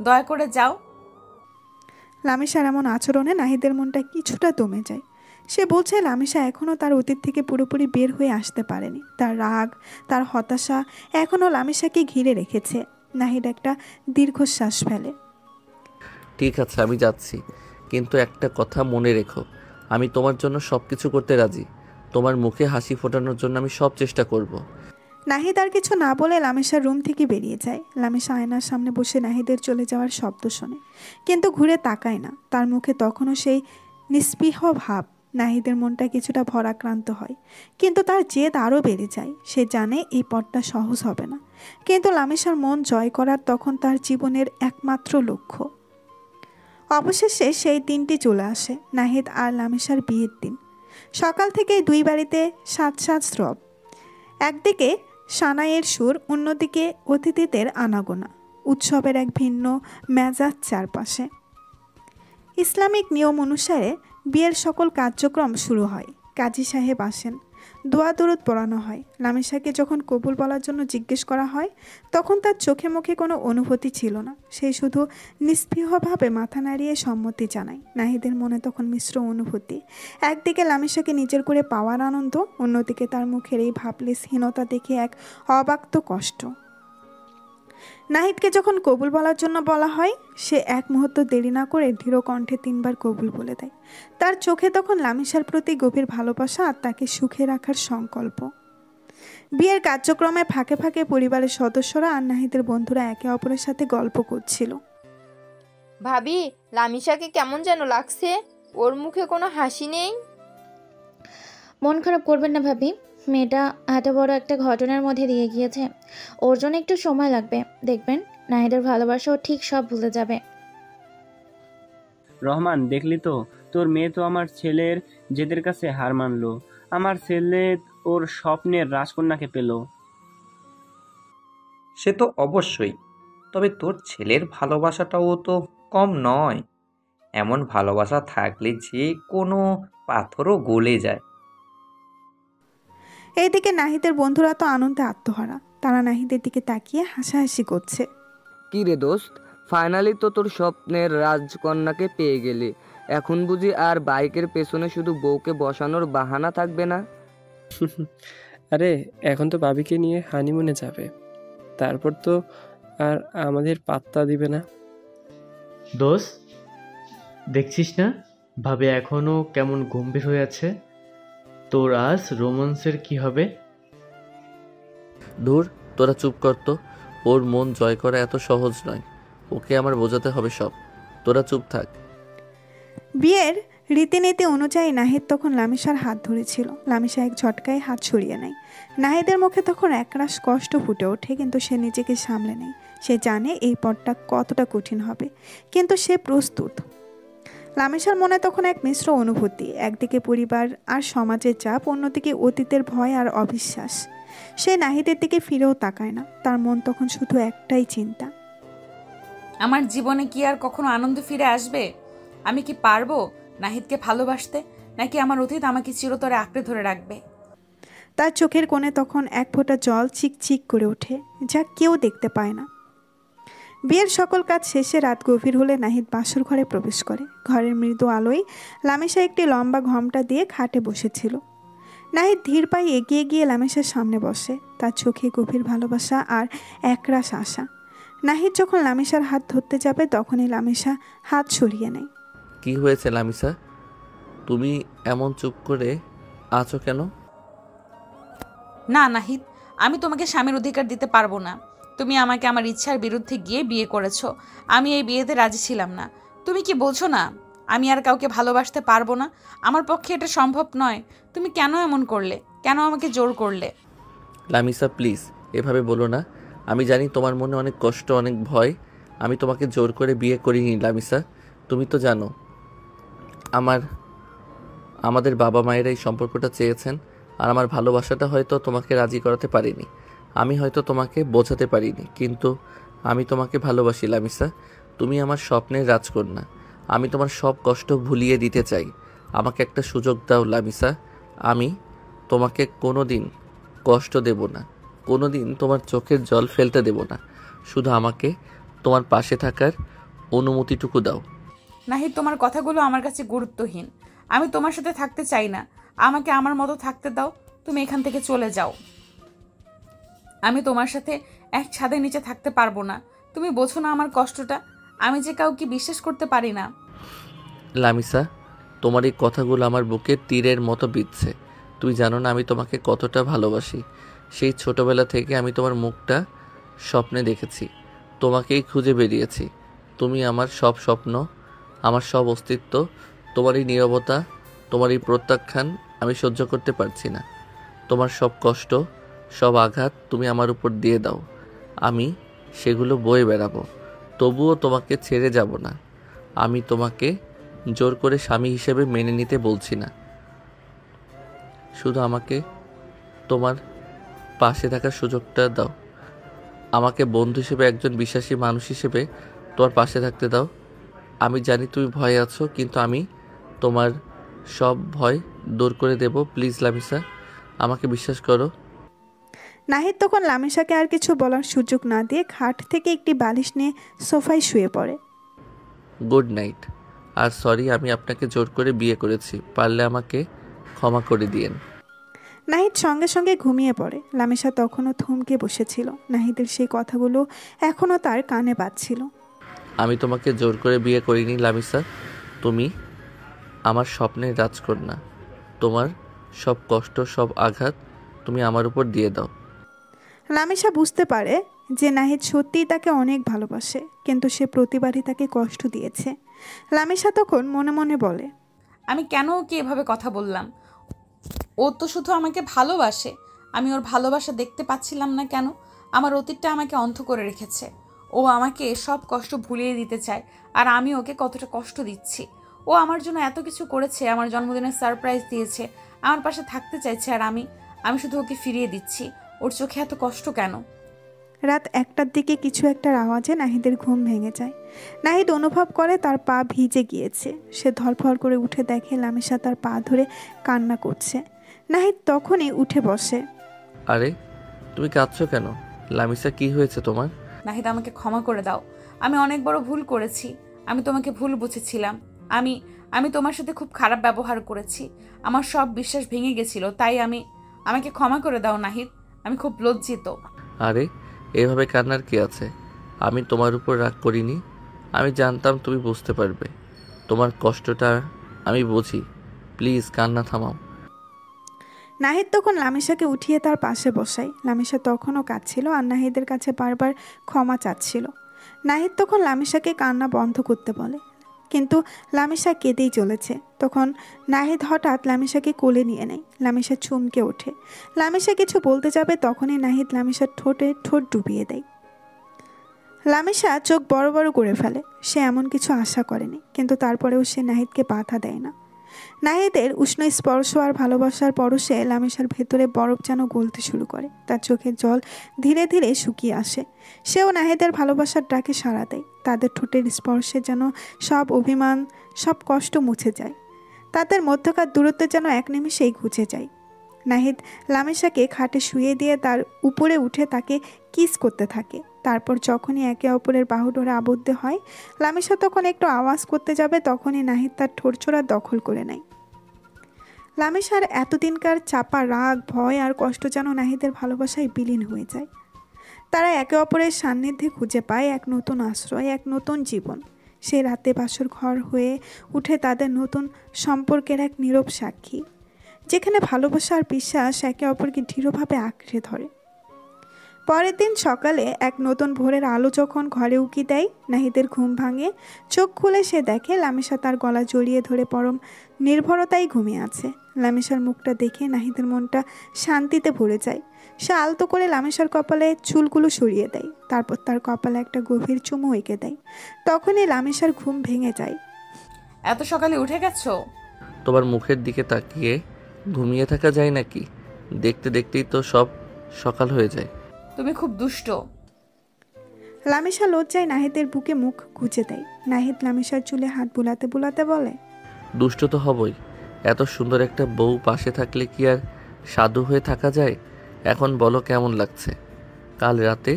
দয়া করে যাও। লামিসার এমন আচরণে নাহিদের মনটা কিছুটা দমে যায়। সে বলছে লামিসা এখনও তার অতীত থেকে পুরোপুরি বের হয়ে আসতে পারেনি। তার রাগ, তার হতাশা এখনও লামিসাকে ঘিরে রেখেছে। নাহিদ একটা দীর্ঘশ্বাস ফেলে। ঠিক আছে, আমি যাচ্ছি, কিন্তু একটা কথা মনে রেখো, আমি তোমার জন্য সব কিছু করতে রাজি। তোমার মুখে হাসি ফোটানোর জন্য আমি সব চেষ্টা করব। নাহিদ আর কিছু না বলে লামিসার রুম থেকে বেরিয়ে যায়। লামিসা আয়নার সামনে বসে নাহিদের চলে যাওয়ার শব্দ শোনে, কিন্তু ঘুরে তাকায় না। তার মুখে তখনও সেই নিস্পৃহ ভাব। নাহিদের মনটা কিছুটা ভরাক্রান্ত হয়, কিন্তু তার জেদ আরও বেড়ে যায়। সে জানে এই পথটা সহজ হবে না, কিন্তু লামিসার মন জয় করার তখন তার জীবনের একমাত্র লক্ষ্য। অবশেষে সেই দিনটি চলে আসে, নাহিদ আর লামিসার বিয়ের দিন। সকাল থেকেই দুই বাড়িতে সাজ সাজ রব। একদিকে সানাইয়ের সুর, অন্যদিকে অতিথিদের আনাগোনা। উৎসবের এক ভিন্ন মেজাজ চারপাশে। ইসলামিক নিয়ম অনুসারে বিয়ের সকল কার্যক্রম শুরু হয়। কাজী সাহেব আসেন, দোয়া দরুদ পড়ানো হয়। লামিসাকে যখন কবুল বলার জন্য জিজ্ঞেস করা হয়, তখন তার চোখে মুখে কোনো অনুভূতি ছিল না। সে শুধু নিস্পৃহভাবে মাথা নাড়িয়ে সম্মতি জানায়। নাহিদের মনে তখন মিশ্র অনুভূতি। একদিকে লামিসাকে নিজের করে পাওয়ার আনন্দ, অন্যদিকে তার মুখের এই ভাবলেসহীনতা দেখে এক অব্যক্ত কষ্ট। নাহিদকে যখন কবুল বলার জন্য বলা হয়, সে এক মুহূর্ত দেরি না করে দৃঢ় কণ্ঠে 3 বার কবুল বলে দেয়। তার চোখে তখন লামিসার প্রতি গভীর ভালোবাসা আর তাকে সুখে রাখার সংকল্প। বিয়ের কার্যক্রমে ফাঁকে ফাঁকে পরিবারের সদস্যরা আর নাহিদের বন্ধুরা একে অপরের সাথে গল্প করছিল। ভাবি, লামিসাকে কেমন যেন লাগছে, ওর মুখে কোনো হাসি নেই। মন খারাপ করবেন না ভাবি, মেয়েটা এত বড় একটা ঘটনার মধ্যে দিয়ে গিয়েছে। ওর জন্য একটু সময় লাগবে, দেখবেন নাহিদের ভালোবাসা ও ঠিক সব ভুলে যাবে। রহমান, দেখলি তো, তোর মেয়ে তো আমার ছেলের জেদের কাছে হার মানলো। আমার ছেলে ওর স্বপ্নের রাজকন্যাকে পেল। সে তো অবশ্যই, তবে তোর ছেলের ভালোবাসাটাও তো কম নয়। এমন ভালোবাসা থাকলে যে কোনো পাথরও গলে যায়। এইদিকে নাহিদের বন্ধুরা তো আনন্দে আত্মহারা। তারা নাহিদের দিকে তাকিয়ে হাসাহাসি করছে। কি রে দোস্ত, ফাইনালি তো তোর স্বপ্নের রাজকন্যাকে পেয়ে গেলি। এখন বুঝি আর বাইকের পেছনে শুধু বউকে বসানোর বাহানা থাকবে না? আরে এখন তো ভাবিকে নিয়ে হানিমুনে যাবে, তারপর তো আর আমাদের পাত্তা দিবে না। দোস্ত, দেখছিস না ভাবে এখনো কেমন গম্ভীর হয়ে আছে? তোর আজ রোমান্সের কি হবে? ধুর, তোরা চুপ কর তো। ওর মন জয় করা এত সহজ নয়, ওকে আমার বোঝাতে হবে সব। তোরা চুপ থাক। বিয়ের রীতিনীতি অনুযায়ী নাহিদ তখন লামিসার হাত ধরেছিল। লামিসা এক ঝটকায় হাত সরিয়ে নেয়। নাহিদের মুখে তখন একরাশ কষ্ট ফুটে ওঠে, কিন্তু সে নিজেকে সামলে নেয়। সে জানে এই পথটা কতটা কঠিন হবে, কিন্তু সে প্রস্তুত। লামিসার মনে তখন এক মিশ্র অনুভূতি। একদিকে পরিবার আর সমাজের চাপ, অন্যদিকে অতীতের ভয় আর অবিশ্বাস। সে নাহিদের দিকে ফিরেও তাকায় না। তার মন তখন শুধু একটাই চিন্তা, আমার জীবনে কি আর কখনো আনন্দ ফিরে আসবে? আমি কি পারবো নাহিদকে ভালোবাসতে, নাকি আমার অতীত আমাকে চিরতরে আঁকড়ে ধরে রাখবে? তার চোখের কোণে তখন এক ফোঁটা জল চিকচিক করে ওঠে, যা কেউ দেখতে পায় না। বিয়ের সকল কাজ শেষে রাত গভীর হলে নাহিদ বাসর ঘরে প্রবেশ করে। ঘরের মৃদু আলোয় লামিসা একটি লম্বা ঘোমটা দিয়ে খাটে বসেছিল। নাহিদ ধীর পায়ে এগিয়ে গিয়ে লামিসার সামনে বসে। তার চোখে গভীর ভালোবাসা আর একরাশ আশা। নাহিদ যখন লামিসার হাত ধরতে যাবে, তখনই লামিসা হাত সরিয়ে নেয়। কি হয়েছে লামিসা, তুমি এমন চুপ করে আছো কেন? না নাহিদ, আমি তোমাকে স্বামীর অধিকার দিতে পারবো না। তুমি আমাকে আমার ইচ্ছার বিরুদ্ধে গিয়ে বিয়ে করেছো। আমি এই বিয়েতে রাজি ছিলাম না। তুমি কি বলছো না আমি আর কাউকে ভালোবাসতে পারবো না? আমার পক্ষে এটা সম্ভব নয়। তুমি কেন এমন করলে? কেন আমাকে জোর করলে? লামিসা প্লিজ, এভাবে বলো না। আমি জানি তোমার মনে অনেক কষ্ট, অনেক ভয়। আমি তোমাকে জোর করে বিয়ে করিনি লামিসা। তুমি তো জানো আমাদের বাবা মায়েরা এই সম্পর্কটা চেয়েছেন, আর আমার ভালোবাসাটা হয়তো তোমাকে রাজি করাতে পারিনি। আমি হয়তো তোমাকে বোঝাতে পারিনি, কিন্তু আমি তোমাকে ভালোবাসি লামিসা। তুমি আমার স্বপ্নের রাজকন্যা। আমি তোমার সব কষ্ট ভুলিয়ে দিতে চাই। আমাকে একটা সুযোগ দাও লামিসা। আমি তোমাকে কোনো দিন কষ্ট দেব না, কোনো দিন তোমার চোখের জল ফেলতে দেব না। শুধু আমাকে তোমার পাশে থাকার অনুমতিটুকু দাও। নাহিদ, তোমার কথাগুলো আমার কাছে গুরুত্বহীন। আমি তোমার সাথে থাকতে চাই না। আমাকে আমার মতো থাকতে দাও। তুমি এখান থেকে চলে যাও। আমি তোমার সাথে এক ছাদের নিচে থাকতে পারবো না। তুমি বোঝো না আমার কষ্টটা? আমি যে কাউকে বিশ্বাস করতে পারি না। লামিসা, তোমার এই কথাগুলো আমার বুকে তীরের মতো বিঁধছে। তুমি জানো না আমি তোমাকে কতটা ভালোবাসি। সেই ছোটবেলা থেকে আমি তোমার মুখটা স্বপ্নে দেখেছি, তোমাকেই খুঁজে বেরিয়েছি। তুমি আমার সব স্বপ্ন, আমার সব অস্তিত্ব। তোমার এই নীরবতা তোমার এই প্রত্যাখ্যান আমি সহ্য করতে পারছি না। তোমার সব কষ্ট, সব আঘাত তুমি আমার উপর দিয়ে দাও, আমি সেগুলো বয়ে বেড়াবো, তবুও তোমাকে ছেড়ে যাব না। আমি তোমাকে জোর করে স্বামী হিসেবে মেনে নিতে বলছি না, শুধু আমাকে তোমার পাশে থাকার সুযোগটা দাও। আমাকে বন্ধু হিসেবে, একজন বিশ্বাসী মানুষ হিসেবে তোমার পাশে থাকতে দাও। আমি জানি তুমি ভয়ে আছো, কিন্তু আমি তোমার সব ভয় দূর করে দেব। প্লিজ লামিসা, আমাকে বিশ্বাস করো। নাহিদ তখন লামিসাকে আর কিছু বলার সুযোগ না দিয়ে খাট থেকে একটি বালিশ নিয়ে সোফায় শুয়ে পড়ে। Good night. আর সরি, আমি আপনাকে জোর করে বিয়ে করেছি, পারলে আমাকে ক্ষমা করে দিয়েন। নাহিদ সঙ্গে সঙ্গে ঘুমিয়ে পড়ে। লামিসা তখনও থমকে বসেছিল। নাহিদের সেই কথাগুলো এখনও তার কানে বাজছিল। আমি তোমাকে জোর করে বিয়ে করিনি লামিসা, তুমি আমার স্বপ্নের রাজকন্যা। তোমার সব কষ্ট, সব আঘাত তুমি আমার উপর দিয়ে দাও। লামিসা বুঝতে পারে যে নাহিদ সত্যিই তাকে অনেক ভালোবাসে, কিন্তু সে প্রতিবারই তাকে কষ্ট দিয়েছে। লামিসা তখন মনে মনে বলে, আমি কেন ওকে এভাবে কথা বললাম? ও তো শুধু আমাকে ভালোবাসে, আমি ওর ভালোবাসা দেখতে পাচ্ছিলাম না কেন? আমার অতীতটা আমাকে অন্ধ করে রেখেছে। ও আমাকে সব কষ্ট ভুলিয়ে দিতে চায়, আর আমি ওকে কতটা কষ্ট দিচ্ছি। ও আমার জন্য এত কিছু করেছে, আমার জন্মদিনের সারপ্রাইজ দিয়েছে, আমার পাশে থাকতে চাইছে, আর আমি শুধু ওকে ফিরিয়ে দিচ্ছি। ওর চোখে এত কষ্ট কেন? রাত 1টার দিকে কিছু একটার আওয়াজে নাহিদের ঘুম ভেঙে যায়। নাহিদ অনুভব করে তার পা ভিজে গিয়েছে। সে ধরফর করে উঠে দেখে লামিসা তার পা ধরে কান্না করছে। নাহিদ তখনই উঠে বসে। আরে তুমি কাঁদছো কেন লামিসা, কি হয়েছে তোমার? নাহিদ, আমাকে ক্ষমা করে দাও। আমি অনেক বড় ভুল করেছি। আমি তোমাকে ভুল বুঝেছিলাম। আমি তোমার সাথে খুব খারাপ ব্যবহার করেছি। আমার সব বিশ্বাস ভেঙে গেছিল, তাই আমাকে ক্ষমা করে দাও নাহিদ। আমি খুব লজ্জিত। আরে এভাবে কান্নার কি আছে? আমি তোমার উপর রাগ করিনি, আমি জানতাম তুমি বুঝতে পারবে। তোমার কষ্টটা আমি বুঝি, প্লিজ কান্না থামাও। নাহিদ তখন লামিসাকে উঠিয়ে তার পাশে বসায়। লামিসা তখনও কাঁদছিল আর নাহিদের কাছে বারবার ক্ষমা চাচ্ছিল। নাহিদ তখন লামিসাকে কান্না বন্ধ করতে বলে, কিন্তু লামিসা কেঁদেই চলেছে। তখন নাহিদ হঠাৎ লামিসাকে কোলে নিয়ে নেয়। লামিসা চমকে ওঠে। লামিসা কিছু বলতে যাবে, তখনই নাহিদ লামিসার ঠোঁটে ঠোঁট ডুবিয়ে দেয়। লামিসা চোখ বড় বড় করে ফেলে। সে এমন কিছু আশা করেনি, কিন্তু তারপরেও সে নাহিদকে বাধা দেয় না। নাহিদের উষ্ণ স্পর্শ আর ভালোবাসার পরশে লামিসার ভেতরে বরফ যেন গলতে শুরু করে। তার চোখের জল ধীরে ধীরে শুকিয়ে আসে। সেও নাহিদের ভালোবাসার ডাকে সাড়া দেয়। তাদের ঠোঁটের স্পর্শে যেন সব অভিমান, সব কষ্ট মুছে যায়। তাদের মধ্যকার দূরত্ব যেন এক নিমিষেই ঘুচে যায়। নাহিদ লামিসাকে খাটে শুয়ে দিয়ে তার উপরে উঠে তাকে কিস করতে থাকে। তারপর যখনই একে অপরের বাহু ডোরে আবদ্ধ হয়, লামিসা তখন একটু আওয়াজ করতে যাবে, তখনই নাহিদ তার ঠোঁটচোরা দখল করে নেয়। লামিসার এতদিনকার চাপা রাগ, ভয় আর কষ্ট যেন নাহিদের ভালোবাসায় বিলীন হয়ে যায়। তারা একে অপরের সান্নিধ্যে খুঁজে পায় এক নতুন আশ্রয়, এক নতুন জীবন। সে রাতে বাসর ঘর হয়ে উঠে তাদের নতুন সম্পর্কের এক নীরব সাক্ষী, যেখানে ভালোবাসা আর বিশ্বাস একে অপরকে দৃঢ়ভাবে আঁকড়ে ধরে। পরের দিন সকালে এক নতুন ভোরের আলো যখন ঘরে উকি দেয়, নাহিদের ঘুম ভাঙে। চোখ খুলে সে দেখে লামিসা তার গলা জড়িয়ে ধরে পরম নির্ভরতায় ঘুমিয়ে আছে। লামিসার মুখটা দেখে নাহিদের মনটা শান্তিতে ভরে যায়। সে আলতো করে লামিসার কপালে চুলগুলো সরিয়ে দেয়, তারপর তার কপালে একটা গভীর চুমু এঁকে দেয়। তখনই লামিসার ঘুম ভেঙে যায়। এত সকালে উঠে গেছো? তোমার মুখের দিকে তাকিয়ে ঘুমিয়ে থাকা যায় নাকি? দেখতে দেখতেই তো সব সকাল হয়ে যায়। তুমি খুব দুষ্ট। লামিসা লজ্জায় নাহিদের বুকে মুখ গুজে দেয়। নাহিদ লামিসার চুলে হাত বুলাতে বুলাতে বলে, দুষ্ট তো হবই, এত সুন্দর একটা বউ পাশে থাকলে কি আর সাধু হয়ে থাকা যায়? এখন বলো কেমন লাগছে? কাল রাতে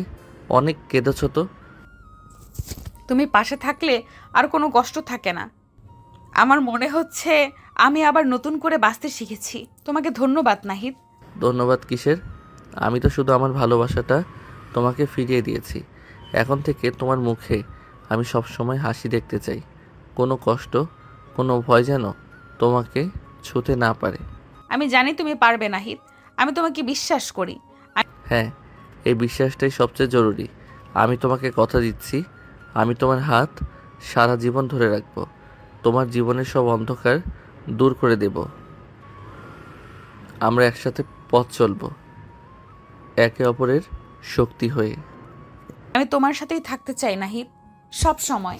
অনেক কেঁদেছ তো। তুমি পাশে থাকলে আর কোনো কষ্ট থাকে না। আমার মনে হচ্ছে আমি আবার নতুন করে বাঁচতে শিখেছি। তোমাকে ধন্যবাদ নাহিদ। ধন্যবাদ কিসের? আমি তো শুধু আমার ভালোবাসাটা তোমাকে ফিরিয়ে দিয়েছি। এখন থেকে তোমার মুখে আমি সব সময় হাসি দেখতে চাই। কোনো কষ্ট, কোনো ভয় যেন তোমাকে ছুঁতে না পারে। আমি জানি তুমি পারবে নাহিদ, আমি তোমাকে বিশ্বাস করি। হ্যাঁ, এই বিশ্বাসটাই সবচেয়ে জরুরি। আমি তোমাকে কথা দিচ্ছি, আমি তোমার হাত সারা জীবন ধরে রাখবো। তোমার জীবনের সব অন্ধকার দূর করে দেব। আমরা একসাথে পথ চলব, একে অপরের শক্তি হয়ে। আমি তোমার সাথেই থাকতে চাই নাহিদ, সব সময়।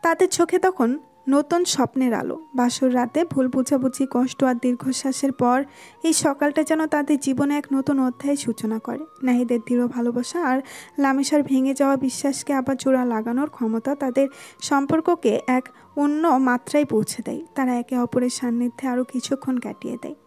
তাদের চোখে তখন নতুন স্বপ্নের আলো। বাসর রাতে ভুল বোঝাবুঝি, কষ্ট আর দীর্ঘশ্বাসের পর এই সকালটা যেন তাদের জীবনে এক নতুন অধ্যায়ের সূচনা করে। নাহিদের দৃঢ় ভালোবাসা আর লামিসার ভেঙে যাওয়া বিশ্বাসকে আবার জোড়া লাগানোর ক্ষমতা তাদের সম্পর্ককে এক অন্য মাত্রায় পৌঁছে দেয়। তারা একে অপরের সান্নিধ্যে আরও কিছুক্ষণ কাটিয়ে দেয়।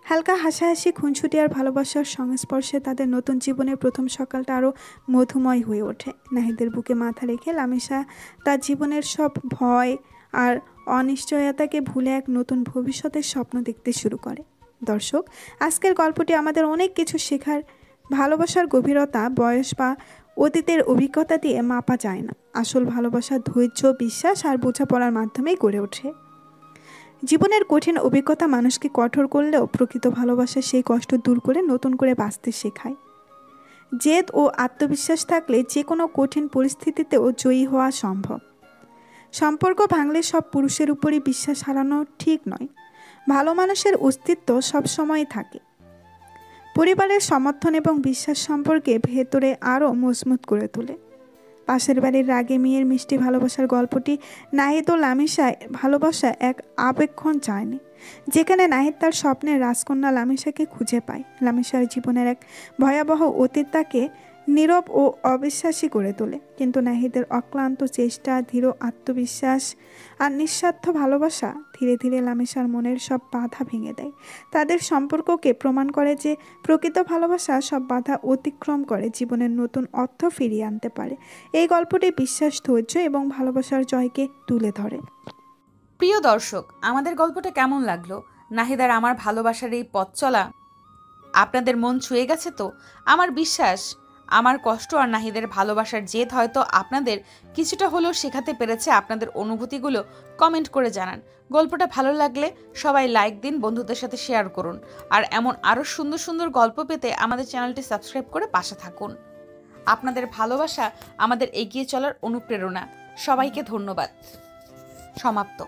হালকা হাসাহাসি, খুনছুটি আর ভালোবাসার সংস্পর্শে তাদের নতুন জীবনের প্রথম সকালটা আরও মধুময় হয়ে ওঠে। নাহিদের বুকে মাথা রেখে লামিসা তার জীবনের সব ভয় আর অনিশ্চয়তাকে ভুলে এক নতুন ভবিষ্যতের স্বপ্ন দেখতে শুরু করে। দর্শক, আজকের গল্পটি আমাদের অনেক কিছু শেখার। ভালোবাসার গভীরতা বয়স বা অতীতের অভিজ্ঞতা দিয়ে মাপা যায় না। আসল ভালোবাসা ধৈর্য, বিশ্বাস আর বোঝাপড়ার মাধ্যমেই গড়ে ওঠে। জীবনের কঠিন অভিজ্ঞতা মানুষকে কঠোর করলেও প্রকৃত ভালোবাসা সেই কষ্ট দূর করে নতুন করে বাঁচতে শেখায়। জেদ ও আত্মবিশ্বাস থাকলে যে কোনো কঠিন পরিস্থিতিতেও জয়ী হওয়া সম্ভব। সম্পর্ক ভাঙলে সব পুরুষের উপরই বিশ্বাস হারানো ঠিক নয়। ভালো মানুষের অস্তিত্ব সবসময় থাকে। পরিবারের সমর্থন এবং বিশ্বাস সম্পর্কে ভেতরে আরও মজবুত করে তোলে। পাশের বাড়ির রাগে মেয়ের মিষ্টি ভালোবাসার গল্পটি নাহিদ ও লামিসায় ভালোবাসা এক আবেক্ষণ চায়নি, যেখানে নাহিদ তার স্বপ্নের রাজকন্যা লামিসাকে খুঁজে পায়। লামিসার জীবনের এক ভয়াবহ অতীত তাকে নীরব ও অবিশ্বাসী করে তোলে, কিন্তু নাহিদের অক্লান্ত চেষ্টা, দৃঢ় আত্মবিশ্বাস আর নিঃস্বার্থ ভালোবাসা ধীরে ধীরে লামিসার মনের সব বাধা ভেঙে দেয়। তাদের সম্পর্ককে প্রমাণ করে যে প্রকৃত ভালোবাসা সব বাধা অতিক্রম করে জীবনের নতুন অর্থ ফিরিয়ে আনতে পারে। এই গল্পটি বিশ্বাস, ধৈর্য এবং ভালোবাসার জয়কে তুলে ধরে। প্রিয় দর্শক, আমাদের গল্পটা কেমন লাগলো? নাহিদ আর আমার ভালোবাসার এই পথ চলা আপনাদের মন ছুঁয়ে গেছে তো? আমার বিশ্বাস আমার কষ্ট আর নাহিদের ভালোবাসার জেদ হয়তো আপনাদের কিছুটা হলেও শেখাতে পেরেছে। আপনাদের অনুভূতিগুলো কমেন্ট করে জানান। গল্পটা ভালো লাগলে সবাই লাইক দিন, বন্ধুদের সাথে শেয়ার করুন। আর এমন আরও সুন্দর সুন্দর গল্প পেতে আমাদের চ্যানেলটি সাবস্ক্রাইব করে পাশে থাকুন। আপনাদের ভালোবাসা আমাদের এগিয়ে চলার অনুপ্রেরণা। সবাইকে ধন্যবাদ। সমাপ্ত।